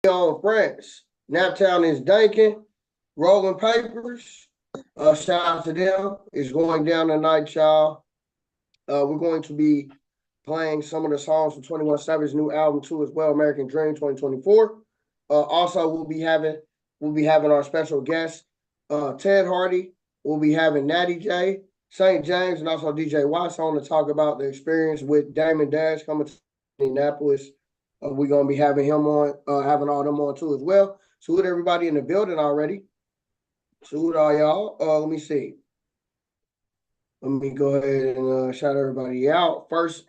on France. Naptown is Duncan. Rolling Papers. Shout out to them. It's going down tonight, y'all. We're going to be playing some of the songs from 21 Savage's new album too, as well, American Dream 2024. Also, we'll be having our special guest, Ted Hardy. We'll be having Natty J, St. James, and also DJ Watts on to talk about the experience with Damon Dash coming to Indianapolis. We're gonna be having him on, having all them on too as well. Salute everybody in the building already. Salute all y'all. Let me see. Let me go ahead and shout everybody out. First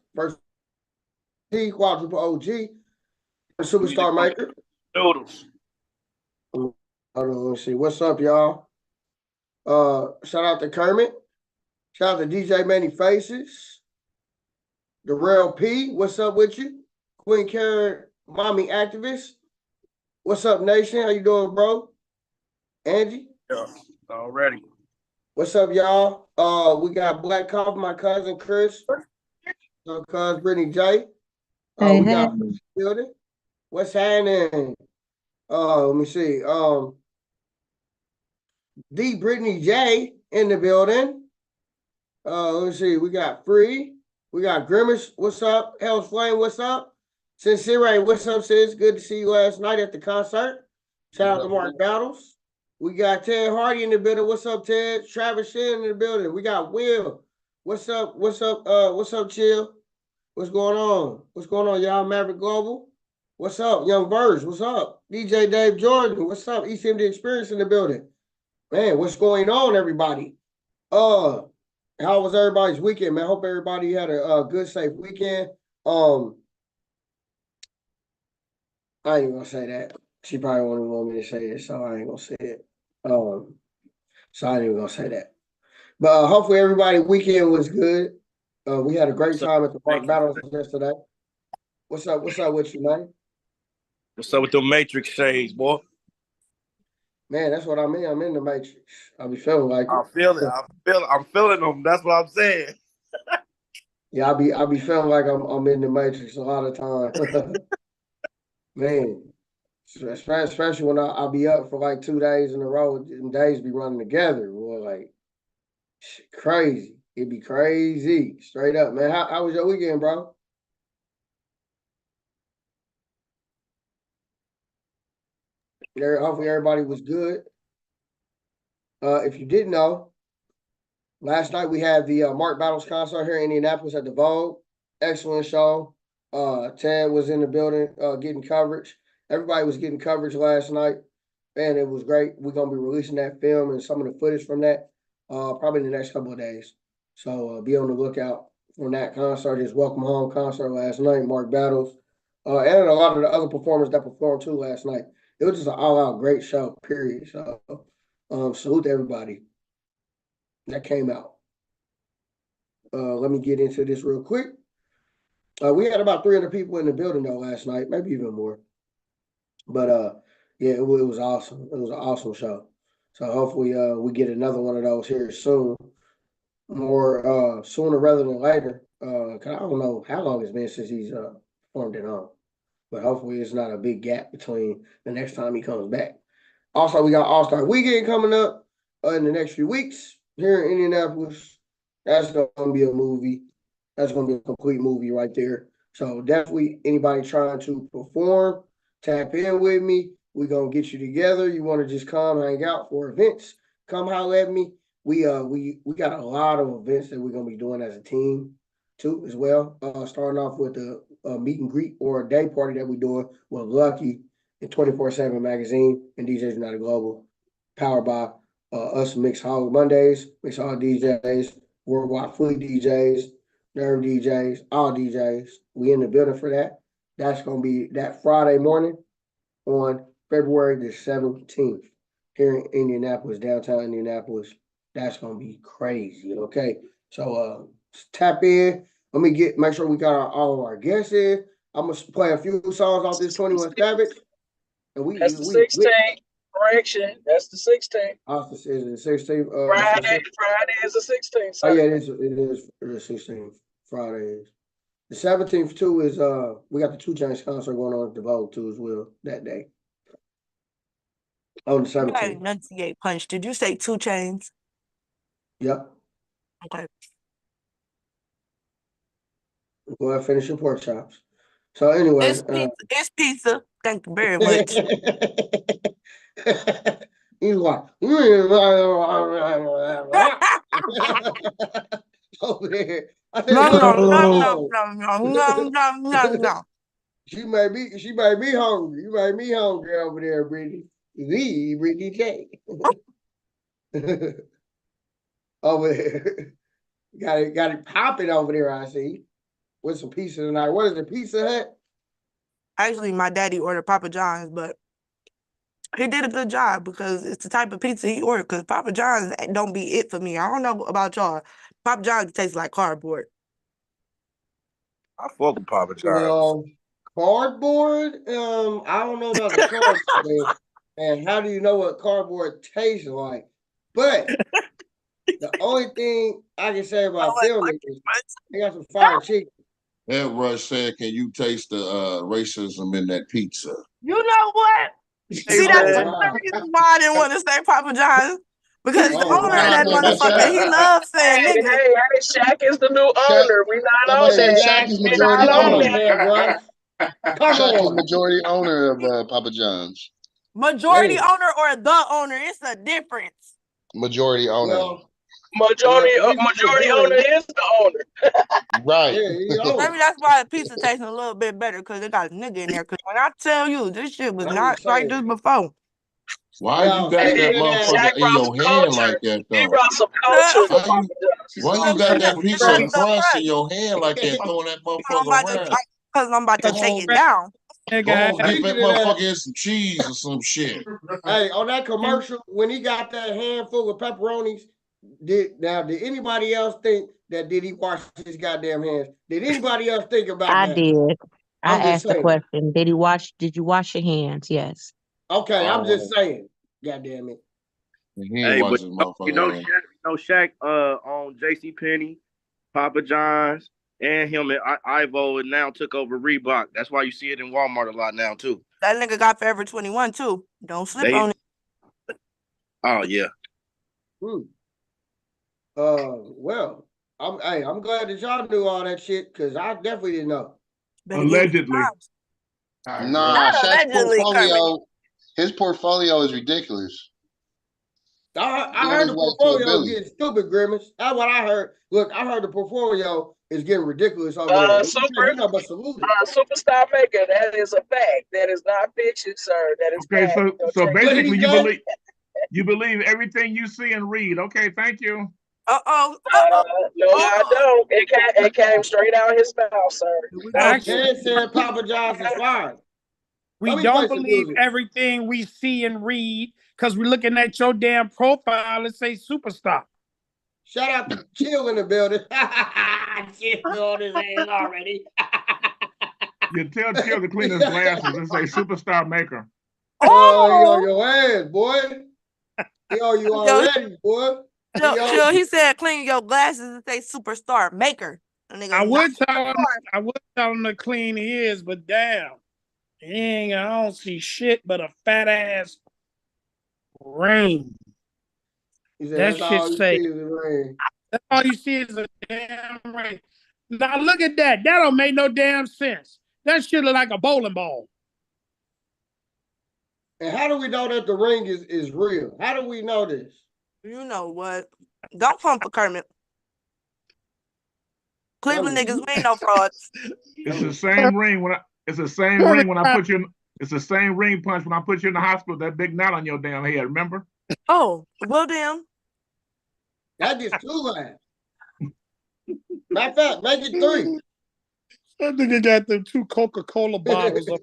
G, quadruple OG, superstar maker. Noodles. Hold on, let me see. What's up, y'all? Shout out to Kermit. Shout out to DJ Manny Faces. The Real P, what's up with you? Queen Karen, mommy activist. What's up, Nation? How you doing, bro? Angie? Yeah, already. What's up, y'all? We got Black Coffee, my cousin Chris. Cousin Brittany J. We got building. What's happening? Let me see. D Brittany J in the building. Let me see. We got Free. We got Grimace. What's up? Hell's Flame. What's up? Sincere. What's up, sis? Good to see you last night at the concert. Shout out to Mark Battles. We got Ted Hardy in the building. What's up, Ted? Travis Shin in the building. We got Will. What's up? What's up? What's up, Chill? What's going on? What's going on, y'all? Maverick Global. What's up? Young Birds. What's up? DJ Dave Jordan. What's up? ECMD Experience in the building. Man, what's going on, everybody? How was everybody's weekend, man? Hope everybody had a good, safe weekend. I ain't even gonna say that. She probably won't want me to say it, so I ain't gonna say it. So I ain't even gonna say that. But hopefully everybody's weekend was good. We had a great time at the Park Battles yesterday. What's up? What's up with you, man? What's up with the Matrix shades, boy? Man, that's what I mean. I'm in the Matrix. I be feeling like I feel it. I'm feeling them. That's what I'm saying. Yeah, I be feeling like I'm in the Matrix a lot of time. Man, especially when I'll be up for like 2 days in a row and days be running together. Boy, like crazy. It'd be crazy. Straight up, man. How was your weekend, bro? Hopefully everybody was good. If you didn't know, last night we had the Mark Battles concert here in Indianapolis at the Vogue. Excellent show. Ted was in the building getting coverage. Everybody was getting coverage last night. Man, it was great. We're going to be releasing that film and some of the footage from that probably in the next couple of days. So be on the lookout for that concert. His Welcome Home concert last night, Mark Battles. And a lot of the other performers that performed too last night. It was just an all-out great show, period. So salute to everybody that came out. Let me get into this real quick. We had about 300 people in the building though last night, maybe even more. But yeah, it was awesome. It was an awesome show. So hopefully we get another one of those here soon, more sooner rather than later. Cause I don't know how long it's been since he's performed it on, but hopefully it's not a big gap between the next time he comes back. Also, we got All-Star Weekend coming up in the next few weeks here in Indianapolis. That's gonna be a movie. That's gonna be a complete movie right there. So definitely anybody trying to perform, tap in with me. We're gonna get you together. You want to just come hang out for events, come holler at me. We got a lot of events that we're gonna be doing as a team too as well. Starting off with the meet and greet or a day party that we're doing with Lucky and 24/7 Magazine and DJs United Global, powered by us Mixaholic Mondays, Mixaholic DJs, Worldwide Fleet DJs, Nerve DJs, all DJs. We in the building for that. That's gonna be that Friday morning on February the 17th here in Indianapolis, downtown Indianapolis. That's gonna be crazy. Okay. So tap in. Let me make sure we got all of our guests in. I'm gonna play a few songs off this 21 Savage. And that's the 16th. Correction. That's the 16th. Is it the 16th? Friday is the 16th. Oh yeah, it is the 16th. Friday is. The 17th too is we got the 2 Chainz concert going on at the Vogue too as well that day. On the You gotta 17th. enunciate punch. Did you say 2 chains? Yep. Okay. Go ahead and finish your pork chops. So anyway, It's pizza. It's pizza. Thank you very much. he's like over there. I said, No, what no, is no, going no, on? no, no, no, no, no. She made me hungry. You made me hungry over there, Brittany. The Brittany J. Over there. Got it popping over there, I see. With some pizza tonight. What is it, Pizza Hut? Actually, my daddy ordered Papa John's, but he did a good job because it's the type of pizza he ordered. Because Papa John's don't be it for me. I don't know about y'all. Papa John's tastes like cardboard. I fuck with Papa John's. Well, cardboard. I don't know about the cardboard. And how do you know what cardboard tastes like? But the only thing I can say about them is they got some fire chicken. That Rush said, "Can you taste the racism in that pizza?" You know what? See, that's said- the reason why I didn't want to say Papa John's. Because the Oh, owner of that wow. motherfucker, he loves saying Hey, nigga. hey, Shaq is the new owner. We not I'm on saying that. Shaq is We majority not on owner. that. Russ. Come Shaq is on. majority owner of Papa John's. Majority Hey. owner or the owner, it's a difference. Majority owner. Well, Majority well, he's majority majority. owner is the owner. Right. Yeah, he owns. Maybe that's why the pizza tastes a little bit better because it got a nigga in there. Because when I tell you, this shit was I'm not just like saying. this before. Why Now, you got hey, that yeah, motherfucker Shaq in brought your some hand culture. like that He though? brought some culture for Why Papa you John's. why you got that piece of It's so crust in fresh. your hand like that, throwing that Because I'm motherfucker about to around? take it down. Go on, dip that Speaking of that, motherfucker in some cheese or some shit. hey, on that commercial, when he got that handful of pepperonis, did anybody else think that did he wash his goddamn hands? Did anybody else think about I that? did. I I'm just asked the saying. question, did you wash your hands? Yes. Okay, I'm just saying. God damn it. He Hey, ain't but watching motherfucker. Shaq on J.C. Penney, Papa John's, and him and Ivo and now took over Reebok. That's why you see it in Walmart a lot now too. That nigga got Forever 21 too. Don't slip on it. Oh yeah. Well, I'm glad that y'all knew all that shit because I definitely didn't know. Allegedly. Nah, Not Shaq's allegedly, his portfolio is ridiculous. I heard the portfolio is getting stupid, Grimace. That's what I heard. Look, I heard the portfolio is getting ridiculous over there. Superstar Maker. That is a fact. That is not fiction, sir. That is okay. fact. So basically, you believe everything you see and read. Okay, thank you. No, I don't. It came straight out his mouth, sir. Actually, said Papa John's is fine. We don't believe everything we see and read because we're looking at your damn profile and say superstar. Shout out to Chill in the building. Chill on his ass already. You tell Chill to clean his glasses and say superstar maker. Oh, he on your ass, boy. He on you already, boy. Chill, he said clean your glasses and say superstar maker. I would tell him to clean his, but damn. I don't see shit but a fat ass ring. That shit say. That's all you see is a damn ring. Now look at that. That don't make no damn sense. That shit look like a bowling ball. And how do we know that the ring is real? How do we know this? You know what? Don't pump for Kermit. Cleveland niggas, we ain't no frauds. It's the same ring when it's the same ring when I put you in. It's the same ring punch when I put you in the hospital. That big knot on your damn head. Remember? Oh, well, damn. That gets 2 laughs. Matter of fact, make it 3. That nigga got them 2 Coca-Cola bottles. Don't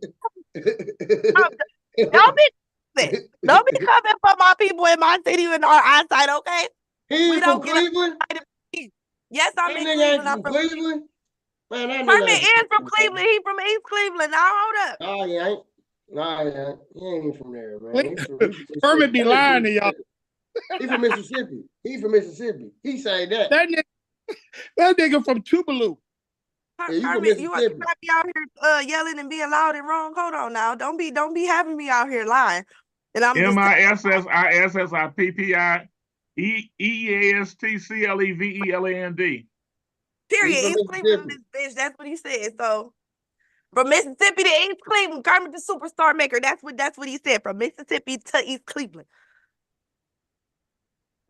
be coming for my people in my city in our eyesight, okay? We don't get Cleveland? Yes, I'm in Cleveland. I'm from Cleveland. Man, that Kermit is from Cleveland. He from East Cleveland. Now hold up. Oh, he ain't. No, he ain't from there, man. Kermit be lying to y'all. He from Mississippi. He say that. That nigga from Tuvalu. Yeah, Kermit, you not be out here yelling and being loud and wrong. Hold on now. Don't be having me out here lying. And I'm just MISSISSIPPIEEASTCLEVELAND. He's period. from East Cleveland, Mississippi. this bitch. That's what he said. So from Mississippi to East Cleveland, Kermit the Superstar Maker. That's what he said. From Mississippi to East Cleveland.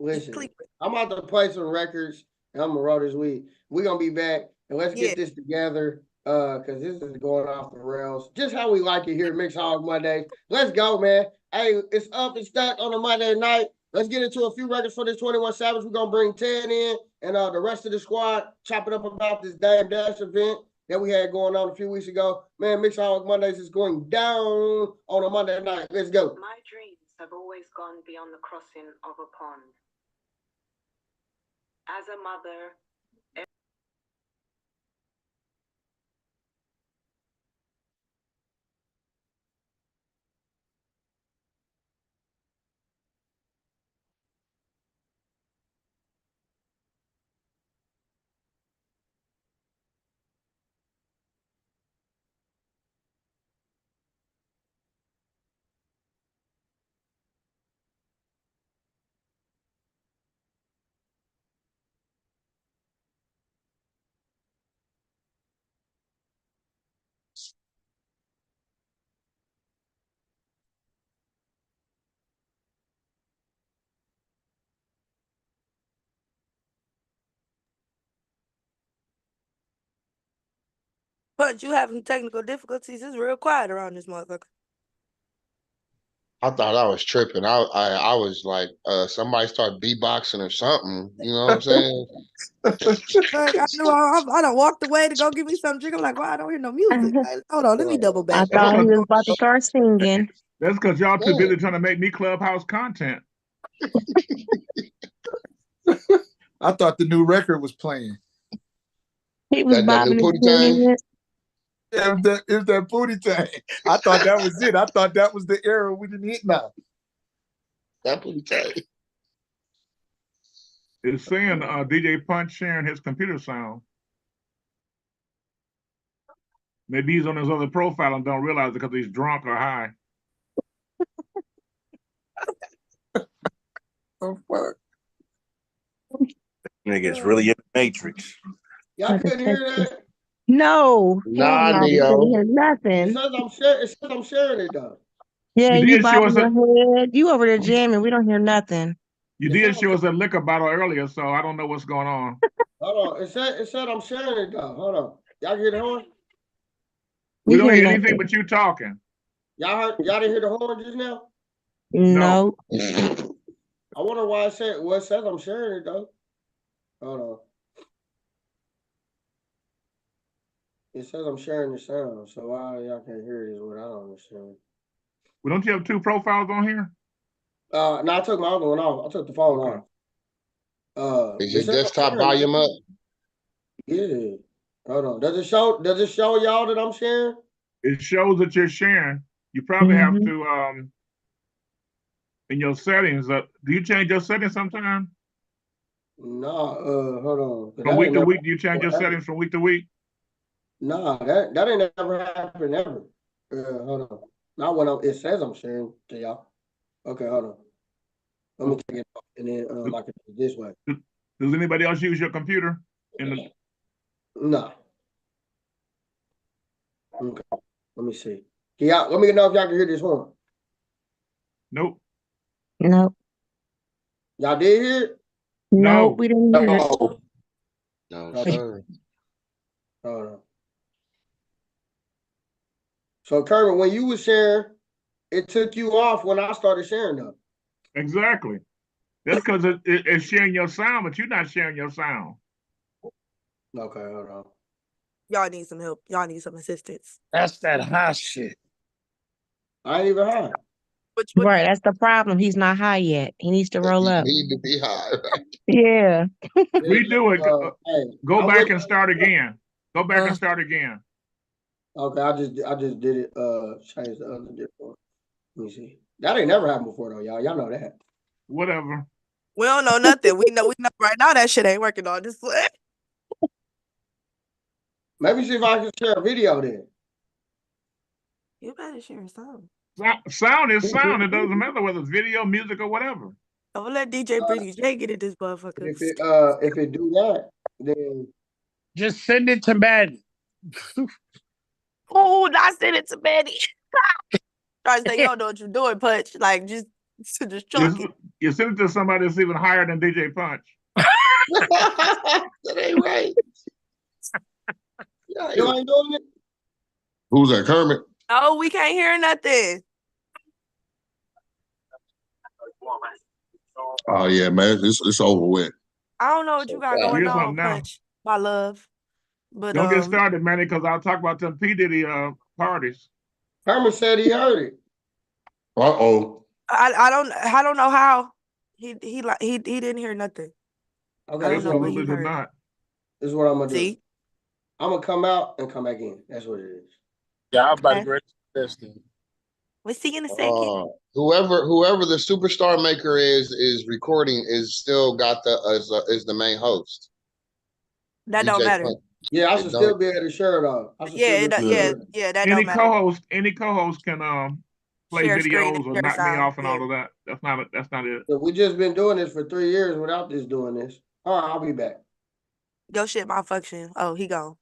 East Listen, Cleveland. I'm about to play some records and I'm gonna roll this week. We're gonna be back and let's Yeah. get this together. Cause this is going off the rails. Just how we like it here at Mixaholic Mondays. Let's go, man. Hey, it's up and stacked on a Monday night. Let's get into a few records for this 21 Savage. We're gonna bring 10 in and the rest of the squad chop it up about this Dame Dash event that we had going on a few weeks ago. Man, Mixaholic Mondays is going down on a Monday night. Let's go. My dreams have always gone beyond the crossing of a pond. As a mother, But you having technical difficulties. It's real quiet around this motherfucker. I thought I was tripping. I was like, somebody started beatboxing or something. You know what I'm saying? Like, I knew I done walked away to go get me some drink. I'm like, well, I don't hear no music. Like, hold on, let me double I back. thought he was about to start singing. That's because y'all too Yeah. busy trying to make me Clubhouse content. I thought the new record was playing. He was That new bobbing his Pootie Tang? head. Yeah, it was that booty tang. I thought that was it. I thought that was the era we didn't hit now. That Pootie Tang. It's saying DJ Punch sharing his computer sound. Maybe he's on his other profile and don't realize it because he's drunk or high. Oh fuck. Niggas really in the Matrix. Y'all couldn't hear that? No, Nah, hell no, we couldn't Neo. hear It nothing. says I'm sharing it though. Yeah, You you did show bobbing us your head. You over there jamming. We don't hear nothing. You did show us a liquor bottle earlier, so I don't know what's going on. Hold on. It said I'm sharing it though. Hold on. Y'all hear the horn? We don't hear hear anything nothing. but you talking. Y'all didn't hear the horn just now? No. I wonder why it says I'm sharing it though. Hold on. It says I'm sharing the sound, so why y'all can't hear it is what I don't understand. Well, don't you have two profiles on here? No, I took my other one off. I took the phone off. Is it your says I'm desktop sharing. volume up? Yeah. Hold on. Does it show y'all that I'm sharing? It shows that you're sharing. You probably have Mhm. to in your settings. Do you change your settings sometime? No, hold on. From week to week, do you change your settings from week to week? Nah, that ain't never happened ever. Hold on. Not when it says I'm sharing to y'all. Okay, hold on. Let me take it off and then I can do it this way. Does anybody else use your computer? No. Okay. Let me see. Let me know if y'all can hear this horn. Nope. Nope. Y'all did hear it? No, we didn't hear it. No, Okay. sir. Hold on. So Kermit, when you was sharing, it took you off when I started sharing though. Exactly. That's because it's sharing your sound, but you're not sharing your sound. Okay, hold on. Y'all need some help. Y'all need some assistance. That's that hot shit. I ain't even high. Right, that's the problem. He's not high yet. He needs to roll up. Need to be high. Yeah. Redo it. Hey, Go back and start again. Go back and start again. Okay, I just did it. Change the other different. Let me see. That ain't never happened before though, y'all. Y'all know that. Whatever. We don't know nothing. We know right now that shit ain't working on this. Maybe see if I can share a video then. You better share some. Sound is sound. It doesn't matter whether it's video, music, or whatever. Don't let DJ Pretty J get in this motherfucker. If it do that, then Just send it to Maddie. Oh, not send it to Betty. Try to say, you don't know what you're doing, Punch. Like, just chalk it. You send it to somebody that's even higher than DJ Punch. That ain't right. you ain't doing it. Who's that, Kermit? Oh, we can't hear nothing. Oh yeah, man, it's over with. I don't know what you got going Here's on, something now. Punch, my love. But Don't get started, Manny, because I'll talk about them P. Diddy parties. Herman said he heard it. Uh-oh. I don't know how. He didn't hear nothing. Okay, I don't know what he Absolutely did heard. not. This is what I'm gonna do. See? I'm gonna come out and come back in. That's what it is. Yeah, I'm about Okay. to ready for this thing. We'll see you in a second. Whoever the superstar maker is recording is still got is the main host. That don't DJ matter. Punch. Yeah, I It should don't- still be able to share it off. I should Yeah, still be able to share it. yeah, that Any don't matter. any co-host can play Share screen videos and or share knock me sound. off and Yeah. all of that. That's not it. So we just been doing this for 3 years without this doing this. All right, I'll be back. Your shit malfunction. Oh, he gone.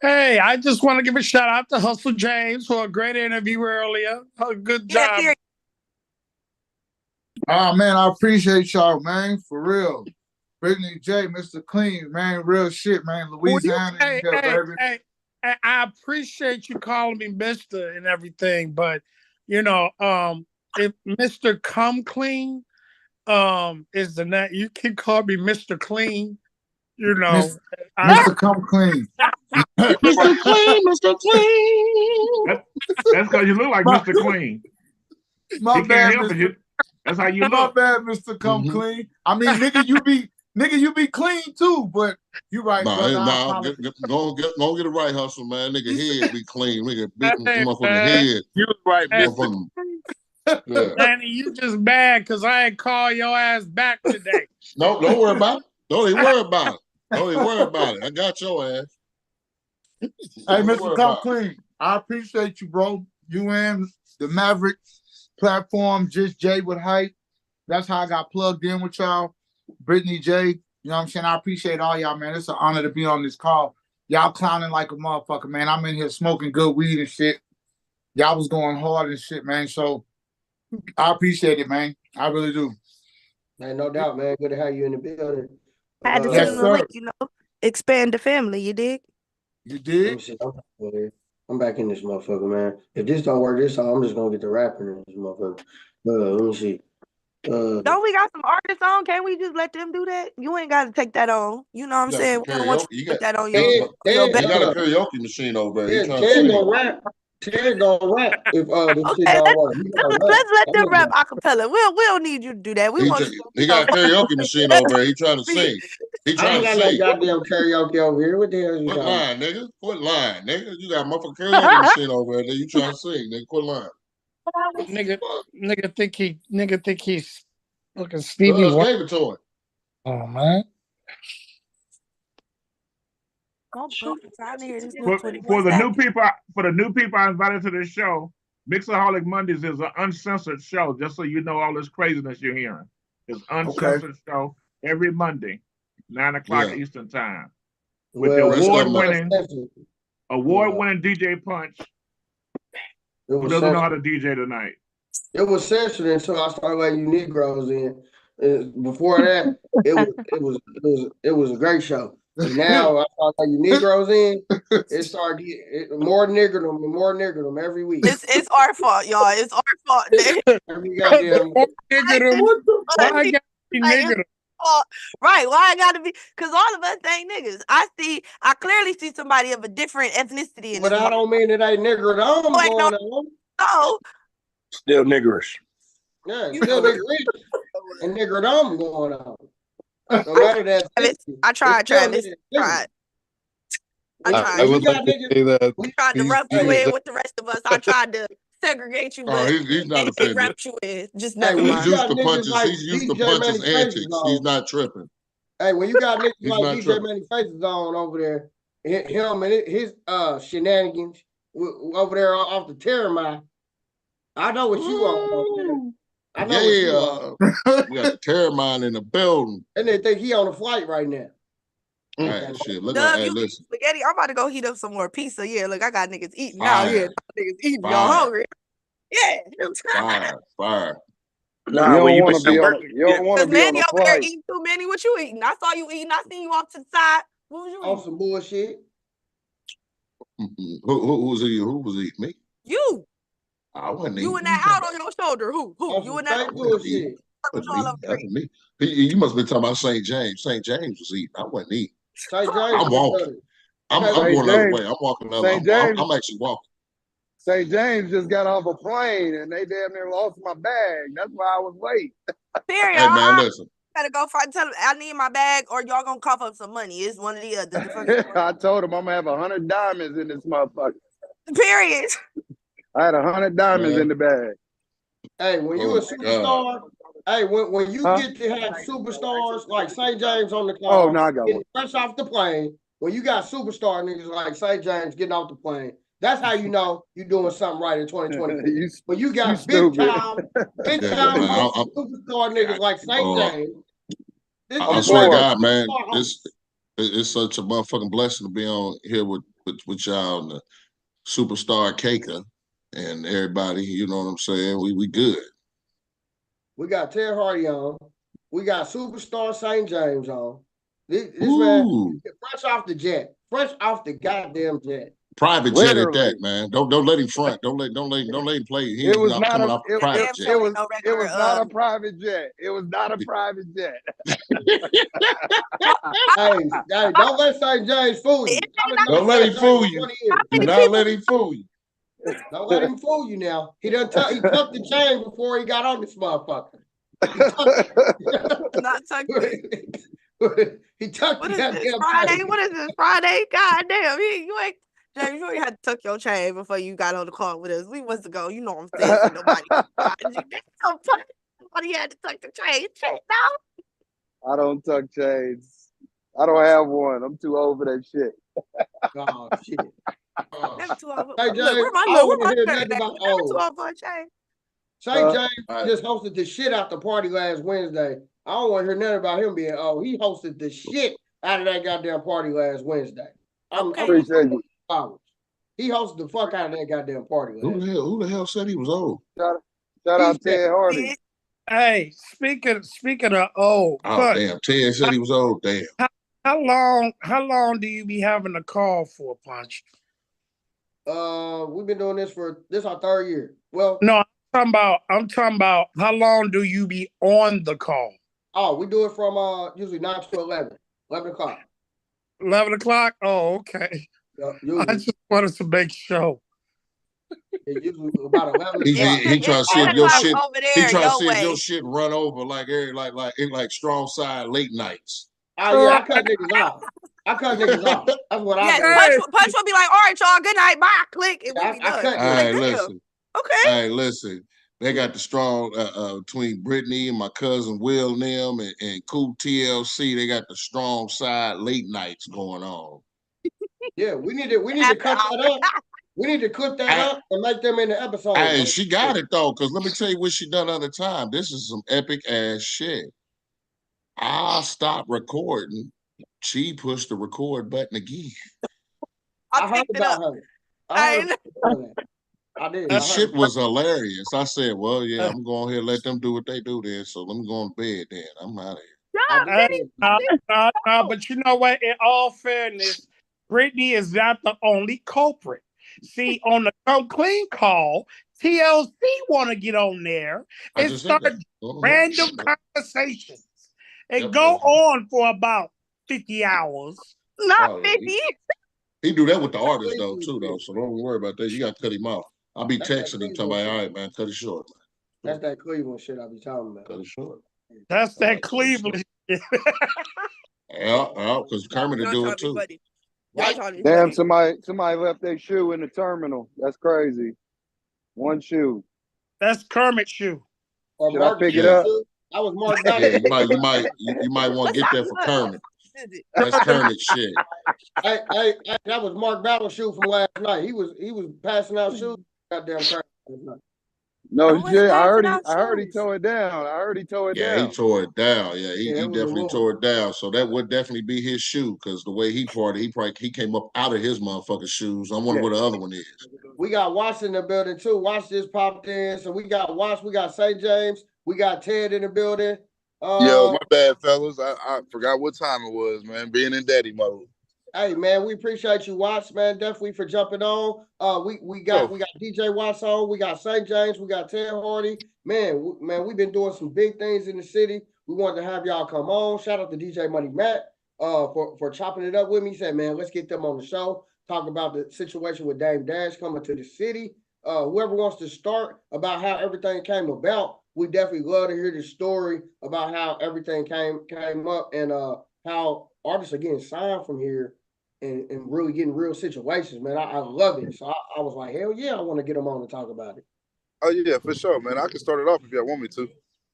Hey, I just want to give a shout out to Hustle James for a great interview earlier. A good Yeah, job. period. Oh man, I appreciate y'all, man, for real. Brittany J, Mr. Clean, man, real shit, man. Louisiana, Hey, in here, baby. hey, I appreciate you calling me Mr. and everything, but if Mr. Come Clean is the name, you can call me Mr. Clean. Mr. Come Clean. Mr. Clean, Mr. Clean. That's because you look like Mr. Clean. My He bad, can't help Mr. it. That's how you My look. bad, Mr. Come Clean. I mean, nigga, you be clean too, but you right, brother. Go get it right, hustle, man. Nigga head be clean. Nigga beat Hey, motherfucking man. head. You was right, Motherfucking- Yeah. Danny, you just mad because I ain't call your ass back today. No, don't worry about it. Don't even worry about it. Don't even worry about it. I got your ass. Hey, Don't Mr. worry Come about it. Clean, I appreciate you, bro. You and the Maverick platform, just Jay with hype. That's how I got plugged in with y'all. Brittany J, you know what I'm saying? I appreciate all y'all, man. It's an honor to be on this call. Y'all clowning like a motherfucker, man. I'm in here smoking good weed and shit. Y'all was going hard and shit, man. So I appreciate it, man. I really do. Man, no doubt, man. Good to have you in the building. I had to Yes, send him the sir. link, expand the family, you dig? You Let did? me see. I'm back in this motherfucker, man. If this don't work this time, I'm just gonna get the rapper in this motherfucker. Let me see. Don't we got some artists on? Can't we just let them do that? You ain't got to take that on. You know what I'm You got saying? some We don't want karaoke. you You to got put that on Ted, your you back. got a karaoke machine over there. Yeah, He trying Ted to gonna sing. rap. Ted gonna rap if this shit Okay, don't work. He gonna rap. let's let I'm them gonna rap acapella. We don't need you to do that. We He, want just, you he to got a karaoke machine over there. He trying to sing. He I trying ain't to got no sing. goddamn karaoke over here. What the hell is you Quit talking about? lying, nigga. Quit lying, nigga. You got a motherfucking karaoke machine over there. You trying to sing, nigga. Quit lying. Nigga think he's fucking Stevie Us Wonder. gave it to him. Oh man. I'm trying to hear this new For 21 the new Savage. people I invited to this show, Mixaholic Mondays is an uncensored show, just so you know all this craziness you're hearing. It's uncensored show every Monday, 9 o'clock Yeah. Eastern time. With Well, the rest of them award-winning DJ Punch, who doesn't know how to DJ tonight. It was censored until I started letting you Negroes in. Before that, it was a great show. And now I start letting you Negroes in. It started getting more niggerdom and more niggerdom every week. It's our fault, y'all. It's our fault. nigga. Every goddamn Why I gotta be Like, nigga? Right, why I gotta be? Because all of us ain't niggas. I clearly see somebody of a different ethnicity in But this. I don't mean it ain't niggerdom going on. No, Still niggerish. Yeah, it's still niggerish and niggerdom going on. No matter that. I tried, It's still Travis. nigger. I tried. I would like to say that We tried to rub you in with the rest of us. I tried to segregate you, but he's not they offended. wrapped you in. Just Hey, never when He's you mind. got used to niggas punches. like He's used to DJ punches Manny antics. Faces He's on, not tripping. hey, when you got niggas He's like not DJ tripping. Manny Faces on over there, him and his shenanigans over there off the Terramine, I know what you want. I know what you want. We got the Terramine in the building. And they think he on a flight right now. Right, shit. Look Doug, at you listen. spaghetti. I'm about to go heat up some more pizza. Yeah, look, I got niggas eating out here. Niggas eating. Y'all hungry? Yeah. Fire. Nah, you when don't you want make to be them on. burgers, You don't want to Cause be on Manny a over there flight. eating too. Manny, what you eating? I saw you eating. I seen you off to the side. What was you On eating? some bullshit. Who was eating? Who was eating? Me? You. I wasn't You eating. and that out on your shoulder. Who? On You some and that straight bullshit. That's me. You must be talking about St. James. St. James was eating. I wasn't eating. St. James I'm walking. I'm St. going the other James- way. I'm walking the other. St. James- I'm actually walking. St. James just got off a plane and they damn near lost my bag. That's why I was late. Period. Hey man, listen. Gotta go find. Tell them I need my bag, or y'all gonna cough up some money. It's one of the other. I told him I'm gonna have 100 diamonds in this motherfucker. Period. I had 100 diamonds in the bag. Hey, when you a superstar, hey, when you get to have superstars like St. James on the car, Oh, no, I got one. fresh off the plane, when you got superstar niggas like St. James getting off the plane, that's how you know you're doing something right in 2020. When you got big time superstar niggas like St. James. I swear to God, man, it's such a motherfucking blessing to be on here with y'all and the superstar Kaker and everybody. You know what I'm saying? We good. We got Ted Hardy on. We got superstar St. James on. This man, fresh off the jet, fresh off the goddamn jet. Private jet at that, man. Don't let him front. Don't let him play. He's not coming off a private jet. It was not a private jet. It was not a private jet. hey, don't let St. James fool you. Don't let him fool you. Do not let him fool you. Don't let him fool you now. He tucked the chain before he got on this motherfucker. Not tucked it. He tucked What the is this, goddamn Friday? chain. What is this, Friday? God damn. You ain't, James, you ain't had to tuck your chain before you got on the call with us. We was to go. You know what I'm saying? So nobody had to tuck the chain. No. I don't tuck chains. I don't have one. I'm too old for that shit. Oh, shit. Hey, James, where my I little, want to hear nothing about St. James just hosted the shit out the party last Wednesday. I don't want to hear nothing about him being old. He hosted the shit out of that goddamn party last Wednesday. I appreciate you. He hosted the fuck out of that goddamn party. Who the hell said he was old? Shout out Ted Hardy. Hey, speaking of old, oh damn, Ted said he was old. Damn. How long do you be having a call for, Punch? We've been doing this this our third year. Well, no, I'm talking about how long do you be on the call? Oh, we do it from usually 9 to 11 o'clock. 11 o'clock? Oh, okay. I just wanted to make sure. Usually about 11 He trying to see if your shit. He trying to see if your shit run over like strong side late nights. Oh yeah, I cut niggas off. That's what I do. Punch will be like, all right, y'all, good night, bye. Click, and we be done. All right, listen. Okay. All right, listen. They got the strong between Brittany and my cousin Will and them and Cool TLC. They got the strong side late nights going on. Yeah, we need to cut that up. We need to cut that up and make them in the episode. Hey, she got it though, because let me tell you what she done other time. This is some epic ass shit. I stopped recording. She pushed the record button again. I heard about her. I did. That shit was hilarious. I said, well, yeah, I'm going here, let them do what they do then. So let me go on bed then. I'm out of here. But you know what? In all fairness, Brittany is not the only culprit. See, on the Come Clean call, TLC want to get on there and start random conversations and go on for about 50 hours. Not 50. He do that with the artist though, too, though. So don't worry about that. You got to cut him off. I'll be texting him, talking about, all right, man, cut it short. That's that Cleveland shit I be talking about. Cut it short. That's that Cleveland shit. Yeah, because Kermit will do it too. Damn, somebody left their shoe in the terminal. That's crazy. One shoe. That's Kermit's shoe. Should I pick it up? That was Mark. Yeah, you might want to get that for Kermit. That's Kermit shit. Hey, that was Mark Battle's shoe from last night. He was passing out shoes. Goddamn Kermit. No I wasn't shit. passing out I already shoes. tore it down. I already tore it Yeah, he down. tore it down. Yeah, Yeah, he it was a definitely rumor. tore it down. So that would definitely be his shoe because the way he partied, he came up out of his motherfucking shoes. I wonder Yeah. where the other one is. We got Watts in the building too. Watts just popped in. So we got Watts, we got St. James, we got Ted in the building. Yo, my bad, fellas. I forgot what time it was, man. Being in daddy mode. Hey man, we appreciate you, Watts, man. Definitely for jumping on. We got DJ Watts on. We got St. James. We got Ted Hardy. Man, we've been doing some big things in the city. We wanted to have y'all come on. Shout out to DJ Money Matt for chopping it up with me. He said, man, let's get them on the show. Talk about the situation with Dame Dash coming to the city. Whoever wants to start about how everything came about, we definitely love to hear the story about how everything came up and how artists are getting signed from here and really getting real situations, man. I love it. So I was like, hell yeah, I want to get them on to talk about it. Oh yeah, for sure, man. I can start it off if y'all want me to.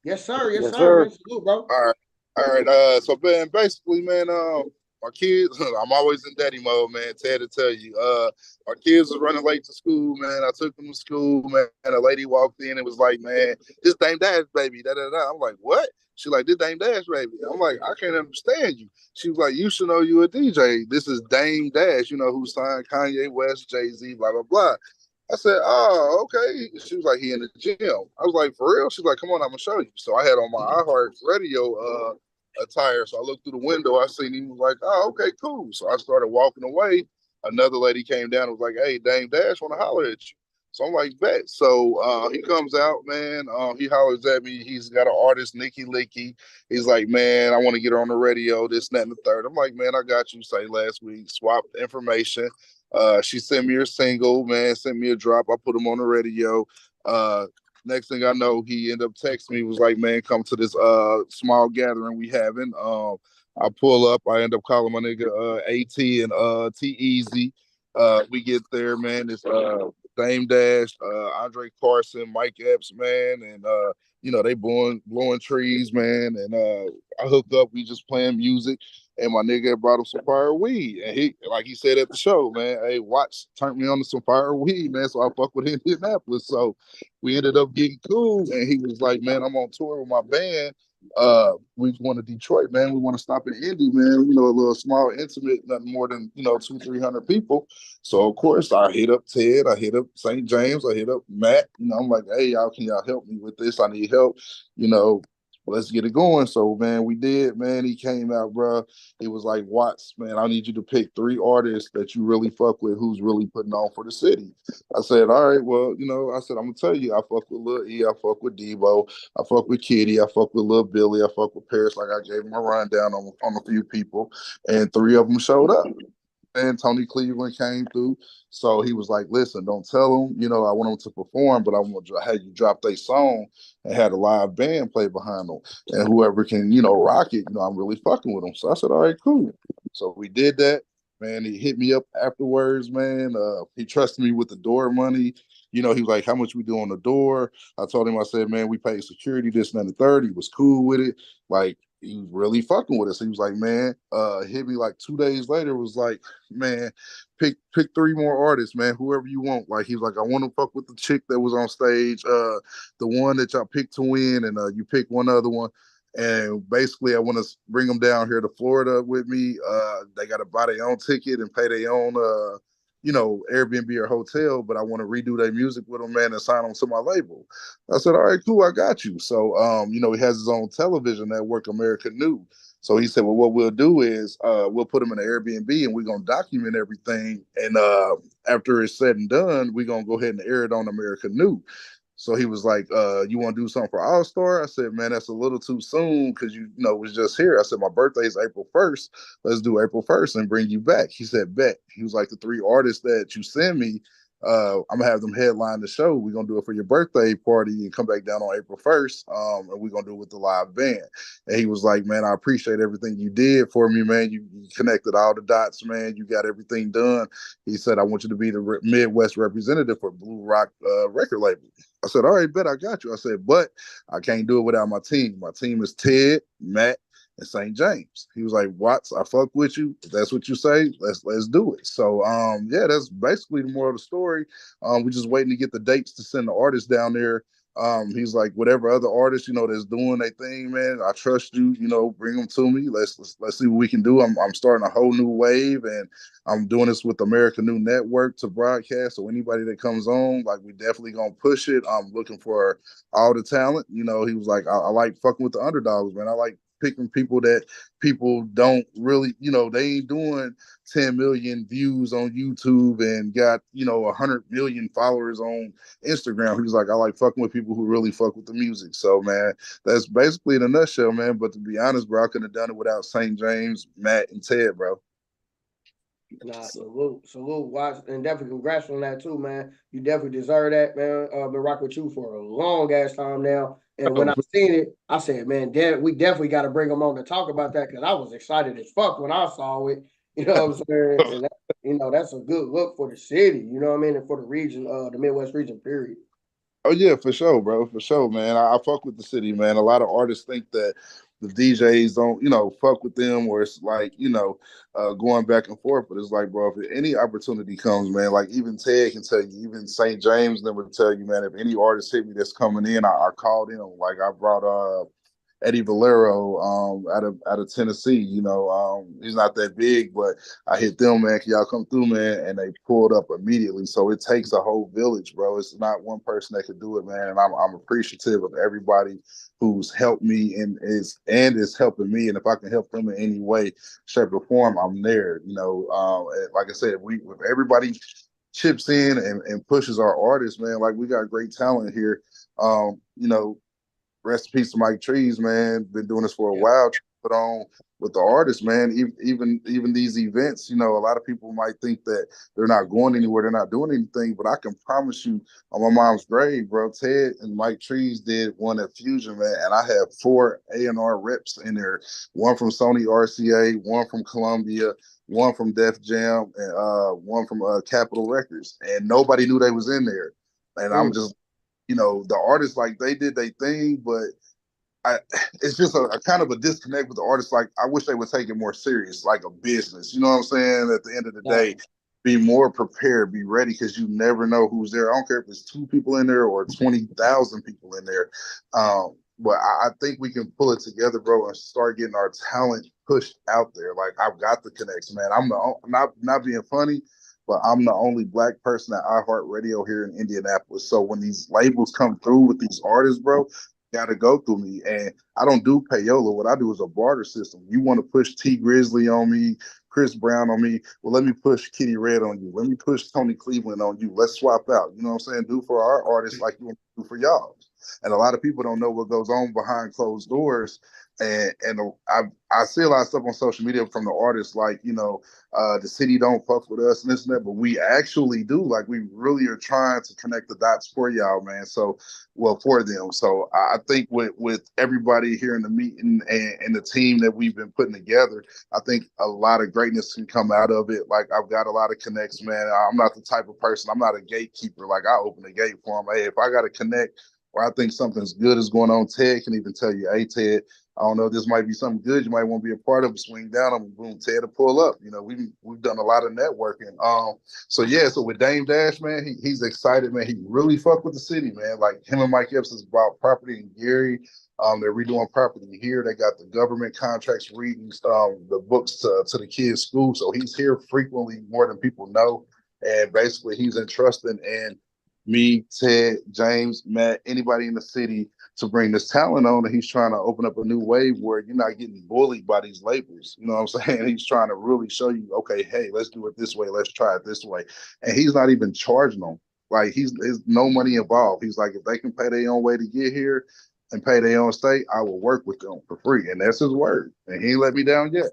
Yes, sir. Yes, sir. Man. Salute, bro. All right. All right. So man, basically, man, my kids, I'm always in daddy mode, man. Ted to tell you. My kids was running late to school, man. I took them to school, man. And a lady walked in and was like, man, this Dame Dash baby. Da da da. I'm like, what? She like, this Dame Dash baby. I'm like, I can't understand you. She was like, you should know you a DJ. This is Dame Dash, you know, who signed Kanye West, Jay-Z, blah, blah, blah. I said, oh, okay. She was like, he in the gym. I was like, for real? She's like, come on, I'm gonna show you. So I had on my iHeart radio attire. So I looked through the window, I seen him, was like, oh, okay, cool. So I started walking away. Another lady came down and was like, hey, Dame Dash wanna holler at you. So I'm like, bet. So he comes out, man. He hollers at me. He's got an artist, Nicky Licky. He's like, man, I want to get her on the radio, this, and that, and the third. I'm like, man, I got you. Say last week, swap information. She sent me her single, man, sent me a drop. I put him on the radio. Next thing I know, he ended up texting me, was like, man, come to this small gathering we having. I pull up, I end up calling my nigga AT and T-Easy. We get there, man. It's Dame Dash, Andre Carson, Mike Epps, man, and you know, they blowing trees, man. And I hook up, we just playing music. And my nigga brought him some fire weed. And he, like he said at the show, man, hey, Watts turned me on to some fire weed, man. So I fuck with Indianapolis. So we ended up getting cool. And he was like, man, I'm on tour with my band. We going to Detroit, man. We want to stop in Indy, man. You know, a little small, intimate, nothing more than, you know, 200-300 people. So of course I hit up Ted, I hit up St. James, I hit up Matt. You know, I'm like, hey, y'all, can y'all help me with this? I need help. You know, let's get it going. So, man, we did, man. He came out, bro. He was like, Watts, man, I need you to pick 3 artists that you really fuck with, who's really putting on for the city. I said, all right, well, you know, I said, I'm going to tell you, I fuck with Lil E, I fuck with Debo, I fuck with Kitty, I fuck with Lil Billy, I fuck with Paris, like I gave him a rundown on a few people, and 3 of them showed up. And Tony Cleveland came through. So he was like, listen, don't tell them, you know, I want them to perform, but I want to have you drop their song and had a live band play behind them. And whoever can, you know, rock it, you know, I'm really fucking with them. So I said, all right, cool. So we did that. Man, he hit me up afterwards, man. He trusted me with the door money. You know, he was like, how much we do on the door? I told him, I said, man, we paid security, this and that, the third. He was cool with it. Like, he was really fucking with us. He was like, man, hit me like 2 days later, was like, man, pick 3 more artists, man, whoever you want. Like, he was like, I want to fuck with the chick that was on stage, the one that y'all picked to win, and you pick one other one. And basically, I want to bring them down here to Florida with me. They got to buy their own ticket and pay their own, you know, Airbnb or hotel, but I want to redo their music with them, man, and sign them to my label. I said, all right, cool, I got you. So, you know, he has his own television network, America New. So he said, well, what we'll do is we'll put him in an Airbnb and we're going to document everything. And after it's said and done, we're going to go ahead and air it on America New. So he was like, you want to do something for All Star? I said, man, that's a little too soon because you know, was just here. I said, my birthday is April 1st. Let's do April 1st and bring you back. He said, bet. He was like, the 3 artists that you send me, I'm gonna have them headline the show. We're gonna do it for your birthday party and come back down on April 1st. And we're gonna do it with the live band. And he was like, man, I appreciate everything you did for me, man. You connected all the dots, man. You got everything done. He said, I want you to be the Midwest representative for Blue Rock record label. I said, all right, bet, I got you. I said, but I can't do it without my team. My team is Ted, Matt, and St. James. He was like, Watts, I fuck with you. If that's what you say, let's do it. So yeah, that's basically the moral of the story. We're just waiting to get the dates to send the artists down there He's like, whatever other artists, that's doing their thing, man, I trust you, bring them to me. Let's see what we can do. I'm starting a whole new wave, and I'm doing this with America New Network to broadcast. So anybody that comes on, like, we definitely gonna push it. I'm looking for all the talent. He was like, I like fucking with the underdogs, man. I like picking people that people don't really, they ain't doing 10 million views on YouTube and got, 100 million followers on Instagram. He was like, I like fucking with people who really fuck with the music. So, man, that's basically in a nutshell, man. But to be honest, bro, I couldn't have done it without St. James, Matt, and Ted, bro. Nah, salute, watch, and definitely congrats on that too, man. You definitely deserve that, man. Been rocking with you for a long ass time now. And when I seen it, I said, man, we definitely got to bring them on to talk about that because I was excited as fuck when I saw it. You know what I'm saying? And that, that's a good look for the city. You know what I mean? And for the region, the Midwest region, period. Oh yeah, for sure, bro. For sure, man. I fuck with the city, man. A lot of artists think that the DJs don't, fuck with them, or it's like, going back and forth. But it's like, bro, if any opportunity comes, man, like even Ted can tell you, even St. James then would tell you, man, if any artist hit me that's coming in, I called in. Like I brought Eddie Valero out of Tennessee. He's not that big, but I hit them, man. Can y'all come through, man? And they pulled up immediately. So it takes a whole village, bro. It's not one person that could do it, man. And I'm appreciative of everybody who's helped me and is helping me. And if I can help them in any way, shape, or form, I'm there. Like I said, if everybody chips in and pushes our artists, man, like we got great talent here. Rest in peace to Mike Trees, man. Been doing this for a while. Put on with the artists, man. Even these events, a lot of people might think that they're not going anywhere, they're not doing anything, but I can promise you, on my mom's grave, bro, Ted and Mike Trees did one at Fusion, man, and I have 4 A&R reps in there. One from Sony RCA, one from Columbia, one from Def Jam, and one from Capitol Records, and nobody knew they was in there. And I'm just the artists, like, they did their thing, but it's just a kind of a disconnect with the artists. Like, I wish they would take it more serious, like a business. You know what I'm saying? At the end of the day, be more prepared, be ready, because you never know who's there. I don't care if it's 2 people in there or 20,000 people in there. But I think we can pull it together, bro, and start getting our talent pushed out there. Like, I've got the connection, man. I'm not being funny, but I'm the only Black person at iHeartRadio here in Indianapolis. So when these labels come through with these artists, bro, got to go through me. And I don't do payola. What I do is a barter system. You want to push T Grizzly on me, Chris Brown on me. Well, let me push Kitty Red on you. Let me push Tony Cleveland on you. Let's swap out. You know what I'm saying? Do for our artists like you want to do for y'all. And a lot of people don't know what goes on behind closed doors. And I see a lot of stuff on social media from the artists, like, the city don't fuck with us and this and that, but we actually do. Like, we really are trying to connect the dots for y'all, man. So, well, for them. So I think with everybody here in the meeting and the team that we've been putting together, I think a lot of greatness can come out of it. Like, I've got a lot of connects, man. I'm not the type of person, I'm not a gatekeeper. Like, I open the gate for them. Hey, if I got to connect or I think something's good is going on, Ted can even tell you, hey, Ted, I don't know, this might be something good you might want to be a part of. Swing down on boom, Ted to pull up. We've done a lot of networking. So with Dame Dash, man, he's excited, man. He really fucked with the city, man. Like, him and Mike Epps has bought property in Gary. They're redoing property here. They got the government contracts reading the books to the kids' school. So he's here frequently, more than people know. And basically he's entrusting in me, Ted, James, Matt, anybody in the city to bring this talent on, and he's trying to open up a new wave where you're not getting bullied by these labels. You know what I'm saying? He's trying to really show you, okay, hey, let's do it this way. Let's try it this way. And he's not even charging them. Like, there's no money involved. He's like, if they can pay their own way to get here and pay their own stay, I will work with them for free. And that's his word. And he ain't let me down yet.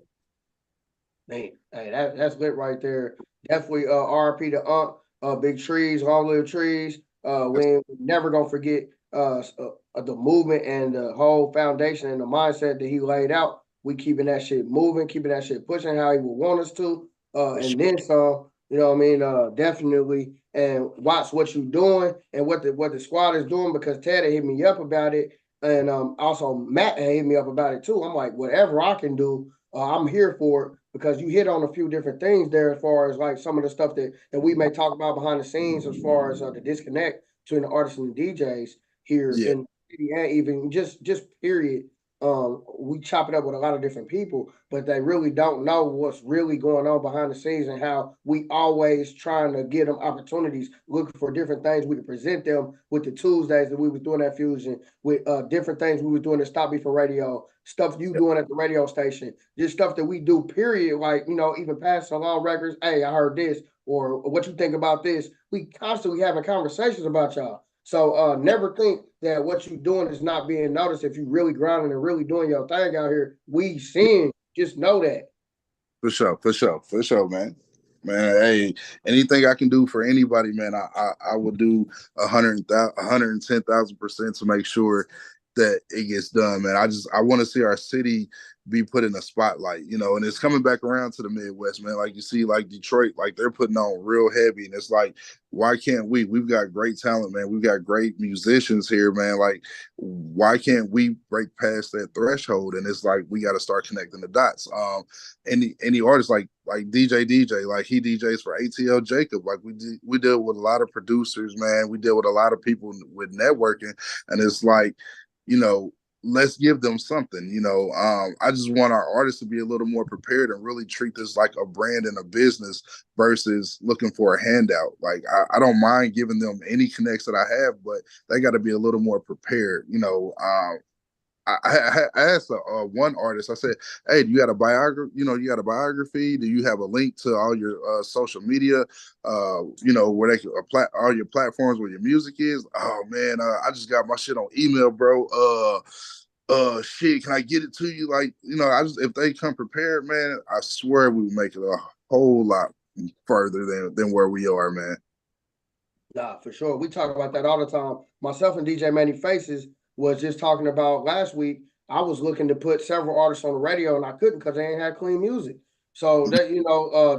Man, hey, that's lit right there. Definitely RP to Big Trees, all little trees. We never gonna forget the movement and the whole foundation and the mindset that he laid out. We keeping that shit moving, keeping that shit pushing how he would want us to. And then some, you know what I mean? Definitely. And watch what you doing and what the squad is doing, because Ted hit me up about it. And also Matt hit me up about it too. I'm like, whatever I can do, I'm here for it, because you hit on a few different things there as far as like some of the stuff that we may talk about behind the scenes as far as the disconnect between the artists and the DJs. here in the city, and even just period. We chop it up with a lot of different people, but they really don't know what's really going on behind the scenes and how we always trying to give them opportunities, looking for different things we can present them with the Tuesdays that we were doing at Fusion, with different things we were doing at Stop Me for Radio, stuff you doing at the radio station, just stuff that we do, period. Like, even passing along records. Hey, I heard this, or what you think about this. We constantly having conversations about y'all. So never think that what you're doing is not being noticed. If you really grinding and really doing your thing out here, we seeing. Just know that. For sure, man. Man, hey, anything I can do for anybody, man, I will do 110,000% to make sure that it gets done, man. I want to see our city be put in a spotlight, and it's coming back around to the Midwest, man. Like you see, like Detroit, like they're putting on real heavy, and it's like, why can't we? We've got great talent, man. We've got great musicians here, man. Like, why can't we break past that threshold? And it's like we got to start connecting the dots. Any artist like DJ, like he DJs for ATL Jacob. Like we deal with a lot of producers, man. We deal with a lot of people with networking, and it's like, let's give them something. I just want our artists to be a little more prepared and really treat this like a brand and a business versus looking for a handout. Like I don't mind giving them any connects that I have, but they got to be a little more prepared. I asked one artist. I said, "Hey, do you got a biography? You got a biography? Do you have a link to all your social media? Where they can all your platforms where your music is?" Oh man, I just got my shit on email, bro. Shit, can I get it to you? Like, if they come prepared, man, I swear we would make it a whole lot further than where we are, man. Nah, for sure. We talk about that all the time. Myself and DJ Manny Faces was just talking about last week. I was looking to put several artists on the radio and I couldn't because they ain't had clean music. So that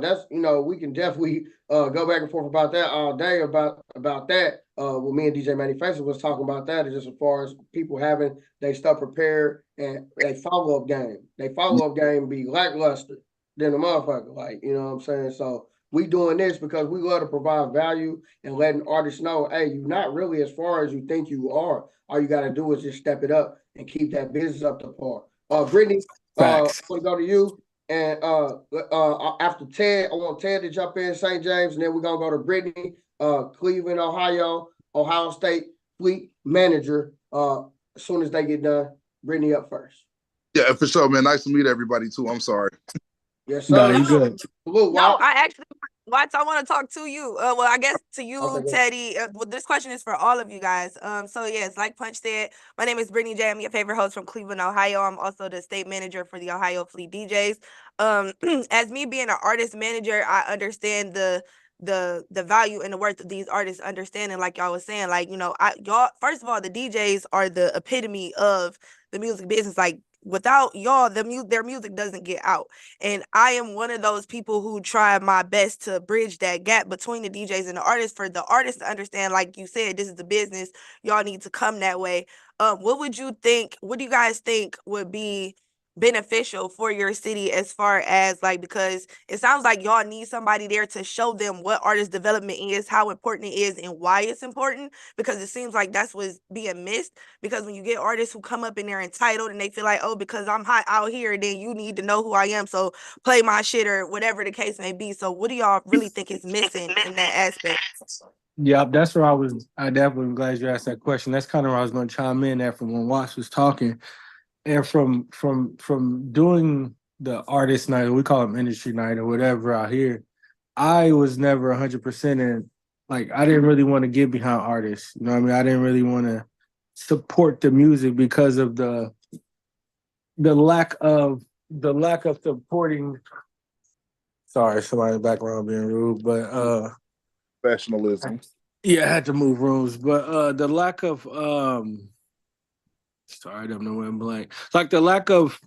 that's we can definitely go back and forth about that all day about that. When me and DJ Manny Faces was talking about that, just as far as people having they stuff prepared and they follow-up game. They follow-up game be lackluster than the motherfucker. Like, what I'm saying? So we doing this because we love to provide value and letting artists know, hey, you're not really as far as you think you are. All you got to do is just step it up and keep that business up to par. Brittany, I want to go to you. And after Ted, I want Ted to jump in, St. James, and then we're going to go to Brittany, Cleveland, Ohio State fleet manager. As soon as they get done, Brittany up first. Yeah, for sure, man. Nice to meet everybody, too. I'm sorry. Yes, sir. No, you good. No, I actually, Watts, I want to talk to you. Well, I guess to you, Teddy. Well, this question is for all of you guys. So yes, like Punch said, my name is Brittany J. I'm your favorite host from Cleveland, Ohio. I'm also the state manager for the Ohio Fleet DJs. As me being an artist manager, I understand the value and the worth of these artists understanding, like y'all was saying, like, y'all, first of all, the DJs are the epitome of the music business. Like, without y'all, their music doesn't get out. And I am one of those people who try my best to bridge that gap between the DJs and the artists, for the artists to understand, like you said, this is the business. Y'all need to come that way. What do you guys think would be beneficial for your city, as far as, like, because it sounds like y'all need somebody there to show them what artist development is, how important it is, and why it's important, because it seems like that's what's being missed. Because when you get artists who come up and they're entitled and they feel like, oh, because I'm hot out here, then you need to know who I am, so play my shit, or whatever the case may be. So what do y'all really think is missing in that aspect? Yeah, that's where I definitely am glad you asked that question. That's kind of where I was going to chime in at from when Watts was talking. And from doing the artist night, or we call them industry night or whatever out here, I was never 100% in. Like, I didn't really want to get behind artists. You know what I mean? I didn't really want to support the music because of the lack of supporting. Sorry, somebody in the background being rude, but professionalism. Yeah, I had to move rooms, but the lack of sorry, I don't know when blank. Like the lack of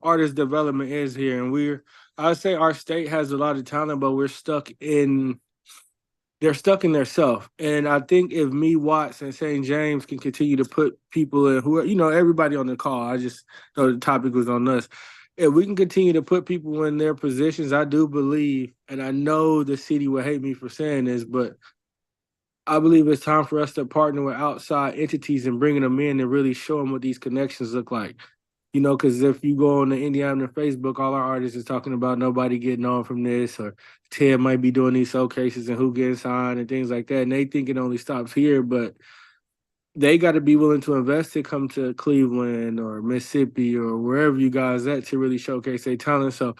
artist development is here, and I would say our state has a lot of talent, but they're stuck in themselves. And I think if me, Watts, and St. James can continue to put people in who are, everybody on the call, I just know the topic was on us. If we can continue to put people in their positions, I do believe, and I know the city will hate me for saying this, but I believe it's time for us to partner with outside entities and bringing them in and really show them what these connections look like. You know, because if you go on the Indiana Facebook, all our artists is talking about nobody getting on from this, or Ted might be doing these showcases and who getting signed and things like that. And they think it only stops here, but they got to be willing to invest to come to Cleveland or Mississippi or wherever you guys at to really showcase their talent. So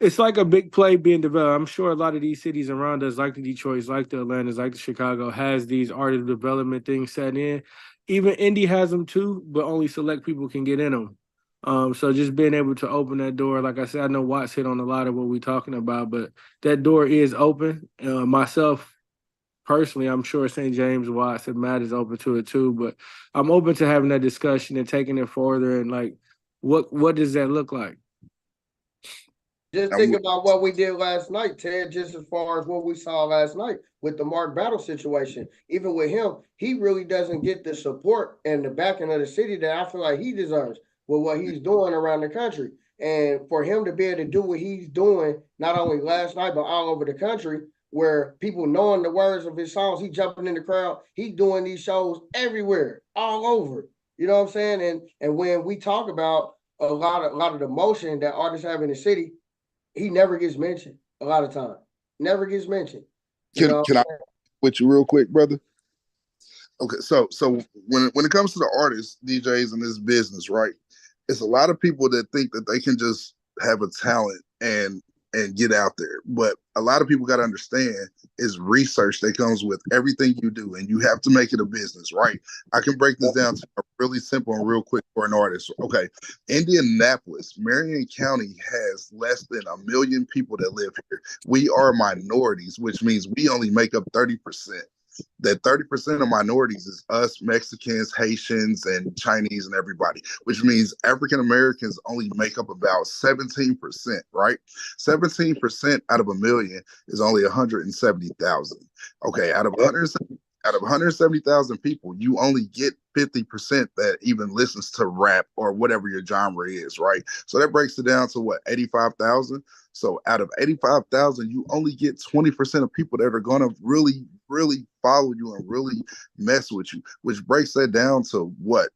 it's like a big play being developed. I'm sure a lot of these cities around us, like the Detroits, like the Atlantas, like the Chicago, has these artist development things set in. Even Indy has them too, but only select people can get in them. So just being able to open that door, like I said, I know Watts hit on a lot of what we're talking about, but that door is open. Myself, personally, I'm sure St. James, Watts, and Matt is open to it too, but I'm open to having that discussion and taking it further and like, what does that look like? Just think about what we did last night, Ted, just as far as what we saw last night with the Mark Battle situation. Even with him, he really doesn't get the support and the backing of the city that I feel like he deserves with what he's doing around the country. And for him to be able to do what he's doing, not only last night, but all over the country, where people knowing the words of his songs, he jumping in the crowd, he doing these shows everywhere, all over. You know what I'm saying? And when we talk about a lot of the motion that artists have in the city, he never gets mentioned a lot of time. Never gets mentioned. Can I with you real quick, brother? Okay, so when it comes to the artists, DJs in this business, right? It's a lot of people that think that they can just have a talent and get out there. But a lot of people got to understand is research that comes with everything you do, and you have to make it a business, right? I can break this down to a really simple and real quick for an artist. Okay, Indianapolis, Marion County has less than 1 million people that live here. We are minorities, which means we only make up 30%. That 30% of minorities is us, Mexicans, Haitians, and Chinese, and everybody, which means African Americans only make up about 17%, right? 17% out of 1 million is only 170,000. Okay, out of 170,000 people, you only get 50% that even listens to rap or whatever your genre is, right? So that breaks it down to what, 85,000? So out of 85,000, you only get 20% of people that are going to really, really follow you and really mess with you, which breaks that down to what?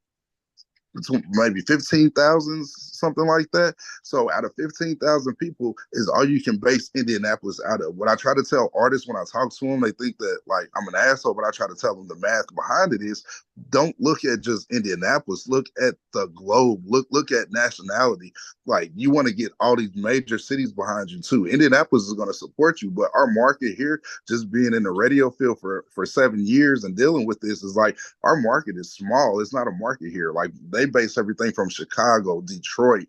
Maybe 15,000, something like that. So out of 15,000 people is all you can base Indianapolis out of. What I try to tell artists when I talk to them, they think that like I'm an asshole, but I try to tell them the math behind it is don't look at just Indianapolis, look at the globe, look at nationality. Like you want to get all these major cities behind you too. Indianapolis is going to support you, but our market here, just being in the radio field for 7 years and dealing with this is like our market is small. It's not a market here. Like they base everything from Chicago, Detroit,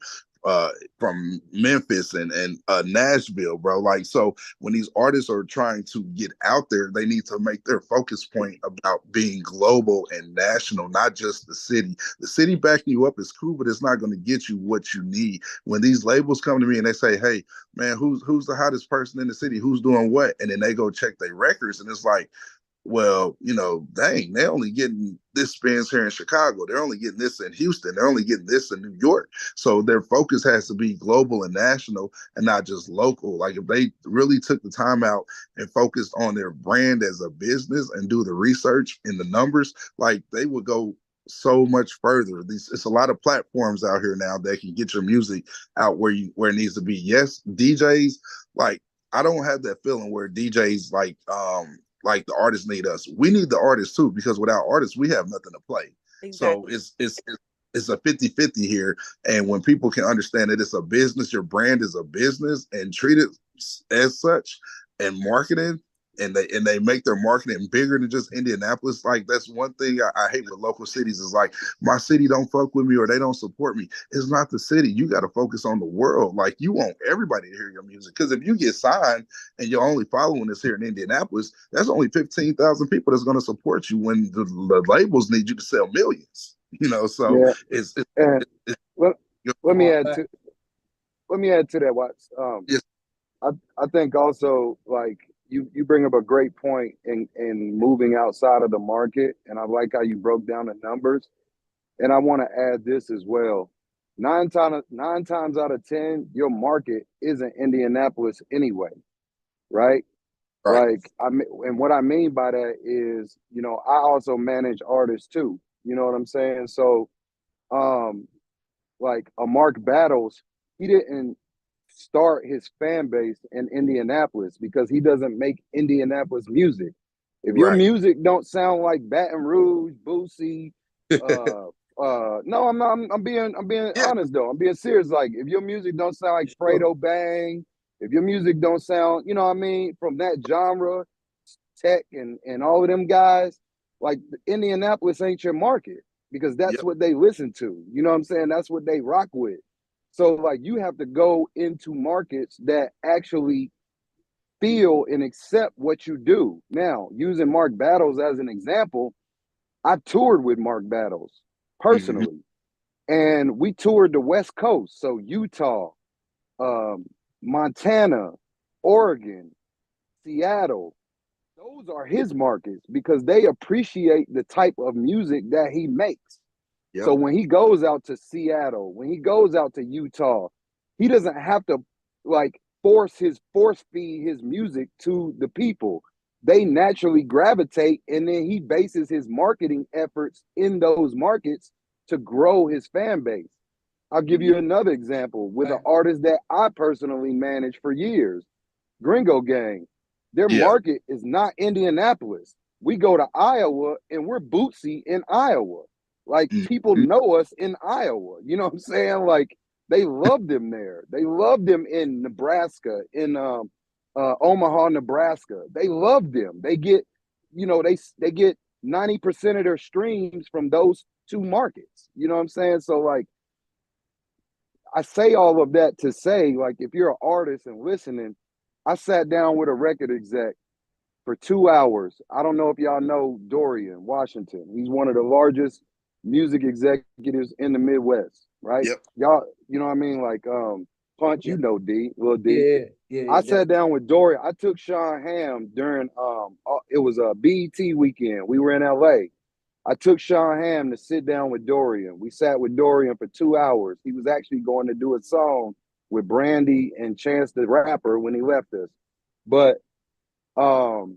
from Memphis and Nashville, bro. Like, so when these artists are trying to get out there, they need to make their focus point about being global and national, not just the city. The city backing you up is cool, but it's not going to get you what you need. When these labels come to me and they say, hey, man, who's the hottest person in the city? Who's doing what? And then they go check their records and it's like, well, you know, dang, they're only getting this spins here in Chicago. They're only getting this in Houston. They're only getting this in New York. So their focus has to be global and national and not just local. Like if they really took the time out and focused on their brand as a business and do the research and the numbers, like they would go so much further. It's a lot of platforms out here now that can get your music out where it needs to be. Yes, DJs, like I don't have that feeling where DJs like the artists need us. We need the artists too, because without artists, we have nothing to play. Exactly. So it's a 50-50 here. And when people can understand that it's a business, your brand is a business and treat it as such and marketing, and they make their marketing bigger than just Indianapolis. Like that's one thing I hate with local cities is like my city don't fuck with me or they don't support me. It's not the city. You got to focus on the world. Like you want everybody to hear your music, because if you get signed and you're only following us here in Indianapolis, that's only 15,000 people that's going to support you when the labels need you to sell millions. You know, so Yeah. it's let me add to that, Watts. Yes. I think also like you bring up a great point in moving outside of the market, and I like how you broke down the numbers. And I want to add this as well. Nine times out of 10, your market isn't Indianapolis anyway, right? Right. Like and what I mean by that is, you know, I also manage artists too. You know what I'm saying? So, um, like a Mark Battles, he didn't start his fan base in Indianapolis because he doesn't make Indianapolis music. If your Right. music don't sound like Baton Rouge, Boosie, no, I'm not. I'm being Yeah. honest though. I'm being serious. Like if your music don't sound like Sure. Fredo Bang, if your music don't sound, you know what I mean, from that genre, Tech and all of them guys, like Indianapolis ain't your market because that's Yep. what they listen to. You know what I'm saying? That's what they rock with. So like you have to go into markets that actually feel and accept what you do. Now, using Mark Battles as an example, I toured with Mark Battles personally, and we toured the West Coast, so Utah, um, Montana, Oregon, Seattle. Those are his markets because they appreciate the type of music that he makes. Yep. So when he goes out to Seattle, when he goes out to Utah, he doesn't have to like force feed his music to the people. They naturally gravitate, and then he bases his marketing efforts in those markets to grow his fan base. I'll give you another example with an artist that I personally managed for years, Gringo Gang. Their Yeah. market is not Indianapolis. We go to Iowa and we're Bootsy in Iowa. Like people know us in Iowa. You know what I'm saying? Like they love them there. They love them in Nebraska, in Omaha, Nebraska. They love them. They get, you know, they get 90% of their streams from those two markets. You know what I'm saying? So like I say all of that to say, like, if you're an artist and listening, I sat down with a record exec for 2 hours. I don't know if y'all know Dorian Washington. He's one of the largest music executives in the Midwest, right? Yep. Y'all, you know what I mean? Like, Punch, you know D, Lil D. Yeah. I sat down with Dorian. I took Sean Ham during it was a BET weekend. We were in LA. I took Sean Ham to sit down with Dorian. We sat with Dorian for 2 hours. He was actually going to do a song with Brandy and Chance the Rapper when he left us. But the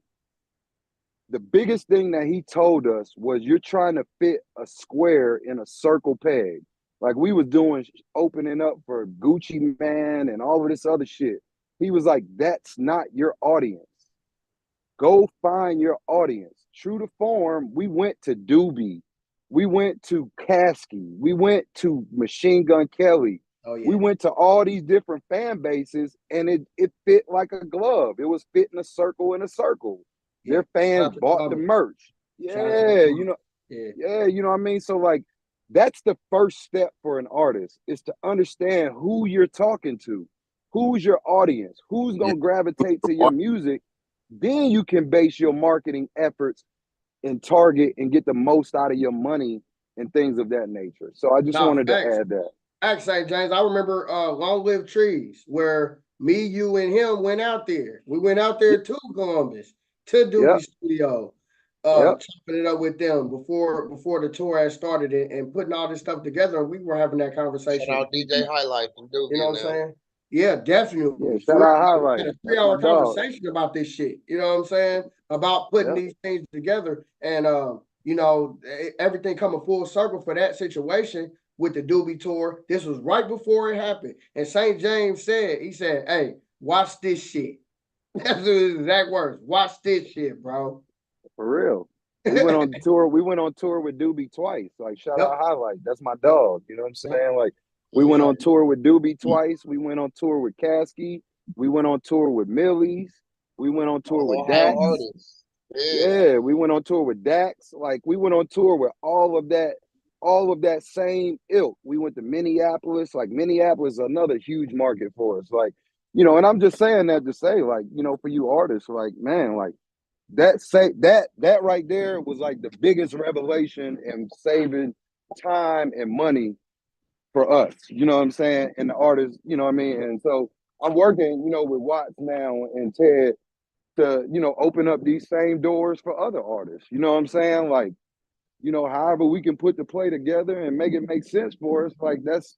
biggest thing that he told us was you're trying to fit a square in a circle peg. Like we was doing opening up for Gucci Man and all of this other shit. He was like, that's not your audience. Go find your audience. True to form, we went to Doobie. We went to Caskey. We went to Machine Gun Kelly. Oh yeah. We went to all these different fan bases, and it fit like a glove. It was fitting a circle in a circle. Their fans bought the merch. Yeah, you know, yeah, you know what I mean? So like that's the first step for an artist is to understand who you're talking to, who's your audience, who's gonna gravitate to your music. Then you can base your marketing efforts and target and get the most out of your money and things of that nature. So I just wanted to add that. St. James, I remember Long Live Trees, where me, you, and him went out there. We went out there to Columbus, to Doobie Studio, chopping it up with them before the tour had started and putting all this stuff together. And we were having that conversation. Shout out DJ Highlight from Doobie. You know what I'm saying? Yeah, definitely. Yeah, shout out Highlight. We had a 3-hour conversation about this shit. You know what I'm saying? About putting these things together. And you know, everything coming full circle for that situation with the Doobie tour. This was right before it happened. And St. James said, he said, hey, watch this shit. That's his exact words. Watch this shit, bro. For real. We went on tour. We went on tour with Doobie twice. Like shout out Highlight. That's my dog. You know what I'm saying? Like we went on tour with Doobie twice. We went on tour with Caskey. We went on tour with Millie's. We went on tour with Dax. Yeah, we went on tour with Dax. Like we went on tour with all of that same ilk. We went to Minneapolis. Like Minneapolis is another huge market for us. Like, you know, and I'm just saying that to say, like, you know, for you artists, like, man, like that right there was like the biggest revelation in saving time and money for us. You know what I'm saying? And the artists, you know what I mean? And so I'm working, you know, with Watts now and Ted to, you know, open up these same doors for other artists. You know what I'm saying? Like, you know, however we can put the play together and make it make sense for us, like that's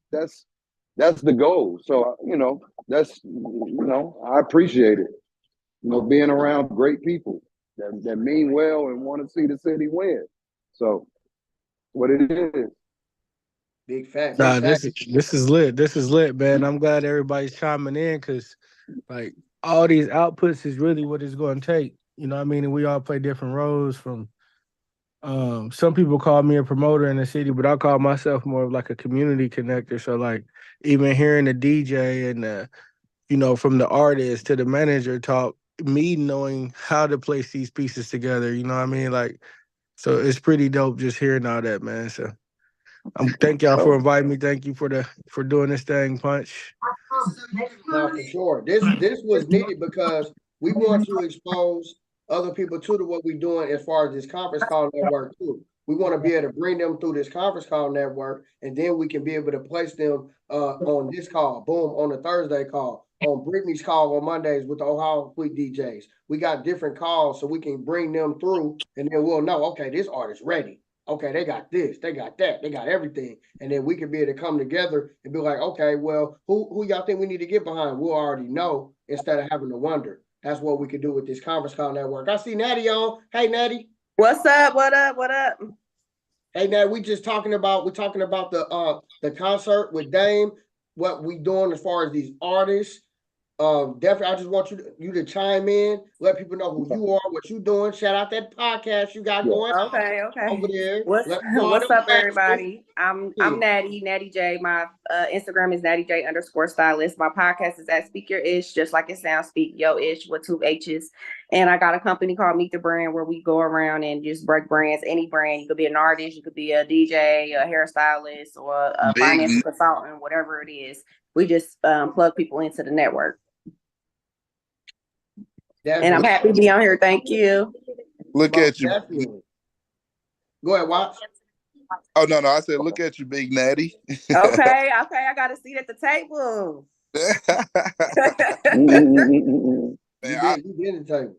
the goal. So, you know, that's, you know, I appreciate it. being around great people that mean well and want to see the city win. So, what it is. Big fact. Nah, this is lit. This is lit, man. I'm glad everybody's chiming in because, like, all these outputs is really what it's going to take. You know what I mean? And we all play different roles. From some people call me a promoter in the city, but I call myself more of like a community connector. So, like, even hearing the DJ and from the artist to the manager talk, me knowing how to place these pieces together. You know what I mean? Like, so it's pretty dope just hearing all that, man. So. Thank y'all for inviting me. Thank you for doing this thing, Punch. No, for sure. This was needed because we want to expose other people to what we're doing as far as this conference call network too. We want to be able to bring them through this conference call network, and then we can be able to place them on this call, boom, on the Thursday call, on Brittany's call on Mondays with the Ohio Quick DJs. We got different calls so we can bring them through, and then we'll know, okay, this artist ready. Okay, they got this, they got that, they got everything. And then we can be able to come together and be like, okay, well, who y'all think we need to get behind? We'll already know instead of having to wonder. That's what we could do with this conference call network. I see Natty on. Hey, Natty. What's up? What up? What up? Hey, Natty, we're talking about the concert with Dame, what we doing as far as these artists. Definitely, I just want you to chime in, let people know who you are, what you doing. Shout out that podcast you got going. Okay. Over there. What's up, everybody? I'm Natty J. My Instagram is NattyJ_stylist. My podcast is at Speak Your Ish, just like it sounds, Speak Yo Ish with 2 H's. And I got a company called Meet the Brand where we go around and just break brands, any brand. You could be an artist, you could be a DJ, a hairstylist, or a financial consultant, whatever it is. We just plug people into the network. Definitely. And I'm happy to be on here. Thank you. Look at you. Definitely. Go ahead, Watts. Oh, no. I said, look at you, Big Natty. Okay. I got a seat at the table. You did the table.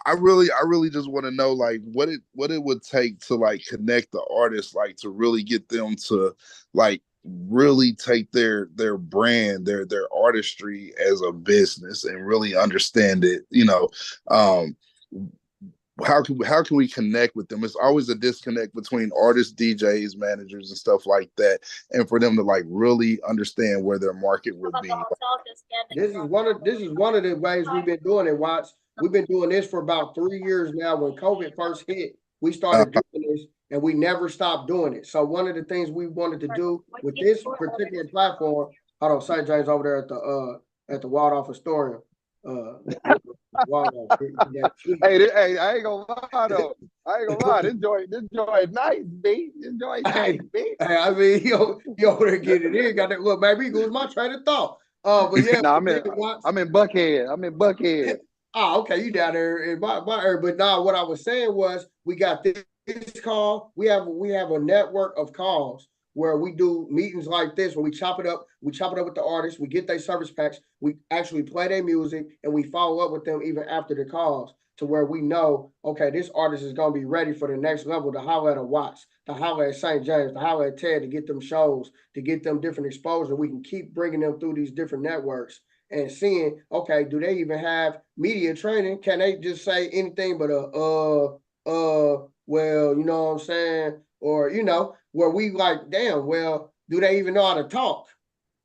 I really just want to know, like, what it would take to, like, connect the artists, like, to really get them to, like, really take their brand, their artistry as a business and really understand it. How can we connect with them? It's always a disconnect between artists, DJs, managers, and stuff like that, and for them to, like, really understand where their market would be. This is one of the ways we've been doing it, Watts. We've been doing this for about 3 years now. When COVID first hit, we started doing this, and we never stopped doing it. So one of the things we wanted to do with this particular platform, hold on, St. James over there at the Waldorf Astoria. Hey, I ain't gonna lie though. This joint nice, B. This joint nice, B. Hey, I mean, you over there getting it in. Got that. Look, maybe it was my train of thought. But yeah, I'm in Buckhead. Oh, okay, you down there in my area. But nah, what I was saying was we got this call. We have a network of calls where we do meetings like this, where we chop it up with the artists, we get their service packs, we actually play their music, and we follow up with them even after the calls to where we know, okay, this artist is gonna be ready for the next level, to holler at a Watts, to holler at St. James, to holler at Ted, to get them shows, to get them different exposure. We can keep bringing them through these different networks and seeing, okay, do they even have media training? Can they just say anything but well, you know what I'm saying? Or, where we like, damn, well, do they even know how to talk?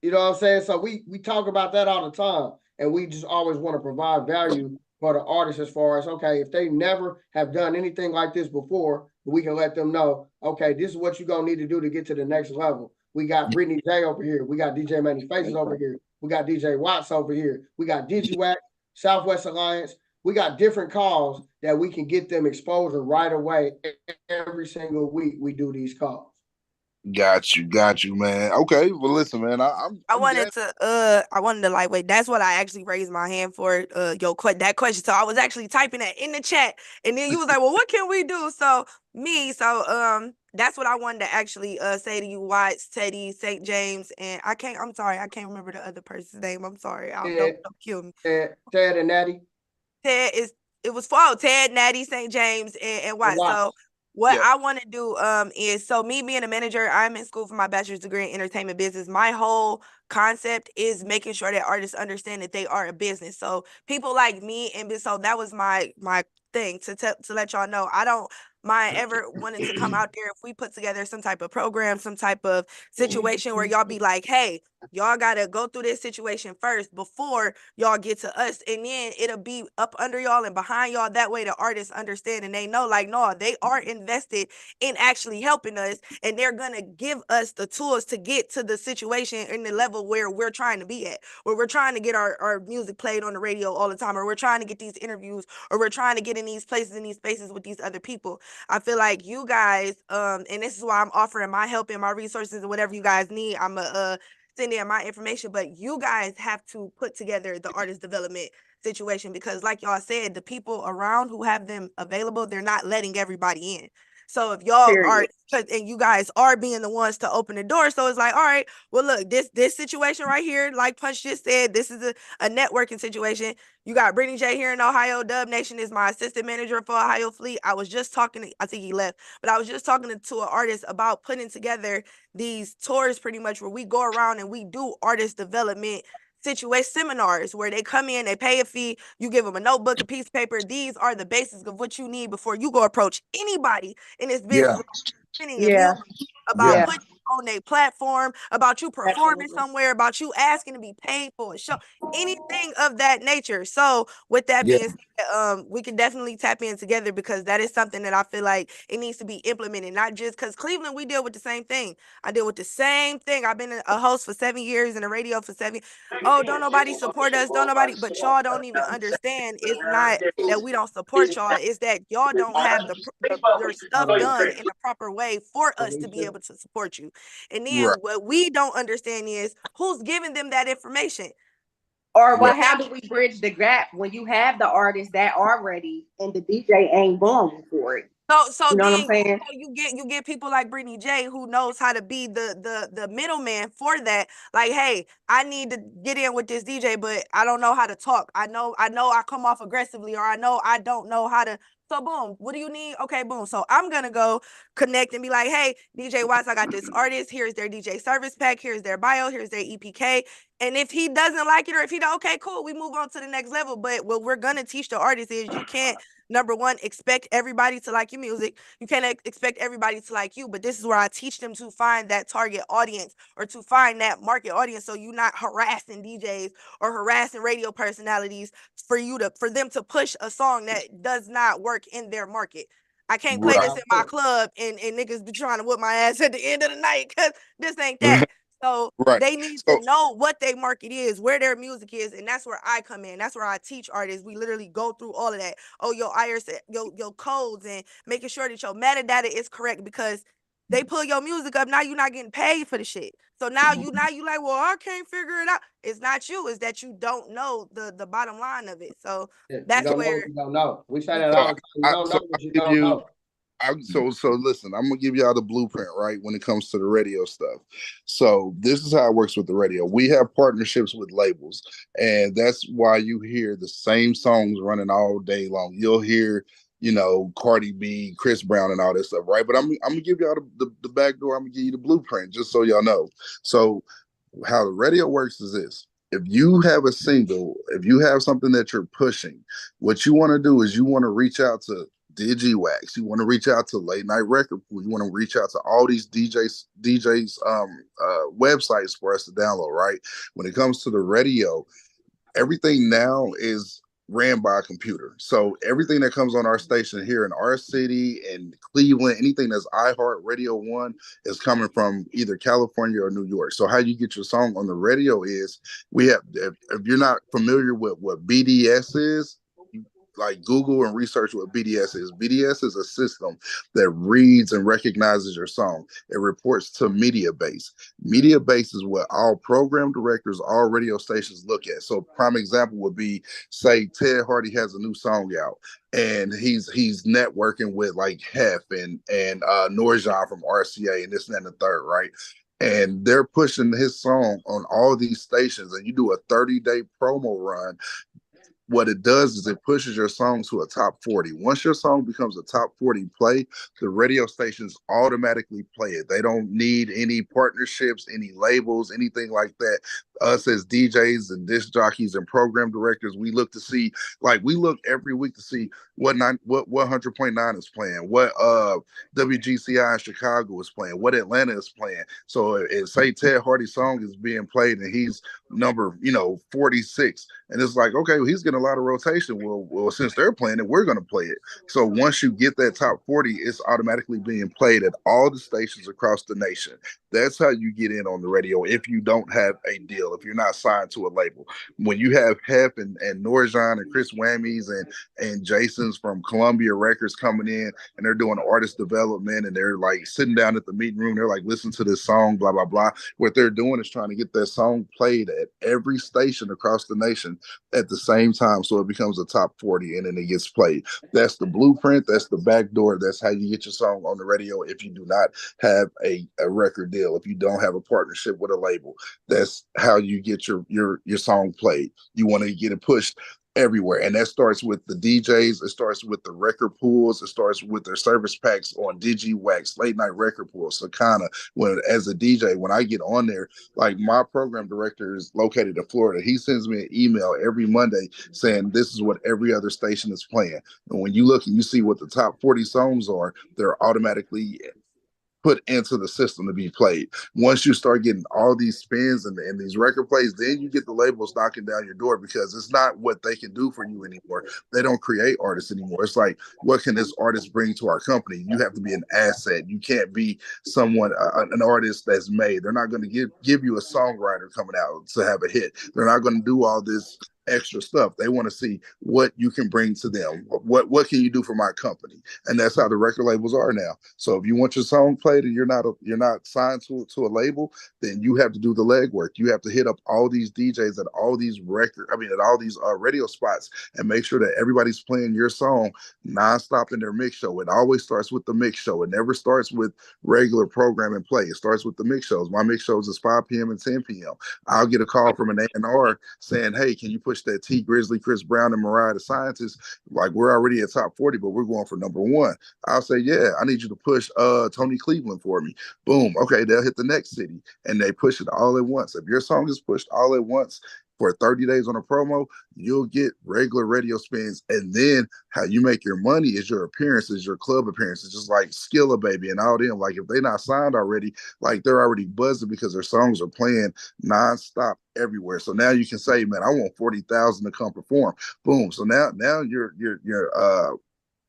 You know what I'm saying? So we talk about that all the time, and we just always want to provide value for the artists as far as, okay, if they never have done anything like this before, we can let them know, okay, this is what you're going to need to do to get to the next level. We got Brittany J over here. We got DJ Manny Faces over here. We got DJ Watts over here. We got DigiWack, Southwest Alliance. We got different calls that we can get them exposure right away. Every single week we do these calls. Got you, man. Okay, well, listen, man. I wanted to lightweight. That's what I actually raised my hand for. That question. So I was actually typing that in the chat, and then you was like, "Well, what can we do?" So that's what I wanted to actually say to you, Watts, Teddy, St. James, and I'm sorry, I can't remember the other person's name. I'm sorry. Don't kill me. Ted and Natty. Ted, Natty, St. James, and Watts. So What Yeah. I want to do is, so me being a manager, I'm in school for my bachelor's degree in entertainment business. My whole concept is making sure that artists understand that they are a business. So people like me, and so that was my thing to let y'all know. I don't mind ever wanting to come out there if we put together some type of program, some type of situation where y'all be like, hey, y'all gotta go through this situation first before y'all get to us, and then it'll be up under y'all and behind y'all. That way the artists understand and they know, like, no, they are invested in actually helping us, and they're gonna give us the tools to get to the situation in the level where we're trying to be at, where we're trying to get our music played on the radio all the time, or we're trying to get these interviews, or we're trying to get in these places, in these spaces with these other people. I feel like you guys, and this is why I'm offering my help and my resources and whatever you guys need. I'm a send in my information, but you guys have to put together the artist development situation, because like y'all said, the people around who have them available, they're not letting everybody in. So if y'all are, and you guys are being the ones to open the door, so it's like, all right, well, look, this situation right here, like Punch just said, this is a networking situation. You got Brittany J here in Ohio. Dub Nation is my assistant manager for Ohio Fleet. I was just talking to, I think he left, but I was just talking to an artist about putting together these tours pretty much where we go around and we do artist development situation seminars where they come in, they pay a fee, you give them a notebook, a piece of paper. These are the basics of what you need before you go approach anybody in this business about spending your music, about putting on a platform, about you performing somewhere, about you asking to be paid for a show, anything of that nature. So with that being said, we can definitely tap in together, because that is something that I feel like it needs to be implemented, not just because Cleveland, we deal with the same thing. I deal with the same thing. I've been a host for 7 years and a radio for 7. Oh, don't nobody support us. Don't nobody, but y'all don't even understand. It's not that we don't support y'all. It's that y'all don't have your stuff done in a proper way for us to be able to support you. And then what we don't understand is who's giving them that information. Or how do we bridge the gap when you have the artist that are ready and the DJ ain't going for it? So you know then what I'm saying? you get people like Brittany J who knows how to be the middleman for that. Like, hey, I need to get in with this DJ, but I don't know how to talk. I know I come off aggressively, or I know I don't know how to. So boom, what do you need? Okay, boom. So I'm gonna go connect and be like, hey, DJ Watts, I got this artist. Here's their DJ service pack. Here's their bio. Here's their EPK. And if he doesn't like it, or if he don't, okay, cool, we move on to the next level. But what we're gonna teach the artist is you can't, number one, expect everybody to like your music. You can't expect everybody to like you, but this is where I teach them to find that target audience, or to find that market audience, so you're not harassing DJs or harassing radio personalities for them to push a song that does not work in their market. I can't play this in my club and niggas be trying to whip my ass at the end of the night, because this ain't that. So they need to know what their market is, where their music is, and that's where I come in. That's where I teach artists. We literally go through all of that. Oh, your IRS, your codes, and making sure that your metadata is correct, because they pull your music up. Now you're not getting paid for the shit. So now you like, well, I can't figure it out. It's not you. It's that you don't know the bottom line of it. So that's where you don't know. We say that all the time. You don't know what you don't know. So listen, I'm gonna give y'all the blueprint, right, when it comes to the radio stuff. So this is how it works with the radio. We have partnerships with labels, and that's why you hear the same songs running all day long. You'll hear, Cardi B, Chris Brown, and all this stuff, right? But I'm gonna give y'all the back door. I'm gonna give you the blueprint, just so y'all know. So how the radio works is this. If you have a single, if you have something that you're pushing, what you want to do is you want to reach out to DigiWax. You want to reach out to Late Night Record Pool. You want to reach out to all these DJs websites for us to download, right? When it comes to the radio, everything now is ran by a computer. So everything that comes on our station here in our city and Cleveland, anything that's iHeart Radio One, is coming from either California or New York. So how you get your song on the radio is we have, if you're not familiar with what BDS is, like Google and research what BDS is. BDS is a system that reads and recognizes your song. It reports to Mediabase. Mediabase is what all program directors, all radio stations look at. So prime example would be, say Ted Hardy has a new song out and he's networking with like Hef and Norjan from RCA and this and that and the third, right? And they're pushing his song on all these stations, and you do a 30-day promo run. what it does is it pushes your song to a top 40. Once your song becomes a top 40 play, the radio stations automatically play it. They don't need any partnerships, any labels, anything like that. Us as DJs and disc jockeys and program directors, we look to see, like we look every week to see what 100.9 is playing, what WGCI in Chicago is playing, what Atlanta is playing. So if say Ted Hardy's song is being played and he's number 46, and it's like, okay, well, he's getting a lot of rotation. Well, since they're playing it, we're going to play it. So once you get that top 40, it's automatically being played at all the stations across the nation. That's how you get in on the radio if you don't have a deal, if you're not signed to a label. When you have Hep and Norjan and Chris Whammies and Jason's from Columbia Records coming in and they're doing artist development and they're like sitting down at the meeting room, they're like, listen to this song, blah, blah, blah. What they're doing is trying to get that song played at every station across the nation at the same time, so it becomes a top 40 and then it gets played. That's the blueprint. That's the back door. That's how you get your song on the radio if you do not have a record deal, if you don't have a partnership with a label. That's how you get your song played. You want to get it pushed everywhere, and that starts with the DJs. It starts with the record pools. It starts with their service packs on DigiWax, late night record pools, Sakana. When as a DJ, when I get on there, like my program director is located in Florida. He sends me an email every Monday saying this is what every other station is playing. And when you look and you see what the top 40 songs are, they're automatically put into the system to be played. Once you start getting all these spins and these record plays, then you get the labels knocking down your door because it's not what they can do for you anymore. They don't create artists anymore. It's like, what can this artist bring to our company? You have to be an asset. You can't be someone, an artist that's made. They're not going to give you a songwriter coming out to have a hit. They're not going to do all this extra stuff. They want to see what you can bring to them. What can you do for my company? And that's how the record labels are now. So if you want your song played and you're not signed to a label, then you have to do the legwork. You have to hit up all these DJs at all these at all these radio spots and make sure that everybody's playing your song nonstop in their mix show. It always starts with the mix show. It never starts with regular programming play. It starts with the mix shows. My mix shows is 5 p.m. and 10 p.m. I'll get a call from an A&R saying, hey, can you push that T Grizzly, Chris Brown, and Mariah the Scientist? Like, we're already at top 40, but we're going for number one. I'll say, yeah, I need you to push Tony Cleveland for me. Boom. Okay, they'll hit the next city and they push it all at once. If your song is pushed all at once for 30 days on a promo, you'll get regular radio spins. And then how you make your money is your appearances, your club appearances, just like Skilla Baby and all them. Like, if they're not signed already, like, they're already buzzing because their songs are playing nonstop everywhere. So now you can say, man, I want 40,000 to come perform. Boom. So now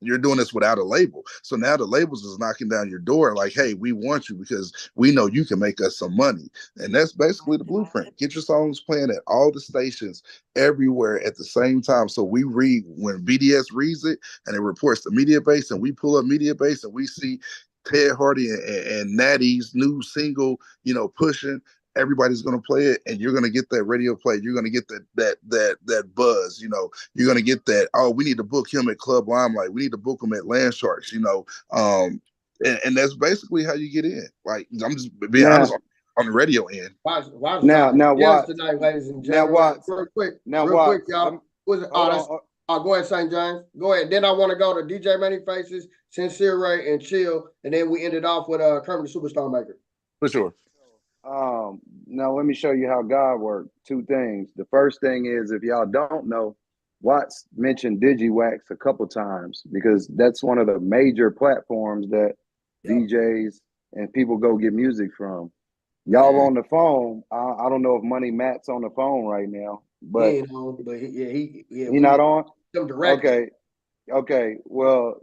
you're doing this without a label. So now the labels is knocking down your door like, hey, we want you because we know you can make us some money. And that's basically the blueprint. Get your songs playing at all the stations everywhere at the same time. So we read, when BDS reads it and it reports the media base, and we pull up media base and we see Ted Hardy and Natty's new single, pushing, everybody's going to play it, and you're going to get that radio play. You're going to get that buzz. You're going to get that. Oh, we need to book him at Club Limelight. We need to book him at Land Sharks. And that's basically how you get in. Like, I'm just being honest on the radio end. Now watch tonight, ladies and now gentlemen. watch Real quick, y'all. Go ahead, St. James. Go ahead. Then I want to go to DJ Many Faces, Sincere Ray, and Chill, and then we ended off with Kermit the Superstar Maker. For sure. Now let me show you how God works. Two things. The first thing is, if y'all don't know, Watts mentioned DigiWax a couple times because that's one of the major platforms that DJs and people go get music from. Y'all on the phone. I don't know if Money Matt's on the phone right now, but he not on. Okay. Well,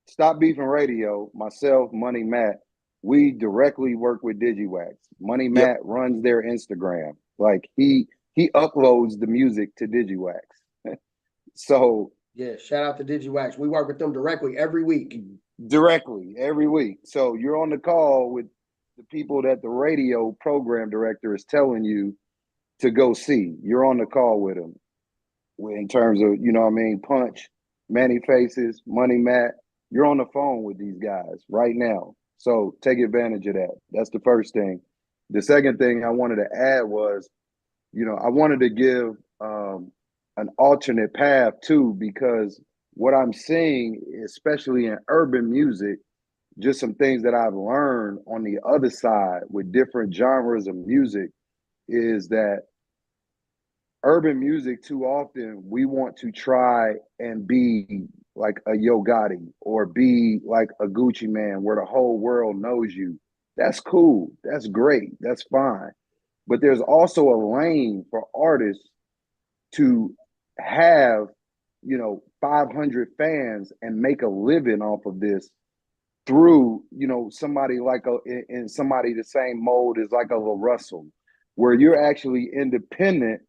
Stop Beefing Radio. Myself, Money Matt. We directly work with DigiWax. Money Matt runs their Instagram. Like, he uploads the music to DigiWax. So yeah, shout out to DigiWax. We work with them directly every week. So you're on the call with the people that the radio program director is telling you to go see. You're on the call with them. In terms of, Punch, Manny Faces, Money Matt. You're on the phone with these guys right now. So take advantage of that. That's the first thing. The second thing I wanted to add was, I wanted to give an alternate path too, because what I'm seeing, especially in urban music, just some things that I've learned on the other side with different genres of music is that urban music, too often we want to try and be like a Yo Gotti or be like a Gucci Man where the whole world knows you. That's cool. That's great. That's fine. But there's also a lane for artists to have, 500 fans and make a living off of this through, somebody like in somebody the same mold as like a La Russell, where you're actually independent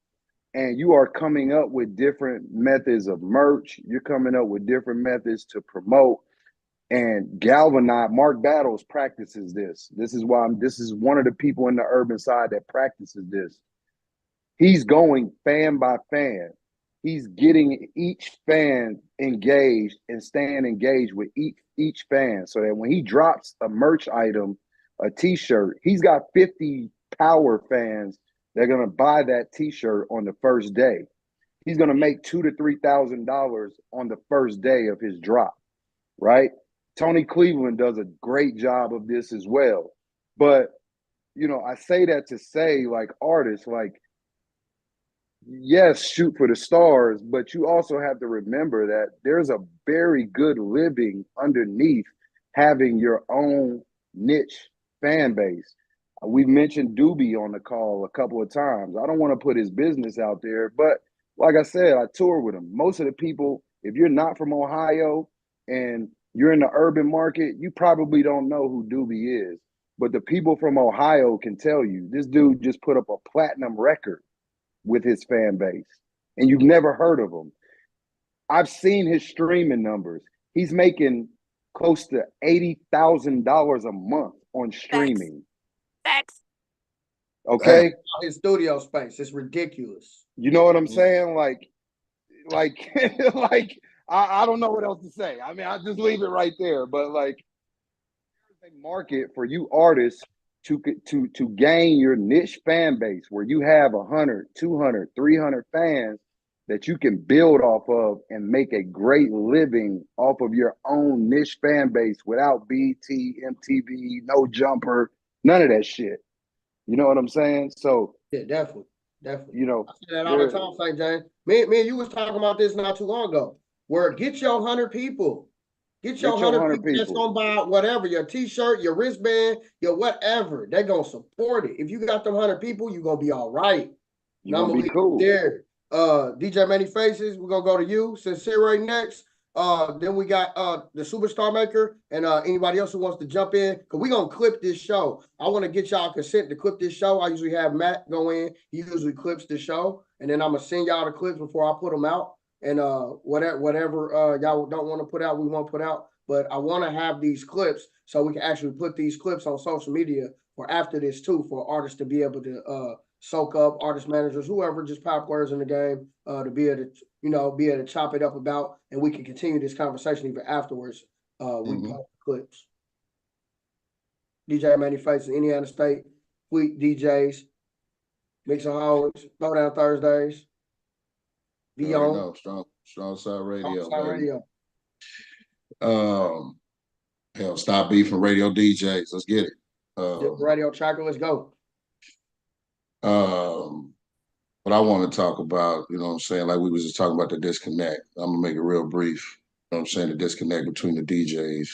and you are coming up with different methods of merch. You're coming up with different methods to promote and galvanize. Mark Battles practices this. This is one of the people in the urban side that practices this. He's going fan by fan. He's getting each fan engaged and staying engaged with each fan so that when he drops a merch item, a t-shirt, he's got 50 power fans that are going to buy that t-shirt on the first day. He's going to make $2,000 to $3,000 on the first day of his drop, right? Tony Cleveland does a great job of this as well. But, I say that to say, like, artists, like, yes, shoot for the stars, but you also have to remember that there's a very good living underneath having your own niche fan base. We mentioned Doobie on the call a couple of times. I don't want to put his business out there, but like I said, I tour with him. Most of the people, if you're not from Ohio and you're in the urban market, you probably don't know who Doobie is. But the people from Ohio can tell you, this dude just put up a platinum record with his fan base, and you've never heard of him. I've seen his streaming numbers. He's making close to $80,000 a month on streaming. Facts. Okay? His studio space, it's ridiculous. You know what I'm saying? Like, I don't know what else to say. I mean, I just leave it right there. But like, there's a market for you artists to gain your niche fan base where you have 100, 200, 300 fans that you can build off of and make a great living off of your own niche fan base without BT, MTV, no jumper, none of that shit. You know what I'm saying? So yeah, definitely. I say that all there- the time, St. James. Me and you was talking about this not too long ago. Where get your 100 people. Get your 100 people that's gonna buy whatever, your t-shirt, your wristband, your whatever. They're gonna support it. If you got them 100 people, you're gonna be all right. You're gonna be cool. There. DJ Many Faces, we're gonna go to you. Sincere next. Then we got the Superstar Maker and anybody else who wants to jump in, because we're gonna clip this show. I want to get y'all consent to clip this show. I usually have Matt go in, he usually clips the show, and then I'm gonna send y'all the clips before I put them out. And whatever y'all don't want to put out, we won't put out. But I want to have these clips so we can actually put these clips on social media for after this too, for artists to be able to soak up, artist managers, whoever, just power players in the game, to be able to, be able to chop it up about, and we can continue this conversation even afterwards. We post clips. DJ Manny Faces, Indiana State, Fleet DJs, Mixaholics, Throwdown Thursdays. Be on strong side radio. Hell, stop beefing radio DJs. Let's get it. Radio tracker, let's go. But I want to talk about, you know what I'm saying, like we was just talking about the disconnect. I'm gonna make it real brief. You know what I'm saying, the disconnect between the DJs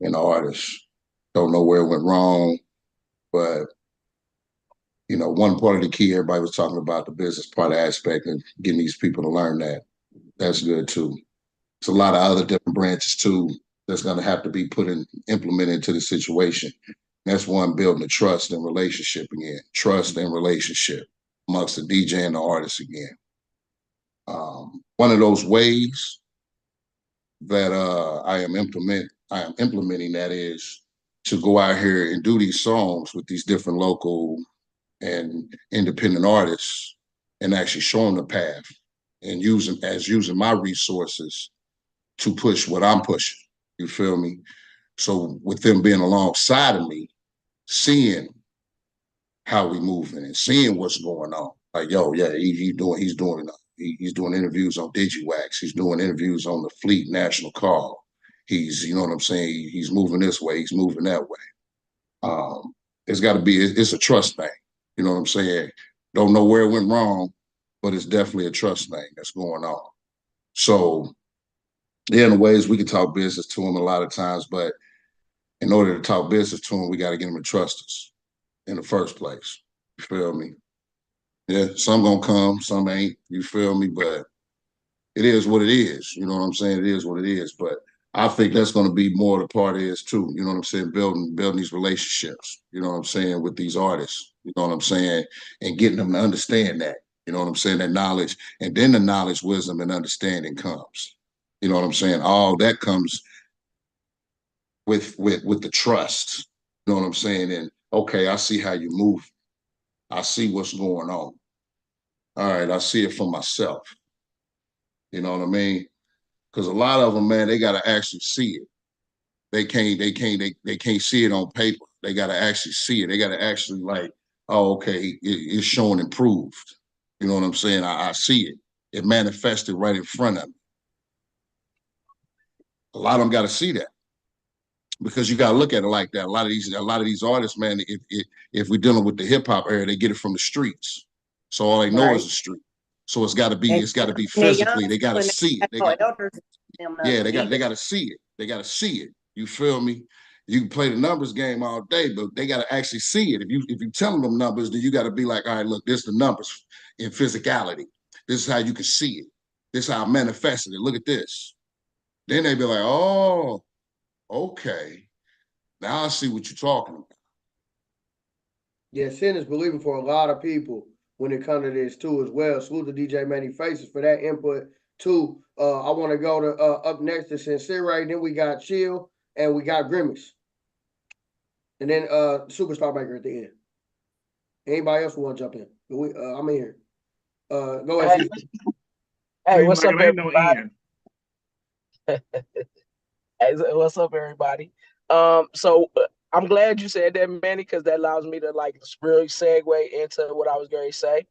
and the artists. Don't know where it went wrong, but one part of the key, everybody was talking about the business part aspect and getting these people to learn that. That's good too. There's a lot of other different branches too that's gonna have to be implemented into the situation. That's one, building the trust and relationship again. Trust and relationship amongst the DJ and the artist again. One of those ways that I am implementing that is to go out here and do these songs with these different local and independent artists and actually show them the path and using my resources to push what I'm pushing. You feel me? So with them being alongside of me, seeing how we moving and seeing what's going on, Like, yo, yeah, he's doing enough. He's doing interviews on DigiWax. He's doing interviews on the Fleet National Call. He's, you know what I'm saying? He's moving this way. He's moving that way. It's got to be, it's a trust thing. You know what I'm saying? Don't know where it went wrong, but it's definitely a trust thing that's going on. So, yeah, in ways we can talk business to him a lot of times, but in order to talk business to him, we got to get him to trust us in the first place. You feel me? Yeah, some gonna come, some ain't. You feel me? But it is what it is. You know what I'm saying? It is what it is. But I think that's gonna be more the part is too. You know what I'm saying? Building these relationships. You know what I'm saying with these artists. You know what I'm saying? And getting them to understand that. You know what I'm saying? That knowledge, and then the knowledge, wisdom, and understanding comes. You know what I'm saying? All that comes with the trust. You know what I'm saying? And okay, I see how you move. I see what's going on. All right, I see it for myself. You know what I mean? Because a lot of them, man, they got to actually see it. They can't see it on paper. They got to actually see it. They got to actually like, oh, okay, it's showing improved. You know what I'm saying? I see it. It manifested right in front of me. A lot of them got to see that because you got to look at it like that. A lot of these artists, man, if we're dealing with the hip hop area, they get it from the streets. So all they know is the street. So it's got to be physically. They got to see it. They got to see it. They got to see it. You feel me? You can play the numbers game all day, but they got to actually see it. If you telling them numbers, then you got to be like, all right, look, this is the numbers in physicality. This is how you can see it. This is how I manifested it. Look at this. Then they be like, oh, okay. Now I see what you're talking about. Yeah, seeing is believing for a lot of people when it comes to this too as well. Salute to DJ Manny Faces for that input too. I want to go to up next to Sincere. Then we got Chill and we got Grimace. And then Superstar Maker at the end. Anybody else want to jump in? I'm in here. Go ahead. Hey, what's like up, ain't no everybody? end. Hey, what's up, everybody? So I'm glad you said that, Manny, because that allows me to like really segue into what I was going to say.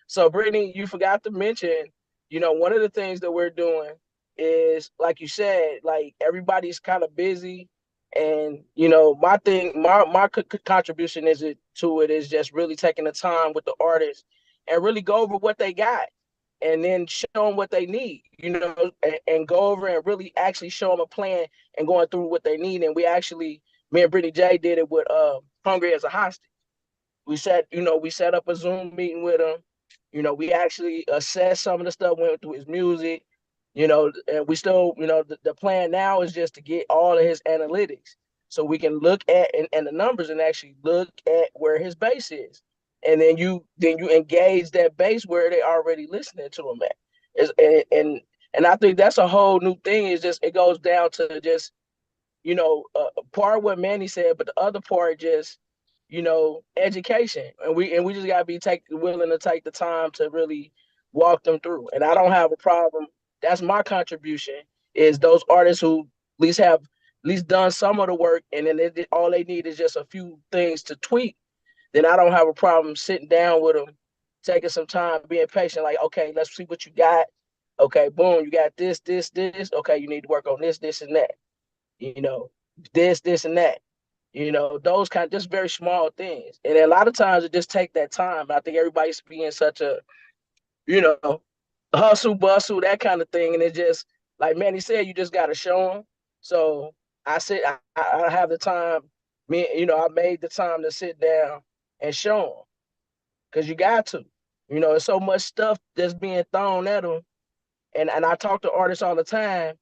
So, Brittany, you forgot to mention, one of the things that we're doing is, like you said, like everybody's kind of busy, and my thing, my contribution to it is just really taking the time with the artists and really go over what they got, and then show them what they need, and go over and really actually show them a plan and going through what they need. And me and Brittany J did it with Hungry as a Hostage. We set up a Zoom meeting with him. We actually assessed some of the stuff, went through his music, and we still, the plan now is just to get all of his analytics so we can look at and the numbers and actually look at where his base is. And then you engage that base where they already listening to him at. And I think that's a whole new thing. Is just it goes down to just part of what Manny said, but the other part just education, and we just gotta be willing to take the time to really walk them through. And I don't have a problem. That's my contribution. Is those artists who at least done some of the work, and then all they need is just a few things to tweak. Then I don't have a problem sitting down with them, taking some time, being patient. Like, okay, let's see what you got. Okay, boom, you got this. Okay, you need to work on this, and that. This, and that. Those just very small things. And a lot of times it just take that time. I think everybody's being such a, hustle, bustle, that kind of thing. And it just, like Manny said, you just got to show them. So I said, I have the time. I made the time to sit down and show them, because you got to. There's so much stuff that's being thrown at them. And I talk to artists all the time.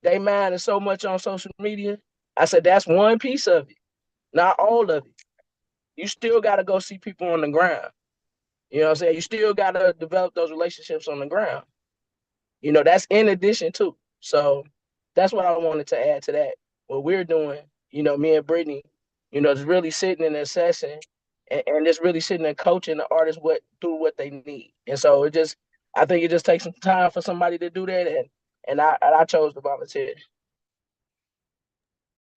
They mind is so much on social media. I said, that's one piece of it, not all of it. You still got to go see people on the ground. You know what I'm saying? You still got to develop those relationships on the ground. That's in addition to. So that's what I wanted to add to that. What we're doing, me and Brittany, just really sitting and assessing and just really sitting and coaching the artists through what they need. And so I think it just takes some time for somebody to do that. And I chose to volunteer.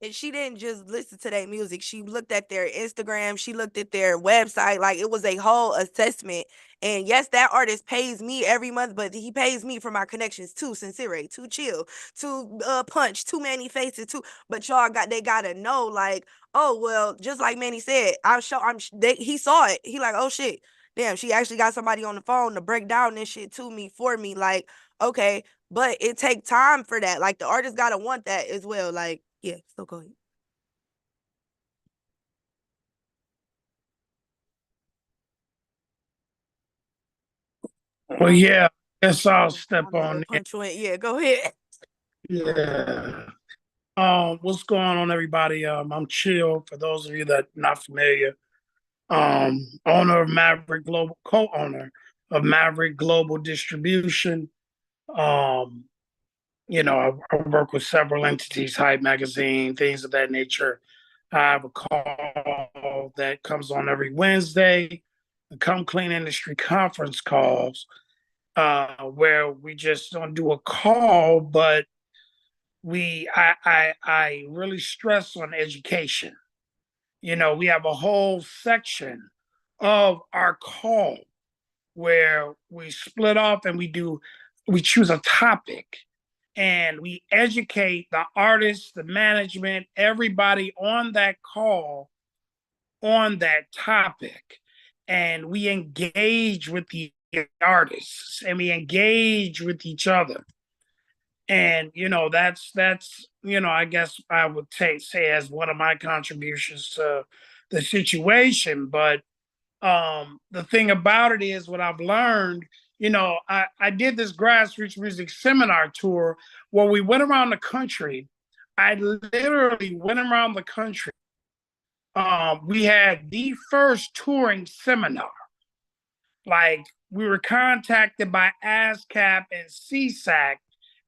And she didn't just listen to their music. She looked at their Instagram. She looked at their website. Like, it was a whole assessment. And yes, that artist pays me every month, but he pays me for my connections too. Sincere, too chill, too punch, too many faces, too. But y'all they gotta know, like, oh well, just like Manny said, he saw it. He like, oh shit, damn, she actually got somebody on the phone to break down this shit to me for me. Like, okay, but it take time for that. Like, the artist gotta want that as well. Like, yeah, so go ahead. Well, yeah, guess I'll step on it. Yeah, go ahead. Yeah. What's going on, everybody? I'm Chill. For those of you that are not familiar, owner of Maverick Global, co-owner of Maverick Global Distribution. Um, I work with several entities, Hype Magazine, things of that nature. I have a call that comes on every Wednesday, the Come Clean Industry Conference calls, where we just don't do a call, but I really stress on education. We have a whole section of our call where we split off and we choose a topic and we educate the artists, the management, everybody on that call on that topic. And we engage with the artists and we engage with each other. And that's I guess I would say as one of my contributions to the situation. But the thing about it is what I've learned, I did this grassroots music seminar tour where we went around the country. I literally went around the country. We had the first touring seminar. Like, we were contacted by ASCAP and CSAC,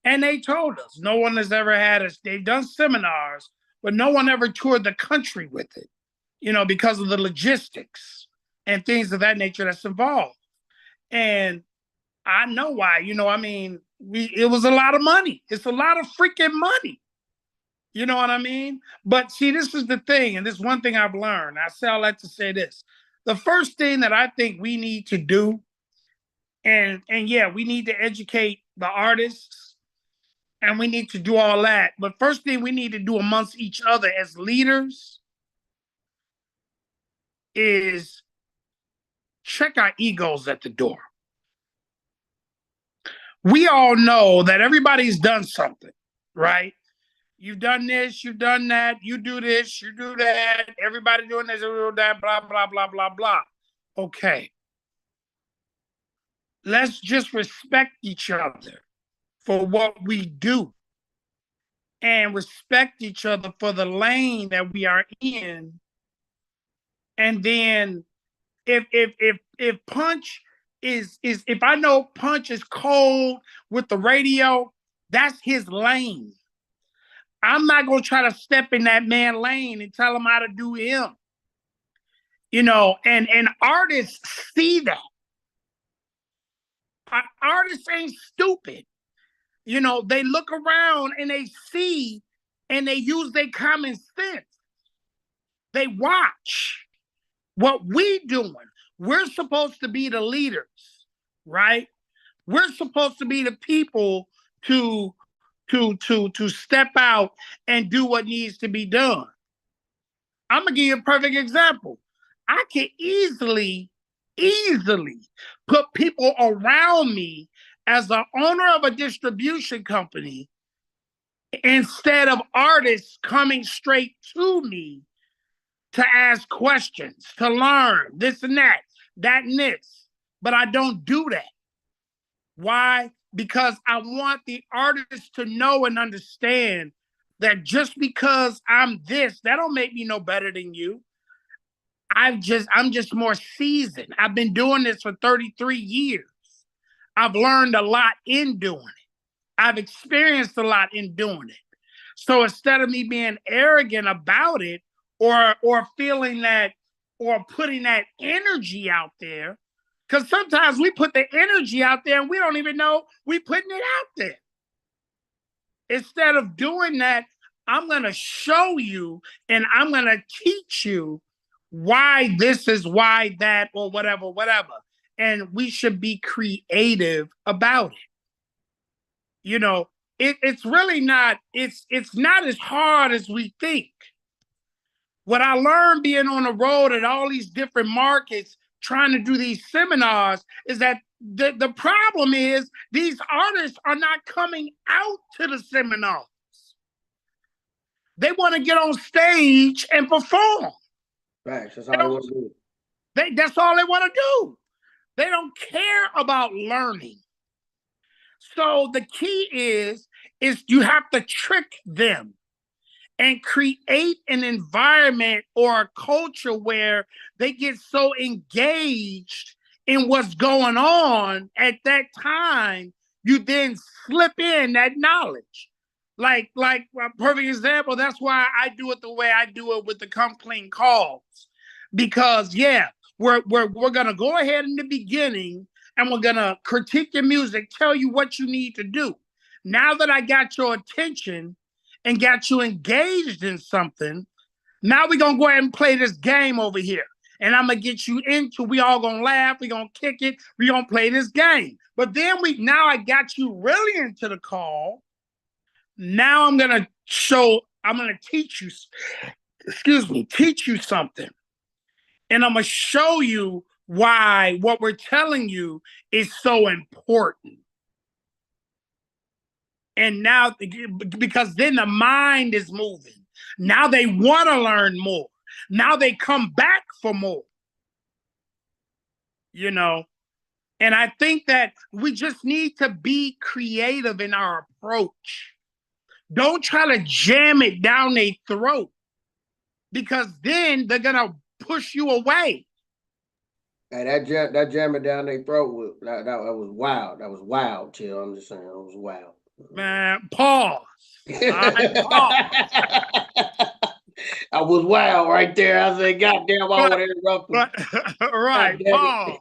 and they told us no one has ever had us. They've done seminars, but no one ever toured the country with it, because of the logistics and things of that nature that's involved. And I know why. It was a lot of money. It's a lot of freaking money. You know what I mean? But see, this is the thing, and this one thing I've learned. I like to say this. The first thing that I think we need to do, and yeah, we need to educate the artists, and we need to do all that. But first thing we need to do amongst each other as leaders is check our egos at the door. We all know that everybody's done something, right? You've done this, you've done that, you do this, you do that, everybody doing this, you do that, blah, blah, blah, blah, blah. Okay. Let's just respect each other for what we do and respect each other for the lane that we are in. And then if Punch is if I know Punch is cold with the radio, that's his lane. I'm not gonna try to step in that man's lane and tell him how to do him. And artists see that. Artists ain't stupid. They look around and they see and they use their common sense. They watch what we doing. We're supposed to be the leaders, right? We're supposed to be the people to step out and do what needs to be done. I'm gonna give you a perfect example. I can easily put people around me as the owner of a distribution company instead of artists coming straight to me to ask questions, to learn this and that and this. But I don't do that. Why? Because I want the artists to know and understand that just because I'm this, that don't make me no better than you. I'm just more seasoned. I've been doing this for 33 years. I've learned a lot in doing it. I've experienced a lot in doing it. So instead of me being arrogant about it or feeling that or putting that energy out there, because sometimes we put the energy out there and we don't even know we're putting it out there. Instead of doing that, I'm going to show you and I'm going to teach you why this is why that or whatever, whatever. And we should be creative about it. You know, it's really not, it's not as hard as we think. What I learned being on the road at all these different markets, trying to do these seminars, is that the problem is these artists are not coming out to the seminars. They want to get on stage and perform. Right, that's all they want to do. That's all they want to do. They don't care about learning. So the key is you have to trick them and create an environment or a culture where they get so engaged in what's going on at that time, you then slip in that knowledge. Like a perfect example, that's why I do it the way I do it with the Come Clean calls. Because we're gonna go ahead in the beginning and we're gonna critique your music, tell you what you need to do. Now that I got your attention and got you engaged in something, now we're gonna go ahead and play this game over here. And I'm gonna get you into, we all gonna laugh, we gonna kick it, we gonna play this game. But then now I got you really into the call. Now I'm gonna teach you, teach you something. And I'm gonna show you why what we're telling you is so important. And now, because then the mind is moving. Now they want to learn more. Now they come back for more. You know, and I think that we just need to be creative in our approach. Don't try to jam it down their throat, because then they're gonna push you away. Hey, that jamming down their throat that was wild. That was wild, Chill. I'm just saying, it was wild. Man, pause. Pause. I was wild right there. I said, "Goddamn, I want to interrupt him." Right, pause.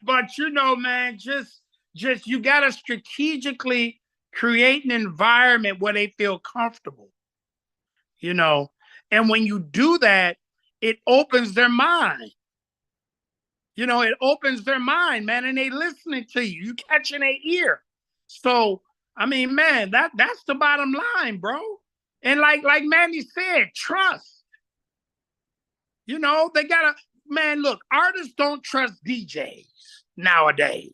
but you know, man, just you gotta strategically create an environment where they feel comfortable. You know, and when you do that, it opens their mind. You know, it opens their mind, man, and they listening to you. You catching their ear. So, I mean, man, that's the bottom line, bro. And like Manny said, trust. You know, they gotta, man, look, artists don't trust DJs nowadays.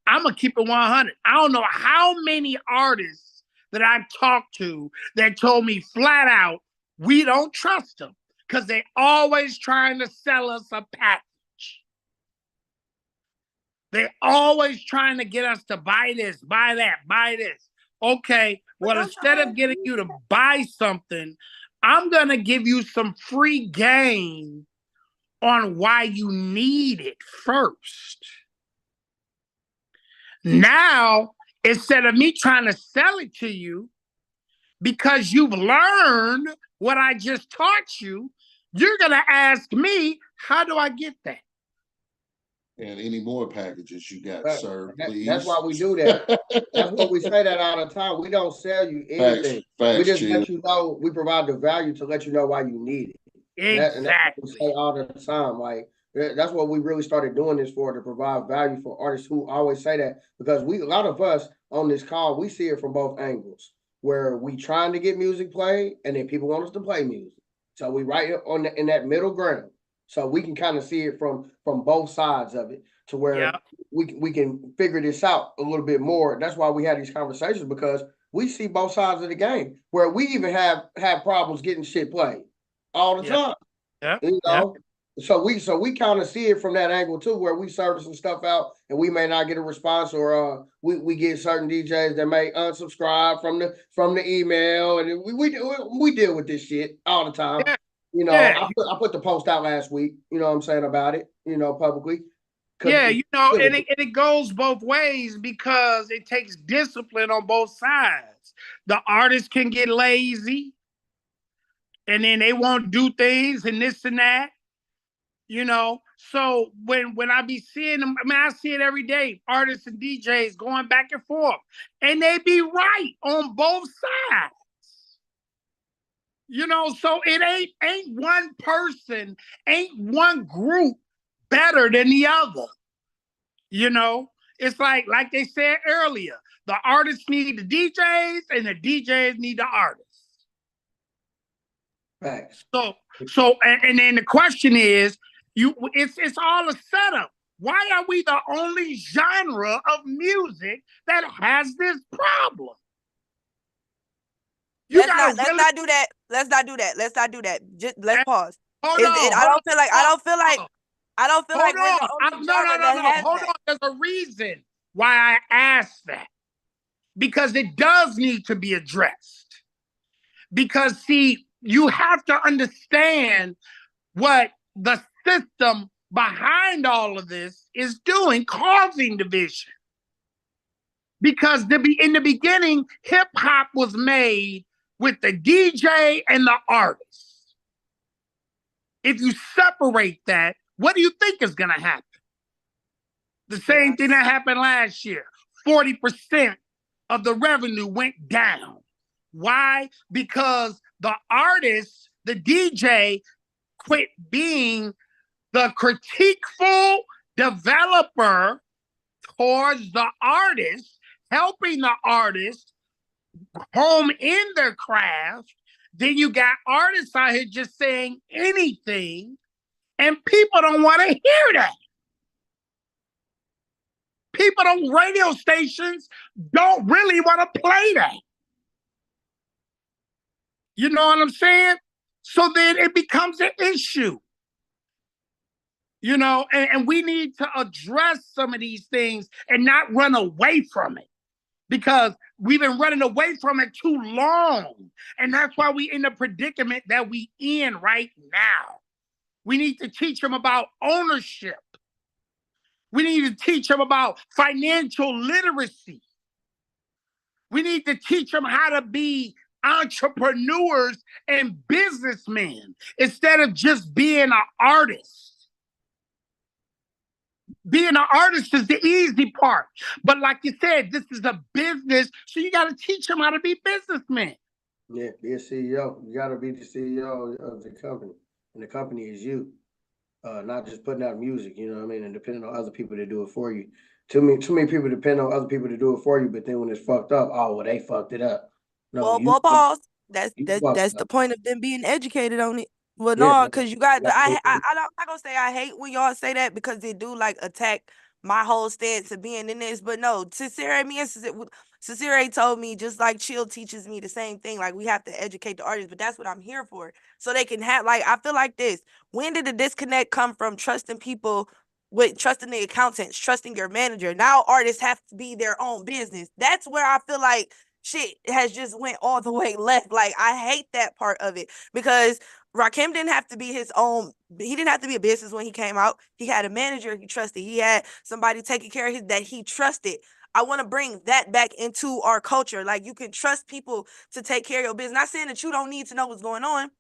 I'm gonna keep it 100. I don't know how many artists that I've talked to that told me flat out, we don't trust them because they always trying to sell us a package. They're always trying to get us to buy this, buy that, buy this. Okay, well, instead of getting you to buy something, I'm going to give you some free game on why you need it first. Now, instead of me trying to sell it to you, because you've learned what I just taught you, you're going to ask me, how do I get that? And any more packages you got, sir, please. That's why we do that. That's what we say that all the time. We don't sell you anything. We just let you know, we provide the value to let you know why you need it. Exactly. And that's what we say all the time. Like, that's what we really started doing this for, to provide value for artists who always say that, because a lot of us on this call, we see it from both angles, where we trying to get music played and then people want us to play music. So we right in that middle ground. So we can kind of see it from both sides of it, to where we can figure this out a little bit more. That's why we had these conversations, because we see both sides of the game, where we even have problems getting shit played all the time. You know? So we kind of see it from that angle too, where we service some stuff out and we may not get a response, or we get certain DJs that may unsubscribe from the email, and we deal with this shit all the time. You know, I put the post out last week, you know what I'm saying, about it, you know, publicly. Yeah, you know, and it goes both ways, because it takes discipline on both sides. The artist can get lazy, and then they won't do things and this and that, you know. So when I be seeing them, I mean, I see it every day, artists and DJs going back and forth, and they be right on both sides. You know, so it ain't one person, ain't one group better than the other. You know, it's like they said earlier, the artists need the DJs and the DJs need the artists. Right. And then the question is, it's all a setup. Why are we the only genre of music that has this problem? Let's not do that. Let's not do that. Just let's pause. Hold on. I don't feel like we're the only genre that has Hold that. on. There's a reason why I asked that. Because it does need to be addressed. Because, see, you have to understand what the system behind all of this is doing, causing division. Because in the beginning, hip hop was made with the DJ and the artist. If you separate that, what do you think is going to happen? The same thing that happened last year. 40% of the revenue went down. Why? Because the artist, the DJ, quit being the critiqueful developer towards the artist, helping the artist home in their craft. Then you got artists out here just saying anything, and people don't want to hear that. People on radio stations don't really want to play that. You know what I'm saying? So then it becomes an issue. You know, and we need to address some of these things and not run away from it, because we've been running away from it too long. And that's why we in the predicament that we in right now. We need to teach them about ownership. We need to teach them about financial literacy. We need to teach them how to be entrepreneurs and businessmen instead of just being an artist. Being an artist is the easy part. But like you said, this is a business, so you got to teach them how to be businessmen. Yeah, be a CEO. You got to be the CEO of the company. And the company is you. Not just putting out music, you know what I mean? And depending on other people to do it for you. Too many people depend on other people to do it for you, but then when it's fucked up, oh, well, they fucked it up. No, Well, pause. That's the point of them being educated on it. Well, no, because you got. I'm not gonna say I hate when y'all say that, because they do like attack my whole stance of being in this. But no, Sincere told me, just like Chill teaches me the same thing. Like, we have to educate the artists, but that's what I'm here for. So they can have, like, I feel like this. When did the disconnect come from trusting people with trusting the accountants, trusting your manager? Now artists have to be their own business. That's where I feel like shit has just went all the way left. Like, I hate that part of it, because Rakim didn't have to be his own. He didn't have to be a business when he came out. He had a manager he trusted. He had somebody taking care of his that he trusted. I want to bring that back into our culture. Like, you can trust people to take care of your business. Not saying that you don't need to know what's going on.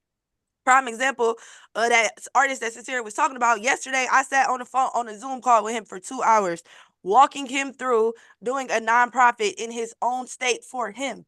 Prime example of that artist that Sincere was talking about yesterday. I sat on the phone on a Zoom call with him for 2 hours, walking him through doing a nonprofit in his own state for him.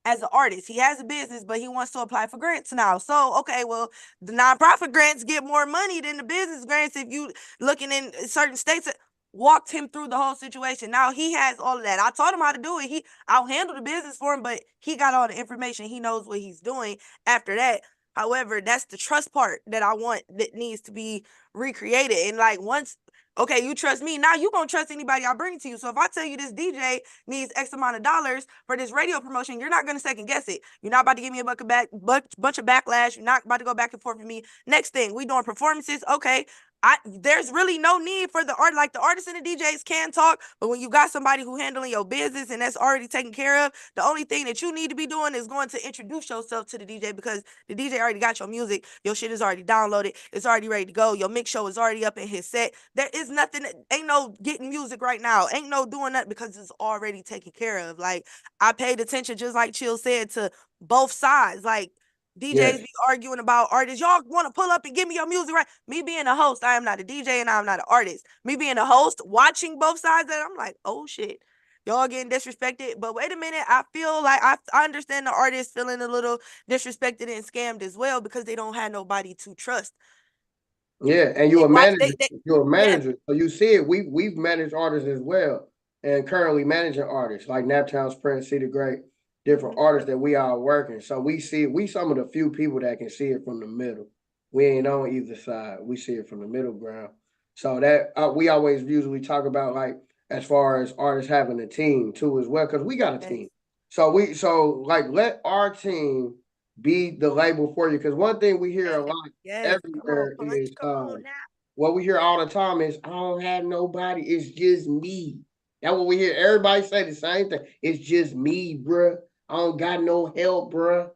As an artist, he has a business, but he wants to apply for grants now. So, okay, well, the nonprofit grants get more money than the business grants if you looking in certain states. Walked him through the whole situation. Now he has all of that. I taught him how to do it. I'll handle the business for him, but he got all the information. He knows what he's doing after that. However, that's the trust part that I want, that needs to be recreated. And like, once, okay, you trust me, now you gonna trust anybody I bring to you. So if I tell you this DJ needs X amount of dollars for this radio promotion, you're not gonna second guess it. You're not about to give me a bunch of backlash. You're not about to go back and forth with me. Next thing, we doing performances. Okay, there's really no need for the art. Like, the artists and the DJs can talk, but when you got somebody who handling your business and that's already taken care of, the only thing that you need to be doing is going to introduce yourself to the DJ, because the DJ already got your music. Your shit is already downloaded. It's already ready to go. Your mix show is already up in his set. There is nothing. Ain't no getting music right now. Ain't no doing that, because it's already taken care of. Like, I paid attention, just like Chill said, to both sides. Like, DJs be arguing about artists. Y'all want to pull up and give me your music, right? Me being a host, I am not a DJ and I'm not an artist. Me being a host, watching both sides, that I'm like, oh shit. Y'all getting disrespected. But wait a minute, I feel like I understand the artists feeling a little disrespected and scammed as well because they don't have nobody to trust. Yeah, and They you're a watch manager. You're a manager, so you see it. We've managed artists as well, and currently managing artists like Naptown's Prince, See the Great, different artists that we are working. So we see we some of the few people that can see it from the middle. We ain't on either side. We see it from the middle ground. So that we always usually talk about like as far as artists having a team too as well because we got a team. So like let our team be the label for you because one thing we hear a lot everywhere is what we hear all the time is I don't have nobody, it's just me. That's what we hear. Everybody say the same thing. It's just me, bruh. I don't got no help, bruh.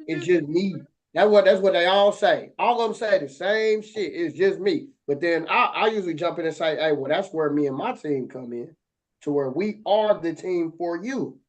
It's just me. That's what they all say. All of them say the same shit. It's just me. But then I usually jump in and say, hey, well, that's where me and my team come in, to where we are the team for you.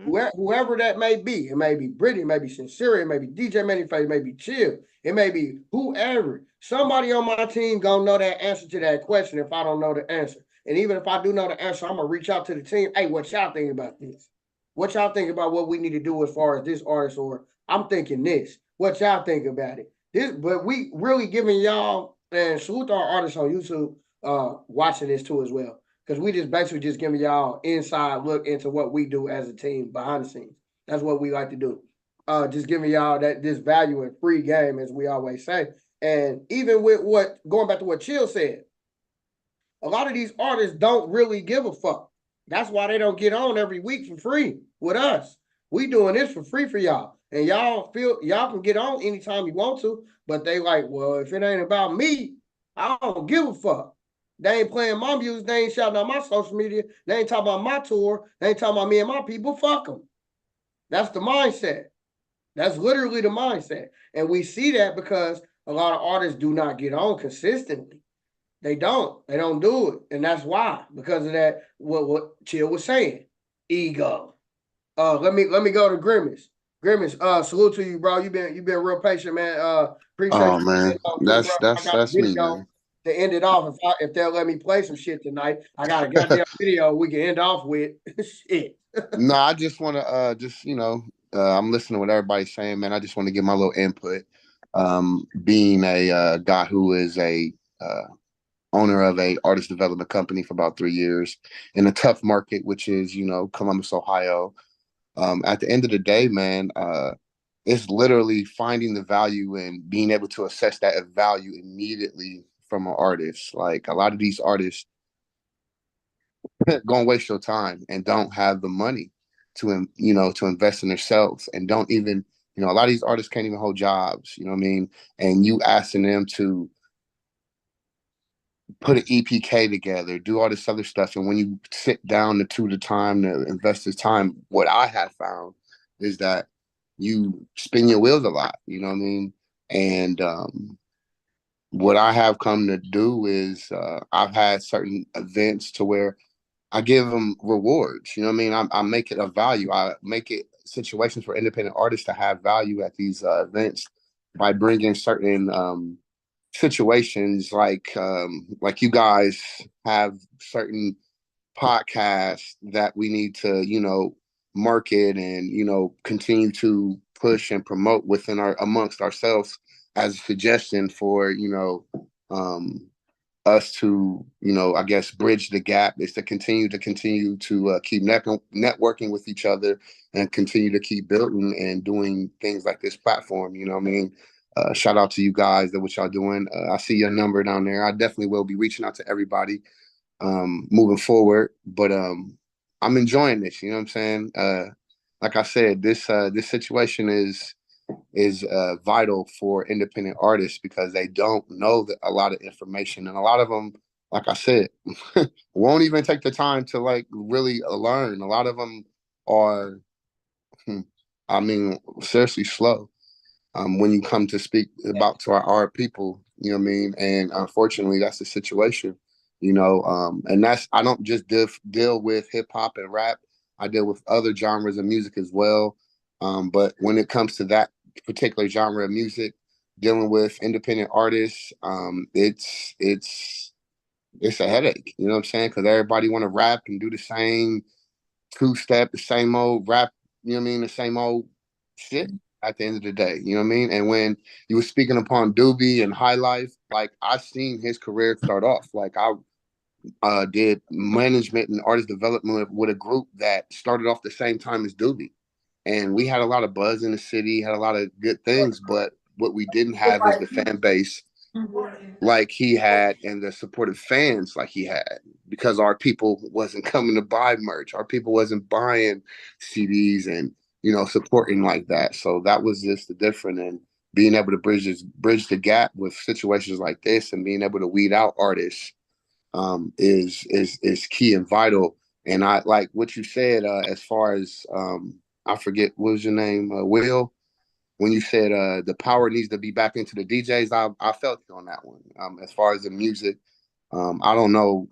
Whoever that may be, it may be Brittany, it may be Sincere, it may be DJ Mannyface, it may be Chill, it may be whoever. Somebody on my team gonna know that answer to that question if I don't know the answer. And even if I do know the answer, I'm gonna reach out to the team. Hey, what y'all think about this? What y'all think about what we need to do as far as this artist? Or I'm thinking this. What y'all think about it? But we really giving y'all and salute our artists on YouTube watching this too as well because we just basically just giving y'all inside look into what we do as a team behind the scenes. That's what we like to do. Just giving y'all this value and free game, as we always say. And even with what going back to what Chill said, a lot of these artists don't really give a fuck. That's why they don't get on every week for free with us. We doing this for free for y'all. And y'all feel y'all can get on anytime you want to, but they like, well, if it ain't about me, I don't give a fuck. They ain't playing my music. They ain't shouting out my social media. They ain't talking about my tour. They ain't talking about me and my people. Fuck them. That's the mindset. That's literally the mindset. And we see that because a lot of artists do not get on consistently. They don't. They don't do it. And that's why. Because of that, what Chill was saying. Ego. Let me go to Grimace. Grimace, salute to you, bro. You've been real patient, man. Appreciate Oh you. man, Too, bro. I got a that's me, video man. to end it off. If they'll let me play some shit tonight, I got a goddamn video we can end off with. Shit. No, I just want to I'm listening to what everybody's saying, man. I just want to give my little input. Being a guy who is a owner of a artist development company for about 3 years in a tough market, which is Columbus, Ohio. At the end of the day, man, it's literally finding the value and being able to assess that value immediately from an artist. Like a lot of these artists gonna waste your time and don't have the money to invest in themselves and don't even a lot of these artists can't even hold jobs, you know what I mean? And you asking them to put an EPK together, do all this other stuff. And when you sit down the time to invest this time, what I have found is that you spin your wheels a lot, you know what I mean? And what I have come to do is I've had certain events to where I give them rewards, you know what I mean? I make it a value. I make it situations for independent artists to have value at these events by bringing certain situations like you guys have certain podcasts that we need to market and continue to push and promote within our amongst ourselves as a suggestion for us to I guess bridge the gap is to continue to keep networking with each other and continue to keep building and doing things like this platform, you know what I mean? Shout out to you guys that what y'all doing. I see your number down there. I definitely will be reaching out to everybody moving forward. But I'm enjoying this, you know what I'm saying? Like I said, this situation is vital for independent artists because they don't know a lot of information. And a lot of them, like I said, won't even take the time to like really learn. A lot of them are, I mean, seriously slow. When you come to speak about to our people, you know what I mean? And unfortunately, that's the situation, and that's, I don't just deal with hip hop and rap. I deal with other genres of music as well. But when it comes to that particular genre of music, dealing with independent artists, it's a headache, you know what I'm saying? Because everybody want to rap and do the same two-step, the same old rap, you know what I mean, the same old shit at the end of the day, you know what I mean? And when you were speaking upon Doobie and High Life, like I seen his career start off. Like I did management and artist development with a group that started off the same time as Doobie. And we had a lot of buzz in the city, had a lot of good things, but what we didn't have was the fan base like he had and the supportive fans like he had, because our people wasn't coming to buy merch. Our people wasn't buying CDs and, you know, supporting like that. So that was just the difference. And being able to bridge the gap with situations like this and being able to weed out artists is key and vital. And I like what you said as far as I forget what was your name, Will. When you said the power needs to be back into the DJs, I felt you on that one. As far as the music, I don't know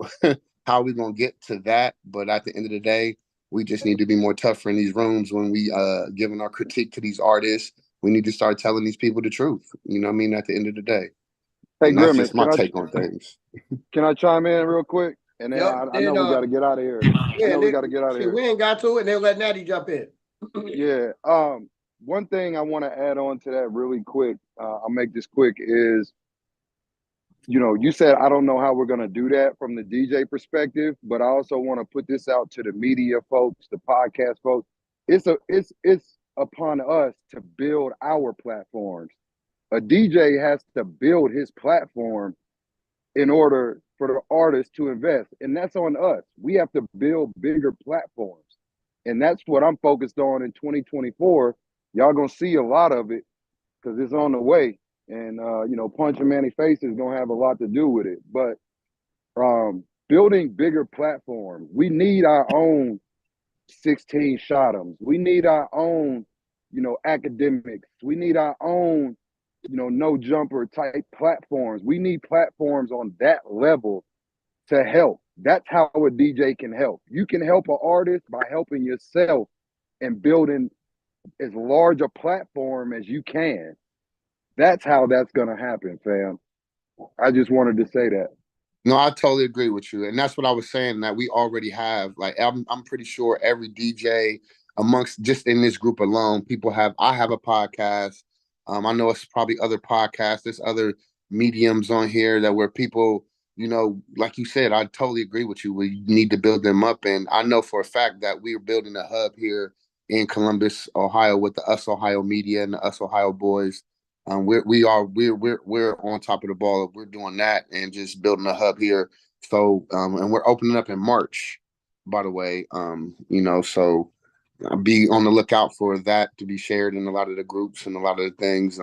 how we're gonna get to that, but at the end of the day, we just need to be more tougher in these rooms when we giving our critique to these artists. We need to start telling these people the truth. You know what I mean? At the end of the day. Hey, And that's Grimace, just my take on things. Can I chime in real quick? And then Yep. I know we got to get out of here. I know we got to get out of here. We ain't got to it, and they'll let Natty jump in. Yeah. One thing I want to add on to that really quick, I'll make this quick, is, you know, you said, I don't know how we're going to do that from the DJ perspective, but I also want to put this out to the media folks, the podcast folks. It's upon us to build our platforms. A DJ has to build his platform in order for the artist to invest. And that's on us. We have to build bigger platforms. And that's what I'm focused on in 2024. Y'all gonna see a lot of it because it's on the way. And you know, Punching Manny Face is gonna have a lot to do with it. But building bigger platforms. We need our own 16 Shot'ems. We need our own, you know, academics. We need our own, you know, no jumper type platforms. We need platforms on that level to help. That's how a DJ can help. You can help an artist by helping yourself and building as large a platform as you can. That's how that's gonna happen, fam. I just wanted to say that. No, I totally agree with you. And that's what I was saying, that we already have, like, I'm pretty sure every DJ amongst just in this group alone, I have a podcast. I know it's probably other podcasts, there's other mediums on here that where people, you know, like you said, I totally agree with you. We need to build them up. And I know for a fact that we're building a hub here in Columbus, Ohio with the Us Ohio Media and the Us Ohio Boys. We're on top of the ball. We're doing that and just building a hub here. So and we're opening up in March, by the way. You know, so be on the lookout for that to be shared in a lot of the groups and a lot of the things.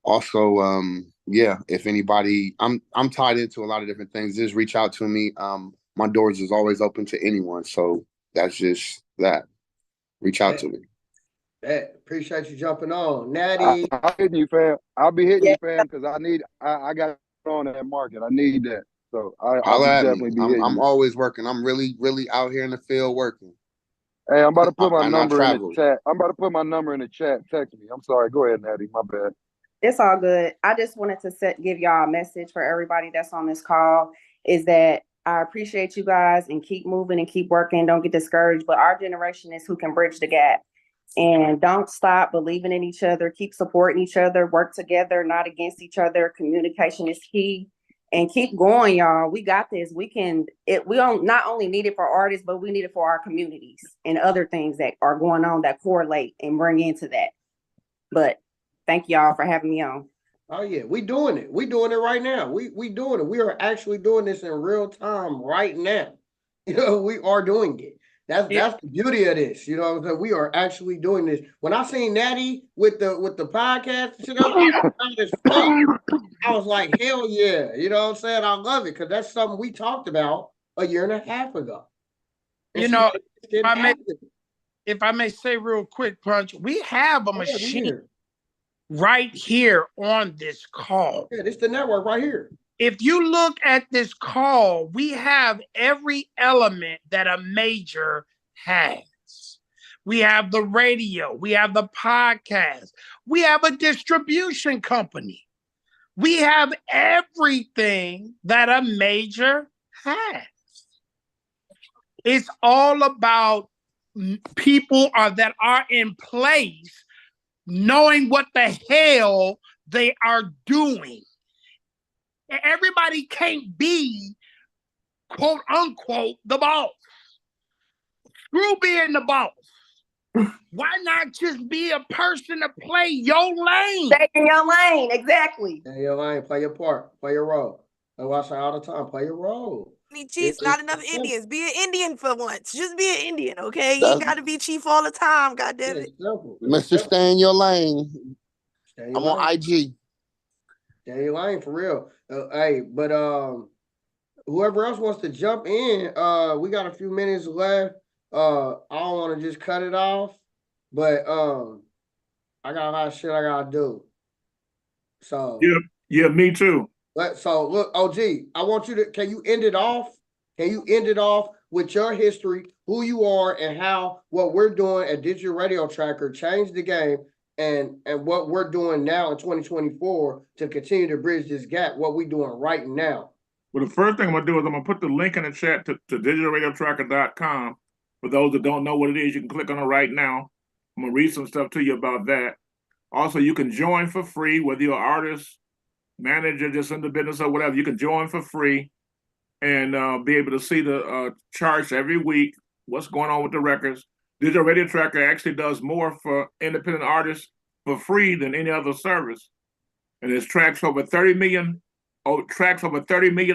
Also, yeah, if anybody, I'm tied into a lot of different things. Just reach out to me. My doors is always open to anyone. So that's just that. Reach out to me. Hey, appreciate you jumping on, Natty. I'll hitting you, fam. I'll be hitting you, fam, because I got on that market. I need that. So I'll definitely be hitting I'm you. always working. I'm really, really out here in the field working. Hey, I'm about to put my number in travel. the chat. I'm about to put my number in the chat. Text me. I'm sorry. Go ahead, Natty. My bad. It's all good. I just wanted to give y'all a message for everybody that's on this call, is that I appreciate you guys and keep moving and keep working. Don't get discouraged. But our generation is who can bridge the gap. And don't stop believing in each other. Keep supporting each other. Work together, not against each other. Communication is key. And keep going, y'all. We got this. We don't not only need it for artists, but we need it for our communities and other things that are going on that correlate and bring into that. But thank y'all for having me on. Oh yeah, we doing it. We doing it right now. We doing it. We are actually doing this in real time right now. You know, we are doing it. That's the beauty of this. You know, that we are actually doing this. When I seen Natty with the podcast and shit, I was like, hell yeah. You know what I'm saying? I love it because that's something we talked about a year and a half ago. You know, if I may say real quick, Punch, we have a machine right here on this call. Yeah, this is the network right here. If you look at this call, we have every element that a major has. We have the radio, we have the podcast, we have a distribution company. We have everything that a major has. It's all about people that are in place knowing what the hell they are doing. Everybody can't be, quote unquote, the boss. Screw being the boss. Why not just be a person to play your lane? Stay in your lane, exactly. Stay in your lane, play your part, play your role. I watch that all the time. Play your role. Chiefs, not enough Indians. Be an Indian for once. Just be an Indian, okay? You ain't got to be chief all the time. God damn it. Mr. Stay in your lane. Stay in your I'm on lane. IG. Stay in your lane for real. Hey, but whoever else wants to jump in, we got a few minutes left. I don't want to just cut it off, but I got a lot of shit I gotta do. So yeah, me too. So look, OG, I want you to. Can you end it off? Can you end it off with your history, who you are, and how what we're doing at Digital Radio Tracker changed the game, and what we're doing now in 2024 to continue to bridge this gap? What we're doing right now. Well, the first thing I'm gonna do is I'm gonna put the link in the chat to digitalradiotracker.com. For those that don't know what it is, you can click on it right now. I'm gonna read some stuff to you about that. Also, you can join for free, whether you're an artist, manager, just in the business or whatever. You can join for free and be able to see the charts every week, what's going on with the records. Digital Radio Tracker actually does more for independent artists for free than any other service. And it tracks over 30 million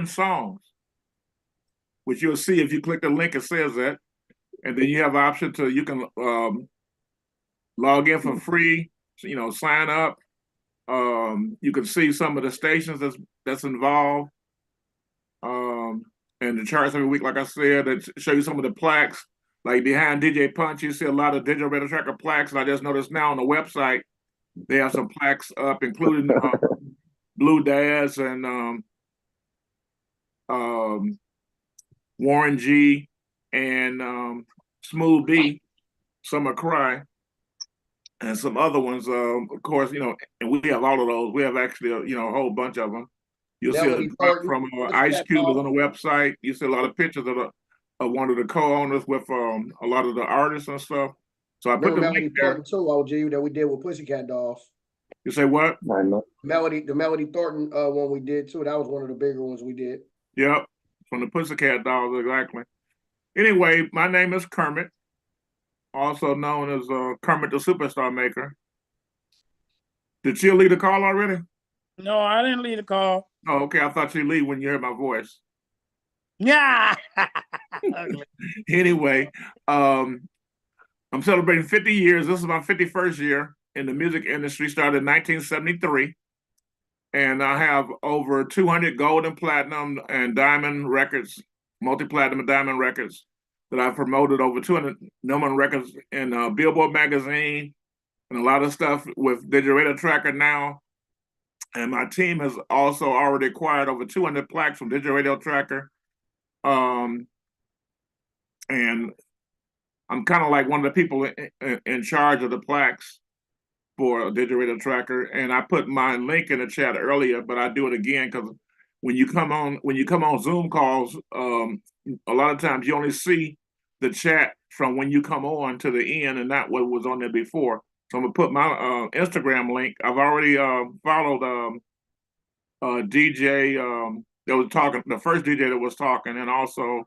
songs, which you'll see if you click the link, it says that. And then you have an option to, you can log in for free, sign up. You can see some of the stations that's involved. And the charts every week, like I said, that show you some of the plaques. Like behind DJ Punch, you see a lot of Digital Radio Tracker plaques. And I just noticed now on the website, they have some plaques up, including Blue Daz and Warren G and Smooth B, Summer Cry, and some other ones. Of course, and we have all of those. We have actually a whole bunch of them. You'll see a drop from Ice Cube is on the website. You see a lot of pictures of one of the co-owners with a lot of the artists and stuff. So I put the link there. Thornton too, OG, that we did with Pussycat Dolls. You say what? The Melody Thornton one we did too. That was one of the bigger ones we did. Yep, from the Pussycat Dolls, exactly. Anyway, my name is Kermit, also known as Kermit the Superstar Maker. Did she lead the call already? No, I didn't lead the call. Oh, okay. I thought she'd lead when you heard my voice. Yeah. Anyway, I'm celebrating 50 years. This is my 51st year in the music industry. Started in 1973. And I have over 200 gold and platinum and diamond records, multi-platinum and diamond records that I've promoted, over 200 number records in Billboard magazine and a lot of stuff with Digital Radio Tracker now. And my team has also already acquired over 200 plaques from Digital Radio Tracker. And I'm kind of like one of the people in charge of the plaques for Digital Radio Tracker. And I put my link in the chat earlier, but I do it again because when you come on Zoom calls, a lot of times you only see the chat from when you come on to the end and not what was on there before. So I'm gonna put my Instagram link. I've already followed DJ that was talking, the first DJ that was talking, and also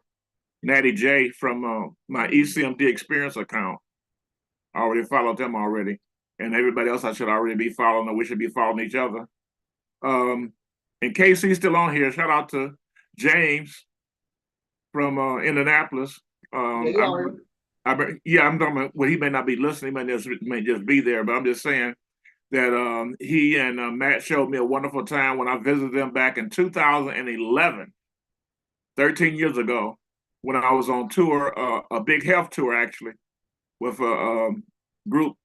Natty J from my ECMD Experience account. I already followed them already, and everybody else I should already be following, or we should be following each other. In case he's still on here, shout out to James from Indianapolis. I'm talking about, well, he may not be listening, he may just be there, but I'm just saying that he and Matt showed me a wonderful time when I visited them back in 2011, 13 years ago, when I was on tour, a big health tour actually, with a group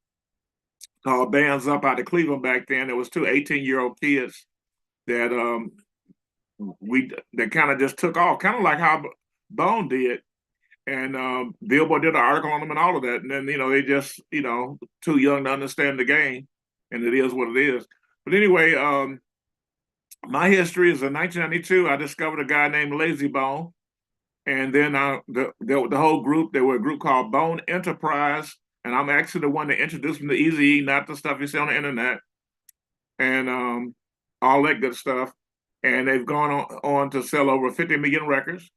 called Bands Up out of Cleveland back then. There was two 18-year-old kids that that kind of just took off, kind of like how Bone did. And Billboard did an article on them and all of that. And then, they just, too young to understand the game. And it is what it is. But anyway, my history is in 1992, I discovered a guy named Lazy Bone. And then the whole group, they were a group called Bone Enterprise. And I'm actually the one that introduced them to Eazy-E, not the stuff you see on the internet. And all that good stuff. And they've gone on to sell over 50 million records.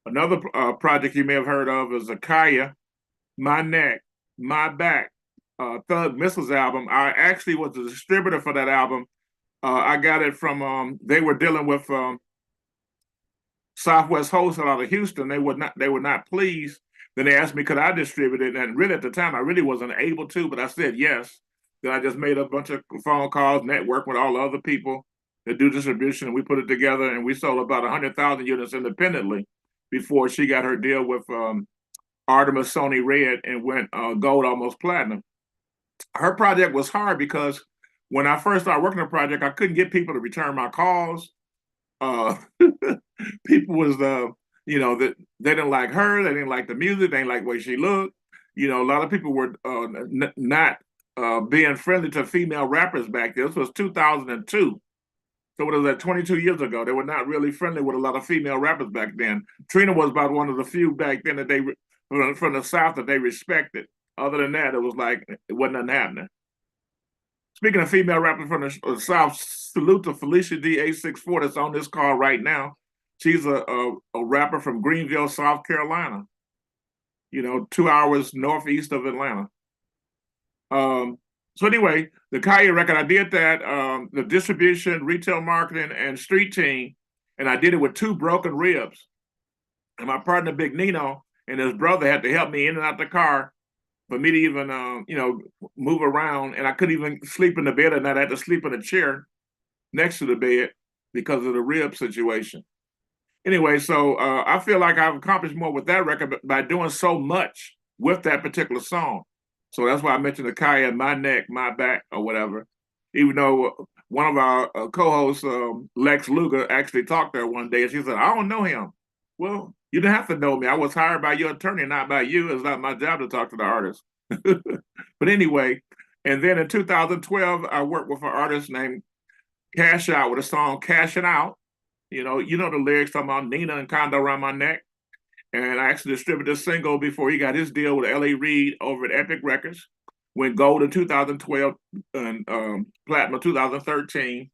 Another project you may have heard of is Zakaya, My Neck, My Back, Thug Missiles album. I actually was the distributor for that album. I got it from, they were dealing with Southwest Wholesale out of Houston. They were not pleased. Then they asked me, could I distribute it? And really at the time, I really wasn't able to, but I said yes. Then I just made a bunch of phone calls, networked with all the other people that do distribution, and we put it together, and we sold about 100,000 units independently before she got her deal with Artemis Sony Red and went gold, almost platinum. Her project was hard because when I first started working on the project, I couldn't get people to return my calls. People was that they didn't like her, they didn't like the music, they didn't like the way she looked. A lot of people were not being friendly to female rappers back then. This was 2002. So what was that, 22 years ago? They were not really friendly with a lot of female rappers back then. Trina was about one of the few back then that they from the South that they respected. Other than that, it was like it wasn't nothing happening. Speaking of female rappers from the South, salute to Felicia D. 864 that's on this call right now. She's a rapper from Greenville, South Carolina. 2 hours northeast of Atlanta. So anyway, the Kanye record, I did that, the distribution, retail marketing, and street team, and I did it with 2 broken ribs. And my partner, Big Nino, and his brother had to help me in and out the car for me to even, move around. And I couldn't even sleep in the bed at night. I had to sleep in a chair next to the bed because of the rib situation. Anyway, so I feel like I've accomplished more with that record by doing so much with that particular song. So that's why I mentioned the Kaya, My Neck, My Back, or whatever. Even though one of our co-hosts, Lex Luger, actually talked to her one day, and she said, I don't know him. Well, you didn't have to know me. I was hired by your attorney, not by you. It's not my job to talk to the artist. But anyway, and then in 2012, I worked with an artist named Cash Out with a song Cashing Out. You know the lyrics talking about Nina and Condo Around My Neck. And I actually distributed a single before he got his deal with L.A. Reid over at Epic Records. Went gold in 2012 and platinum in 2013.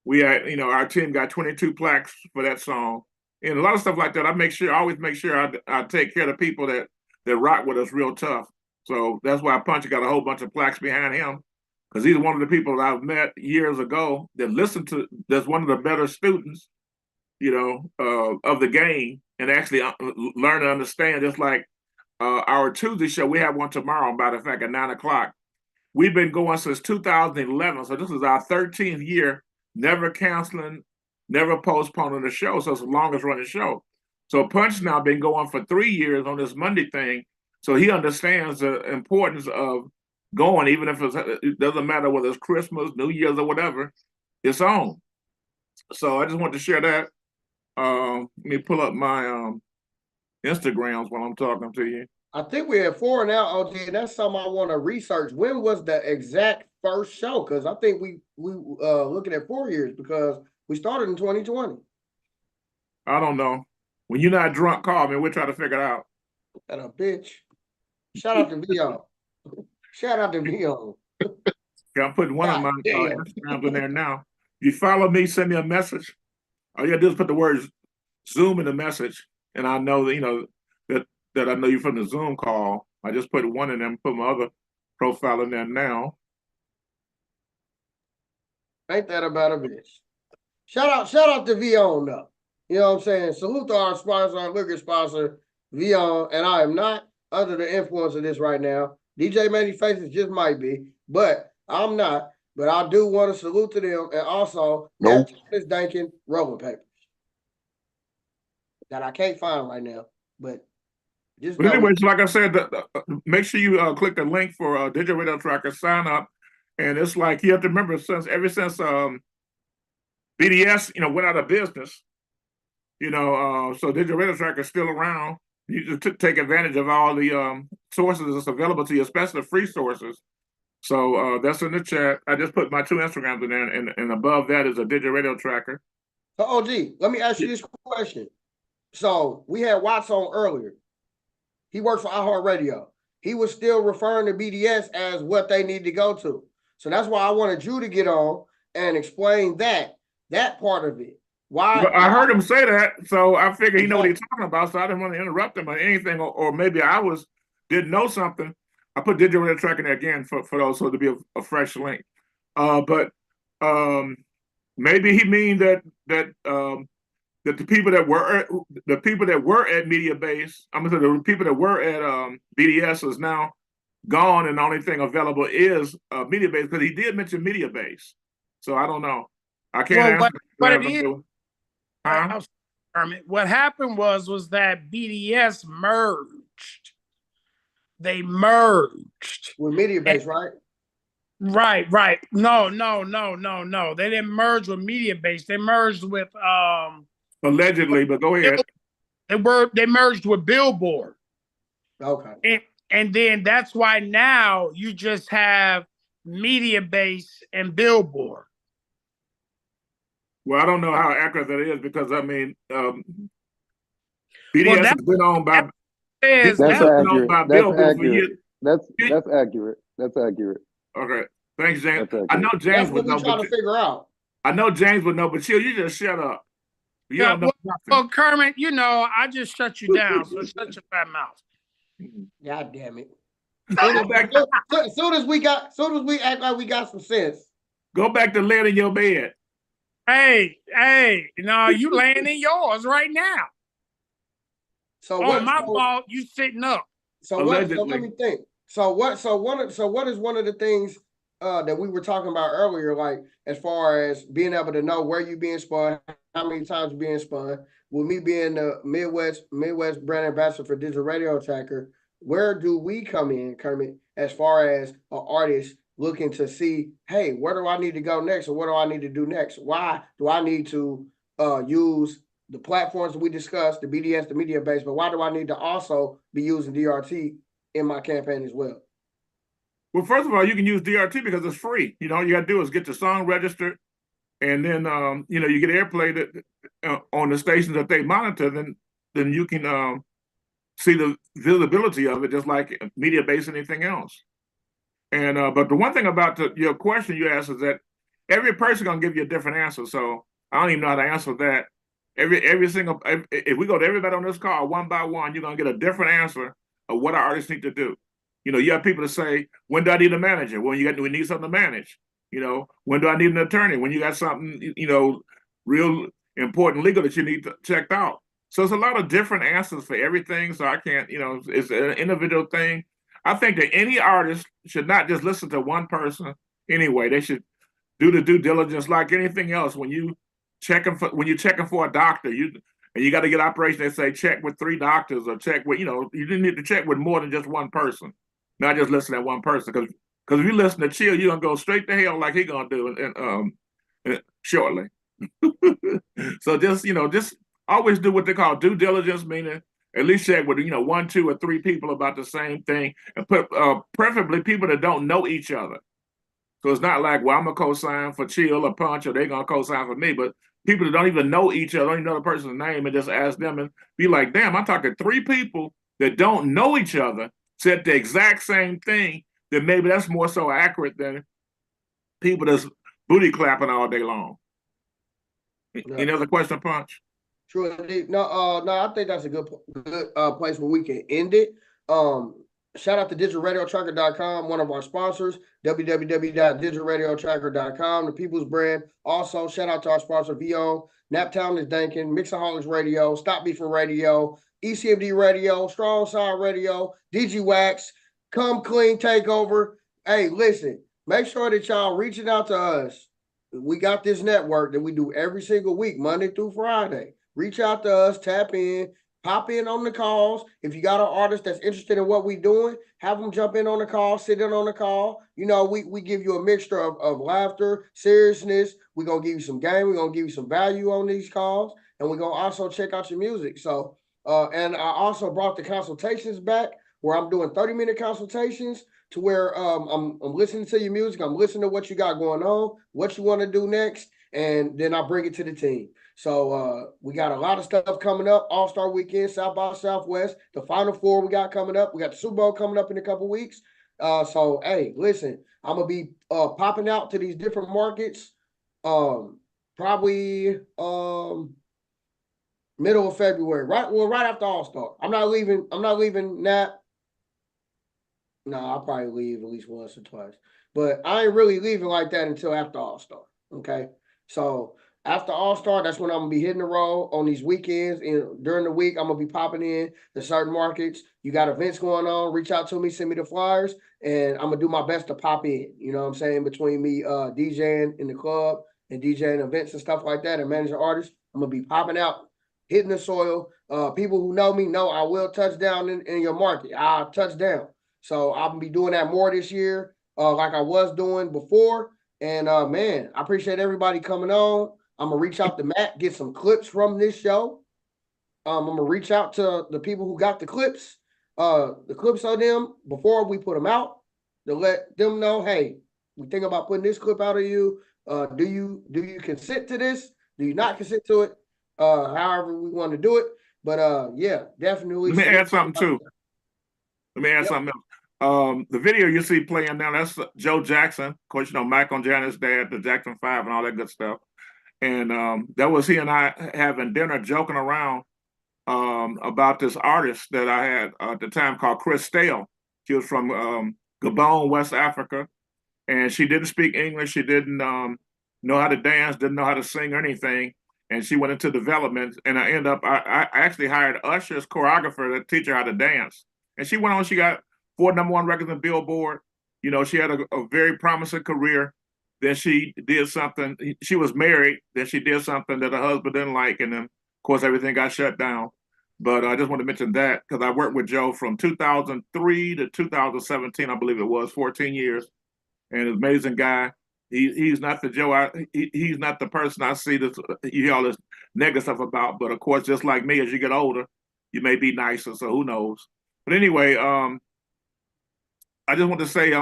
We had, our team got 22 plaques for that song. And a lot of stuff like that. I always make sure I take care of the people that rock with us real tough. So that's why Punch got a whole bunch of plaques behind him. Because he's one of the people that I've met years ago that's one of the better students, of the game, and actually learn to understand. Just like our Tuesday show, we have one tomorrow, matter of fact, at 9:00. We've been going since 2011, so this is our 13th year, never canceling, never postponing the show. So it's the longest running show. So Punch now been going for 3 years on this Monday thing, so he understands the importance of going, even if it doesn't matter whether it's Christmas, New Year's, or whatever, it's on. So I just want to share that. Let me pull up my Instagrams while I'm talking to you. I think we have 4 now, OG, and that's something I want to research. When was the exact first show? Because I think we looking at 4 years because we started in 2020. I don't know. When you're not drunk, call me. We'll try to figure it out. That a bitch. Shout out to Vion. Shout out to Vion. I'm putting one of my Instagrams in there now. If you follow me, send me a message. All you gotta do is put the words Zoom in the message, and I know that that I know you from the Zoom call. I just put one in there and put my other profile in there now. Ain't that about a bitch? Shout out to Vion though. You know what I'm saying? Salute to our sponsor, our liquor sponsor, Vion, and I am not under the influence of this right now. DJ Many Faces just might be, but I'm not. But I do want to salute to them, and also this Dankin rolling papers that I can't find right now. But anyways, like I said, make sure you click the link for Digital Radio Tracker, sign up, and it's like you have to remember ever since BDS went out of business, so Digital Radio Tracker is still around. You just take advantage of all the sources that's available to you, especially free sources. So that's in the chat. I just put my 2 Instagrams in there, and above that is a Digital Radio Tracker. So OG, let me ask you this question. So we had Watts on earlier. He works for iHeartRadio. He was still referring to BDS as what they need to go to. So that's why I wanted you to get on and explain that part of it. Why? Well, I heard him say that, so I figured he know what Exactly. he's talking about. So I didn't want to interrupt him or anything, or maybe I didn't know something. I put digital radio tracking there again for those, so to be a fresh link. But maybe he mean that the people that were at Media Base, I'm gonna say the people that were at BDS is now gone, and the only thing available is Media Base, because he did mention Media Base. So I don't know. I can't answer. What it is, what happened was that BDS merged. They merged with Media Base, right? Right. No. They didn't merge with Media Base. They merged with allegedly, but go ahead. They merged with Billboard. Okay. And then that's why now you just have Media Base and Billboard. Well, I don't know how accurate that is, because I mean, BDS has been owned by. That's accurate. That's accurate. That's accurate. Okay, thanks, James. I know James would know. Trying to figure out. I know James would know, but Chill, you just shut up. You don't know. Well, Kermit, I just shut you down, so shut your fat mouth. God damn it! As soon as we act like we got some sense. Go back to laying in your bed. Hey, you laying in yours right now. So my fault, you sitting up. So let me think. So what is one of the things that we were talking about earlier, like as far as being able to know where you being spun, how many times you're being spun, with me being the Midwest brand ambassador for Digital Radio Tracker, where do we come in, Kermit, as far as an artist looking to see, hey, where do I need to go next, or what do I need to do next? Why do I need to use the platforms that we discussed, the BDS, the Media Base, but why do I need to also be using DRT in my campaign as well? Well, first of all, you can use DRT because it's free. All you got to do is get your song registered, and then you get airplay on the stations that they monitor. Then you can see the visibility of it, just like Media Base and anything else. And but the one thing about your question you asked is that every person gonna give you a different answer. So I don't even know how to answer that. If we go to everybody on this call one by one, you're gonna get a different answer of what our artists need to do. You have people that say, when do I need a manager? When we need something to manage. When do I need an attorney? When you got something, real important legal that you need to check out. So it's a lot of different answers for everything. So I can't, it's an individual thing. I think that any artist should not just listen to one person anyway. They should do the due diligence like anything else. When you're checking for a doctor, you got to get operation. They say check with 3 doctors, or check with, you didn't need to check with more than just one person. Not just listen to one person, because if you listen to Chill, you're gonna go straight to hell like he gonna do and shortly. So just always do what they call due diligence, meaning at least check with 1, 2, or 3 people about the same thing, and put preferably people that don't know each other. So it's not like, well, I'm gonna co-sign for Chill or Punch, or they're gonna co-sign for me, but people that don't even know each other, don't even know the person's name, and just ask them and be like, damn, I'm talking 3 people that don't know each other said the exact same thing. Then maybe that's more so accurate than people that's booty clapping all day long. Any other question, Punch? True indeed. No, I think that's a good place where we can end it. Shout out to digitalradiotracker.com, one of our sponsors, www.digitalradiotracker.com, the people's brand. Also, shout out to our sponsor, VO, Naptown is Dankin, Mixaholic Radio, Stop Beefing Radio, ECMD Radio, Strong Side Radio, DG Wax, Come Clean Takeover. Hey, listen, make sure that y'all reaching out to us. We got this network that we do every single week, Monday through Friday. Reach out to us, tap in, pop in on the calls. If you got an artist that's interested in what we're doing, have them jump in on the call, sit in on the call. We give you a mixture of laughter, seriousness. We're going to give you some game. We're going to give you some value on these calls. And we're going to also check out your music. So, and I also brought the consultations back, where I'm doing 30-minute consultations, to where I'm listening to your music. I'm listening to what you got going on, what you want to do next. and then I bring it to the team. So we got a lot of stuff coming up. All-Star Weekend, South by Southwest, the Final Four we got coming up. We got the Super Bowl coming up in a couple weeks. So hey, listen, I'm gonna be popping out to these different markets. Probably middle of February, right after All-Star. I'm not leaving that. No, I'll probably leave at least once or twice. But I ain't really leaving like that until after All-Star. Okay. So after All-Star, that's when I'm gonna be hitting the road on these weekends. And during the week, I'm gonna be popping in to certain markets. You got events going on, reach out to me, send me the flyers, and I'm gonna do my best to pop in. You know what I'm saying? Between me DJing in the club and DJing events and stuff like that and managing artists, I'm gonna be popping out, hitting the soil. People who know me know I will touch down in your market. I'll touch down. So I'm gonna be doing that more this year, like I was doing before. And man, I appreciate everybody coming on. I'm gonna reach out to Matt, get some clips from this show. I'm gonna reach out to the people who got the clips of them before we put them out to let them know, hey, we think about putting this clip out of you. Do you consent to this? Do you not consent to it? However we want to do it. But yeah, definitely. Let me add something too. Let me add something else. The video you see playing now, that's Joe Jackson. Of course, you know, Michael and Janet's dad, the Jackson 5 and all that good stuff. And that was he and I having dinner, joking around about this artist that I had at the time called Chris Stale. She was from Gabon, West Africa. And she didn't speak English. She didn't know how to dance, didn't know how to sing or anything. And she went into development. And I actually hired Usher's choreographer to teach her how to dance. And she went on, she got 4 #1 records on Billboard. You know, she had a very promising career. Then she did something. She was married. Then she did something that her husband didn't like. And then, of course, everything got shut down. But I just want to mention that because I worked with Joe from 2003 to 2017, I believe it was, 14 years. And an amazing guy. He's not the Joe. He's not the person I see this. You hear all this negative stuff about. But of course, just like me, as you get older, you may be nicer. So who knows? But anyway, I just want to say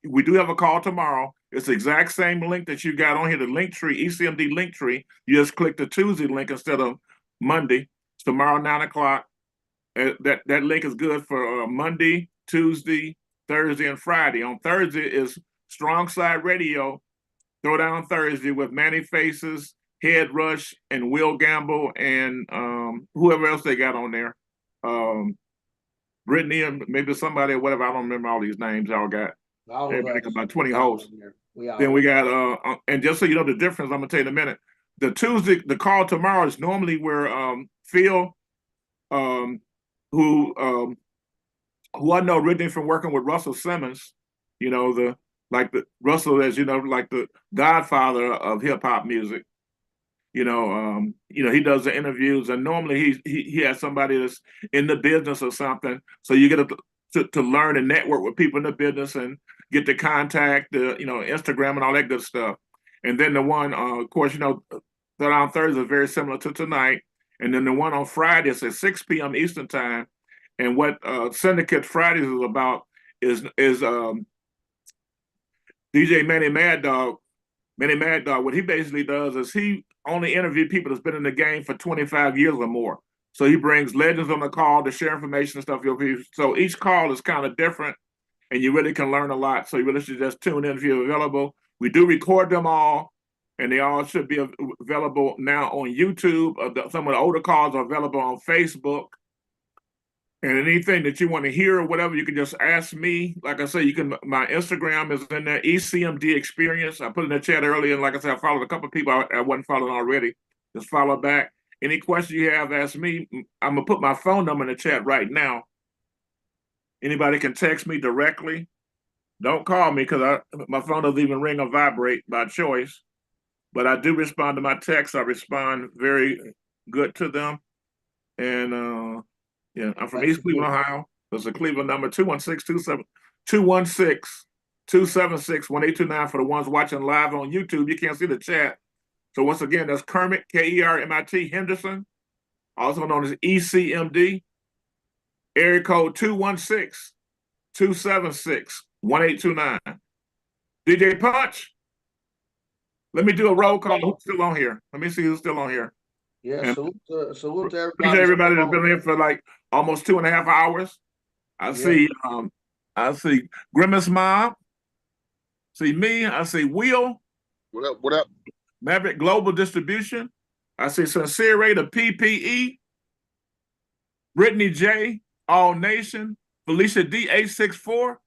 we do have a call tomorrow. It's the exact same link that you got on here, the link tree, ECMD link tree. You just click the Tuesday link instead of Monday. It's tomorrow, 9 o'clock. That link is good for Monday, Tuesday, Thursday, and Friday. On Thursday is Strong Side Radio, Throwdown Thursday with Manny Faces, Head Rush, and Will Gamble, and whoever else they got on there. Brittany and maybe somebody or whatever. I don't remember all these names y'all got. Everybody got about 20 hosts. Then we got, and just so you know the difference, I'm going to tell you in a minute. The call tomorrow is normally where Phil, who I know originally from working with Russell Simmons, you know, Russell, as you know, like the godfather of hip hop music. You know, he does the interviews, and normally he has somebody that's in the business or something. So you get to learn and network with people in the business and get to contact Instagram and all that good stuff. And then the one, of course, that on Thursday is very similar to tonight. And then the one on Friday is at 6 p.m. Eastern time. And what Syndicate Fridays is about is DJ Manny Mad Dog. Manny Mad Dog, what he basically does is he only interviews people that's been in the game for 25 years or more. So he brings legends on the call to share information and stuff. So each call is kind of different, and you really can learn a lot. So you really should just tune in if you're available. We do record them all, and they all should be available now on YouTube. Some of the older calls are available on Facebook. And anything that you want to hear or whatever, you can just ask me. Like I said, my Instagram is in there, ECMD Experience. I put in the chat earlier, and like I said, I followed a couple of people I wasn't following already. Just follow back. Any questions you have, ask me. I'm going to put my phone number in the chat right now. Anybody can text me directly. Don't call me because my phone doesn't even ring or vibrate by choice. But I do respond to my texts. I respond very good to them. And yeah, I'm from East Cleveland, Ohio. There's a Cleveland number, 216-276-1829 for the ones watching live on YouTube. You can't see the chat. So once again, that's Kermit, Kermit Henderson, also known as ECMD, area code 216-276-1829. DJ Punch, Let me do a roll call. Who's still on here? Let me see who's still on here. Yeah, And salute to appreciate everybody. everybody that's been here for like almost 2.5 hours. I see Grimace Mob. See me. I see Will. What up? What up? Maverick Global Distribution. I see Sincere Ray, the PPE. Brittany J, All Nation. Felicia D, 864.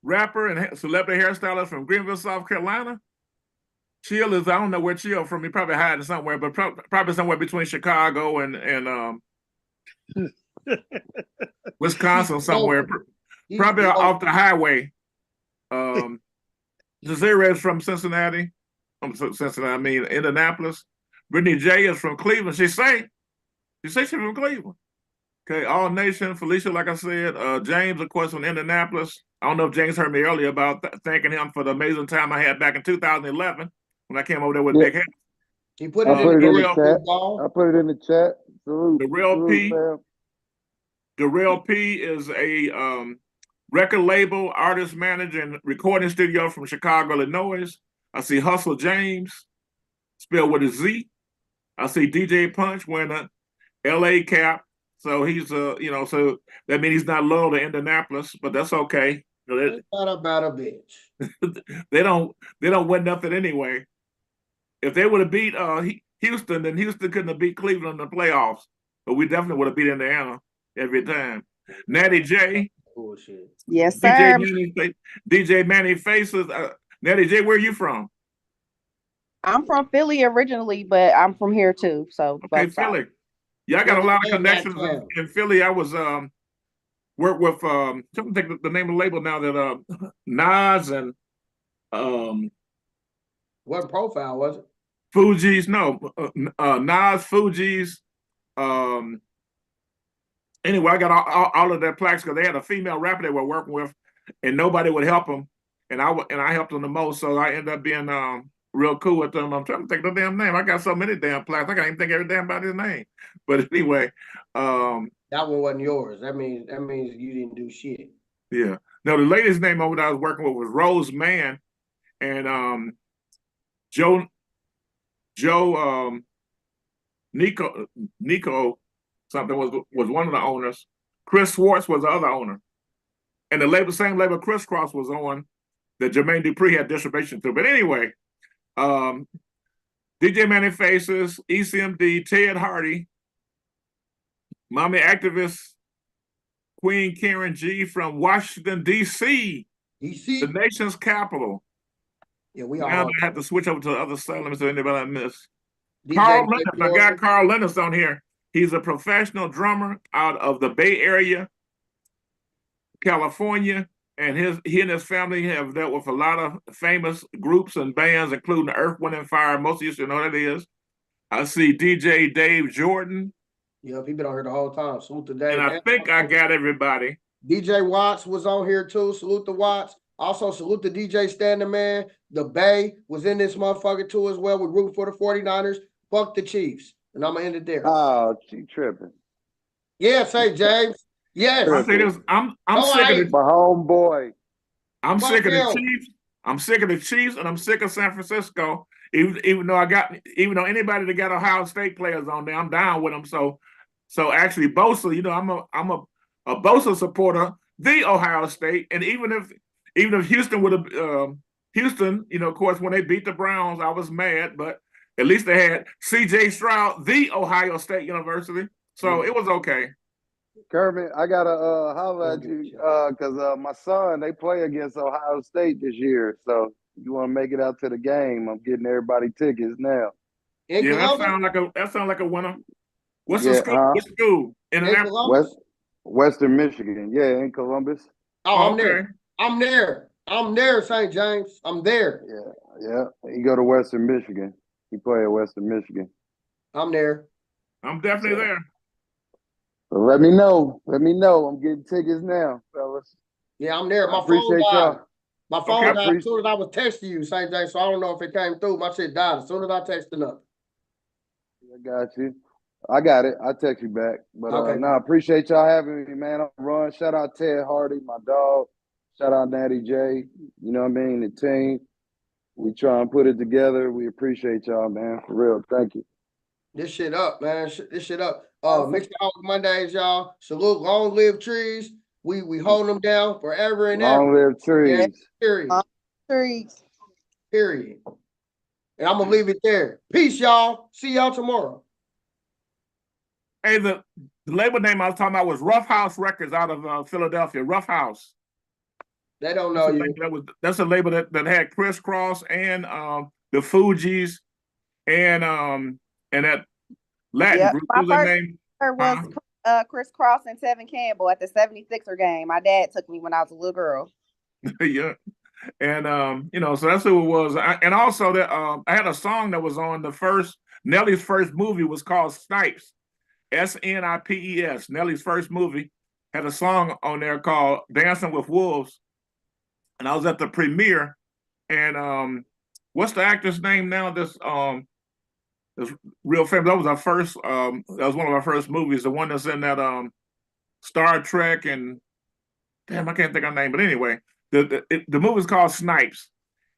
Rapper and celebrity hairstylist from Greenville, South Carolina. Chill is, I don't know where Chill from. He probably hiding somewhere, but probably somewhere between Chicago and Wisconsin somewhere. Probably off the highway. Zazira is from Cincinnati. I mean Indianapolis. Brittany J is from Cleveland. She say she's from Cleveland. Okay, All Nation, Felicia, like I said, James, of course, from Indianapolis. I don't know if James heard me earlier about thanking him for the amazing time I had back in 2011 when I came over there with Big Head. He put I it put it in the real chat. I put it in the chat. Salute. The Real P. Fam. The Real P is a record label, artist manager, and recording studio from Chicago, Illinois. I see Hustle James, spelled with a Z. I see DJ Punch wearing a LA cap. So he's so that means he's not loyal to Indianapolis, but that's okay. Not about a bitch. they don't win nothing anyway. If they would have beat Houston, then Houston couldn't have beat Cleveland in the playoffs. But we definitely would have beat Indiana every time. Natty J. Bullshit. Yes, sir. DJ Manny Faces. Natty J, where are you from? I'm from Philly originally, but I'm from here too. So okay, Philly. Yeah, I got a lot of connections in Philly. I was worked with trying to think the name of the label now that Nas and what profile was it? Fuji's, no, Nas, Fuji's. Anyway, I got all of their plaques because they had a female rapper they were working with, and nobody would help them, and I helped them the most. So I ended up being real cool with them. I'm trying to think of the damn name. I got so many damn plaques. I can't even think every damn about his name. But anyway, that one wasn't yours. That means you didn't do shit. Yeah. No, the lady's name over there I was working with was Rose Mann, and Joe Nico something was one of the owners. Chris Swartz was the other owner, and the same label Chris Cross was on that Jermaine Dupri had distribution through. But anyway, DJ Manny Faces, ECMD, Ted Hardy, Mommy Activist, Queen Karen G from Washington, D.C., the nation's capital. Yeah, we now all I have to switch over to the other side. Let me see anybody I missed. DJ Carl Lennox. I got Carl Lennox on here. He's a professional drummer out of the Bay Area, California, and he and his family have dealt with a lot of famous groups and bands, including Earth, Wind, and Fire. Most of you should know what that is. I see DJ Dave Jordan. Yeah, he been on here the whole time. Salute to Dave. And I think I got everybody. DJ Watts was on here too. Salute to Watts. Also, salute to DJ Standing Man. The Bay was in this motherfucker too as well. We root for the 49ers. Fuck the Chiefs. And I'm going to end it there. Oh, she tripping. Yeah, say James. Yes. I'm sick of my homeboy. I'm sick of the Chiefs. I'm sick of the Chiefs, and I'm sick of San Francisco. Even though anybody that got Ohio State players on there, I'm down with them. So actually, Bosa, I'm a Bosa supporter. The Ohio State, and even if Houston would have of course, when they beat the Browns, I was mad, but at least they had C.J. Stroud, the Ohio State University, so it was okay. Kermit, I gotta holler at you because my son, they play against Ohio State this year. So you want to make it out to the game? I'm getting everybody tickets now. Yeah, that sounds like a winner. What's the school? Huh? What school? Western Michigan. Yeah, in Columbus. Oh, I'm there, St. James. I'm there. Yeah. He go to Western Michigan. He play at Western Michigan. I'm there. I'm definitely there. So let me know. I'm getting tickets now, fellas. Yeah, I'm there. My phone died. My phone died as soon as I was texting you, St. James. So I don't know if it came through. My shit died as soon as I texted up. I got you. I got it. I'll text you back. But okay. Appreciate y'all having me, man. I'm Ron. Shout out Ted Hardy, my dog. Shout out Natty J. You know what I mean? The team. We try and put it together. We appreciate y'all, man. For real. Thank you. This shit up, man. This shit up. Mixaholic Mondays, y'all. Salute, long live trees. We hold them down forever and ever. Long live trees. Yeah, period. Trees. Period. And I'm gonna leave it there. Peace, y'all. See y'all tomorrow. Hey, the label name I was talking about was Rough House Records out of Philadelphia. Rough House. They don't know you. That's a label that had Criss Cross and the Fugees and that Latin group. My What was their first name? was Criss Cross and Tevin Campbell at the 76er game. My dad took me when I was a little girl. Yeah. And you know, so that's who it was. And also that I had a song that was on Nelly's first movie was called Snipes. Snipes. Nelly's first movie had a song on there called Dancing with Wolves. And I was at the premiere, and what's the actor's name now? This real famous. That was our first. That was one of our first movies. The one that's in that Star Trek and damn, I can't think of her name. But anyway, the movie's called Snipes,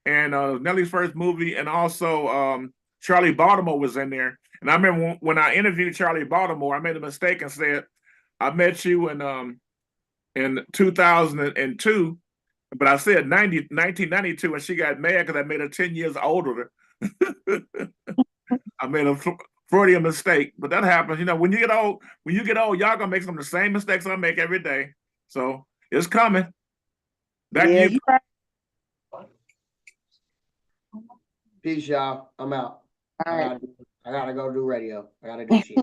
and Nelly's first movie, and also Charlie Baltimore was in there. And I remember when I interviewed Charlie Baltimore, I made a mistake and said, "I met you in 2002." But I said 1992, and she got mad because I made her 10 years older. I made a Freudian mistake, but that happens. You know, when you get old, y'all gonna make some of the same mistakes I make every day. So it's coming. Back to you. Peace, y'all. I'm out. All right. I gotta go do radio. I gotta do shit.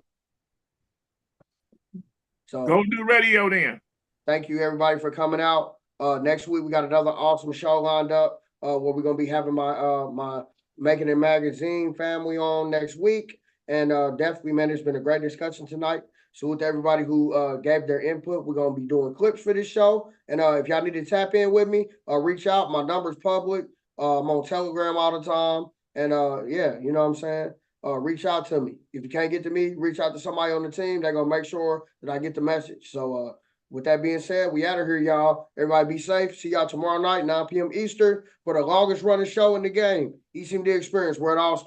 So go do radio then. Thank you everybody for coming out. Next week we got another awesome show lined up. Where we're gonna be having my Making It Magazine family on next week. And definitely, man, it's been a great discussion tonight. So with everybody who gave their input, we're gonna be doing clips for this show. And if y'all need to tap in with me, reach out. My number's public. I'm on Telegram all the time. And yeah, you know what I'm saying? Reach out to me. If you can't get to me, reach out to somebody on the team. They're gonna make sure that I get the message. So with that being said, we out of here, y'all. Everybody be safe. See y'all tomorrow night, 9 p.m. Eastern, for the longest running show in the game, ECMD Experience, where it all starts.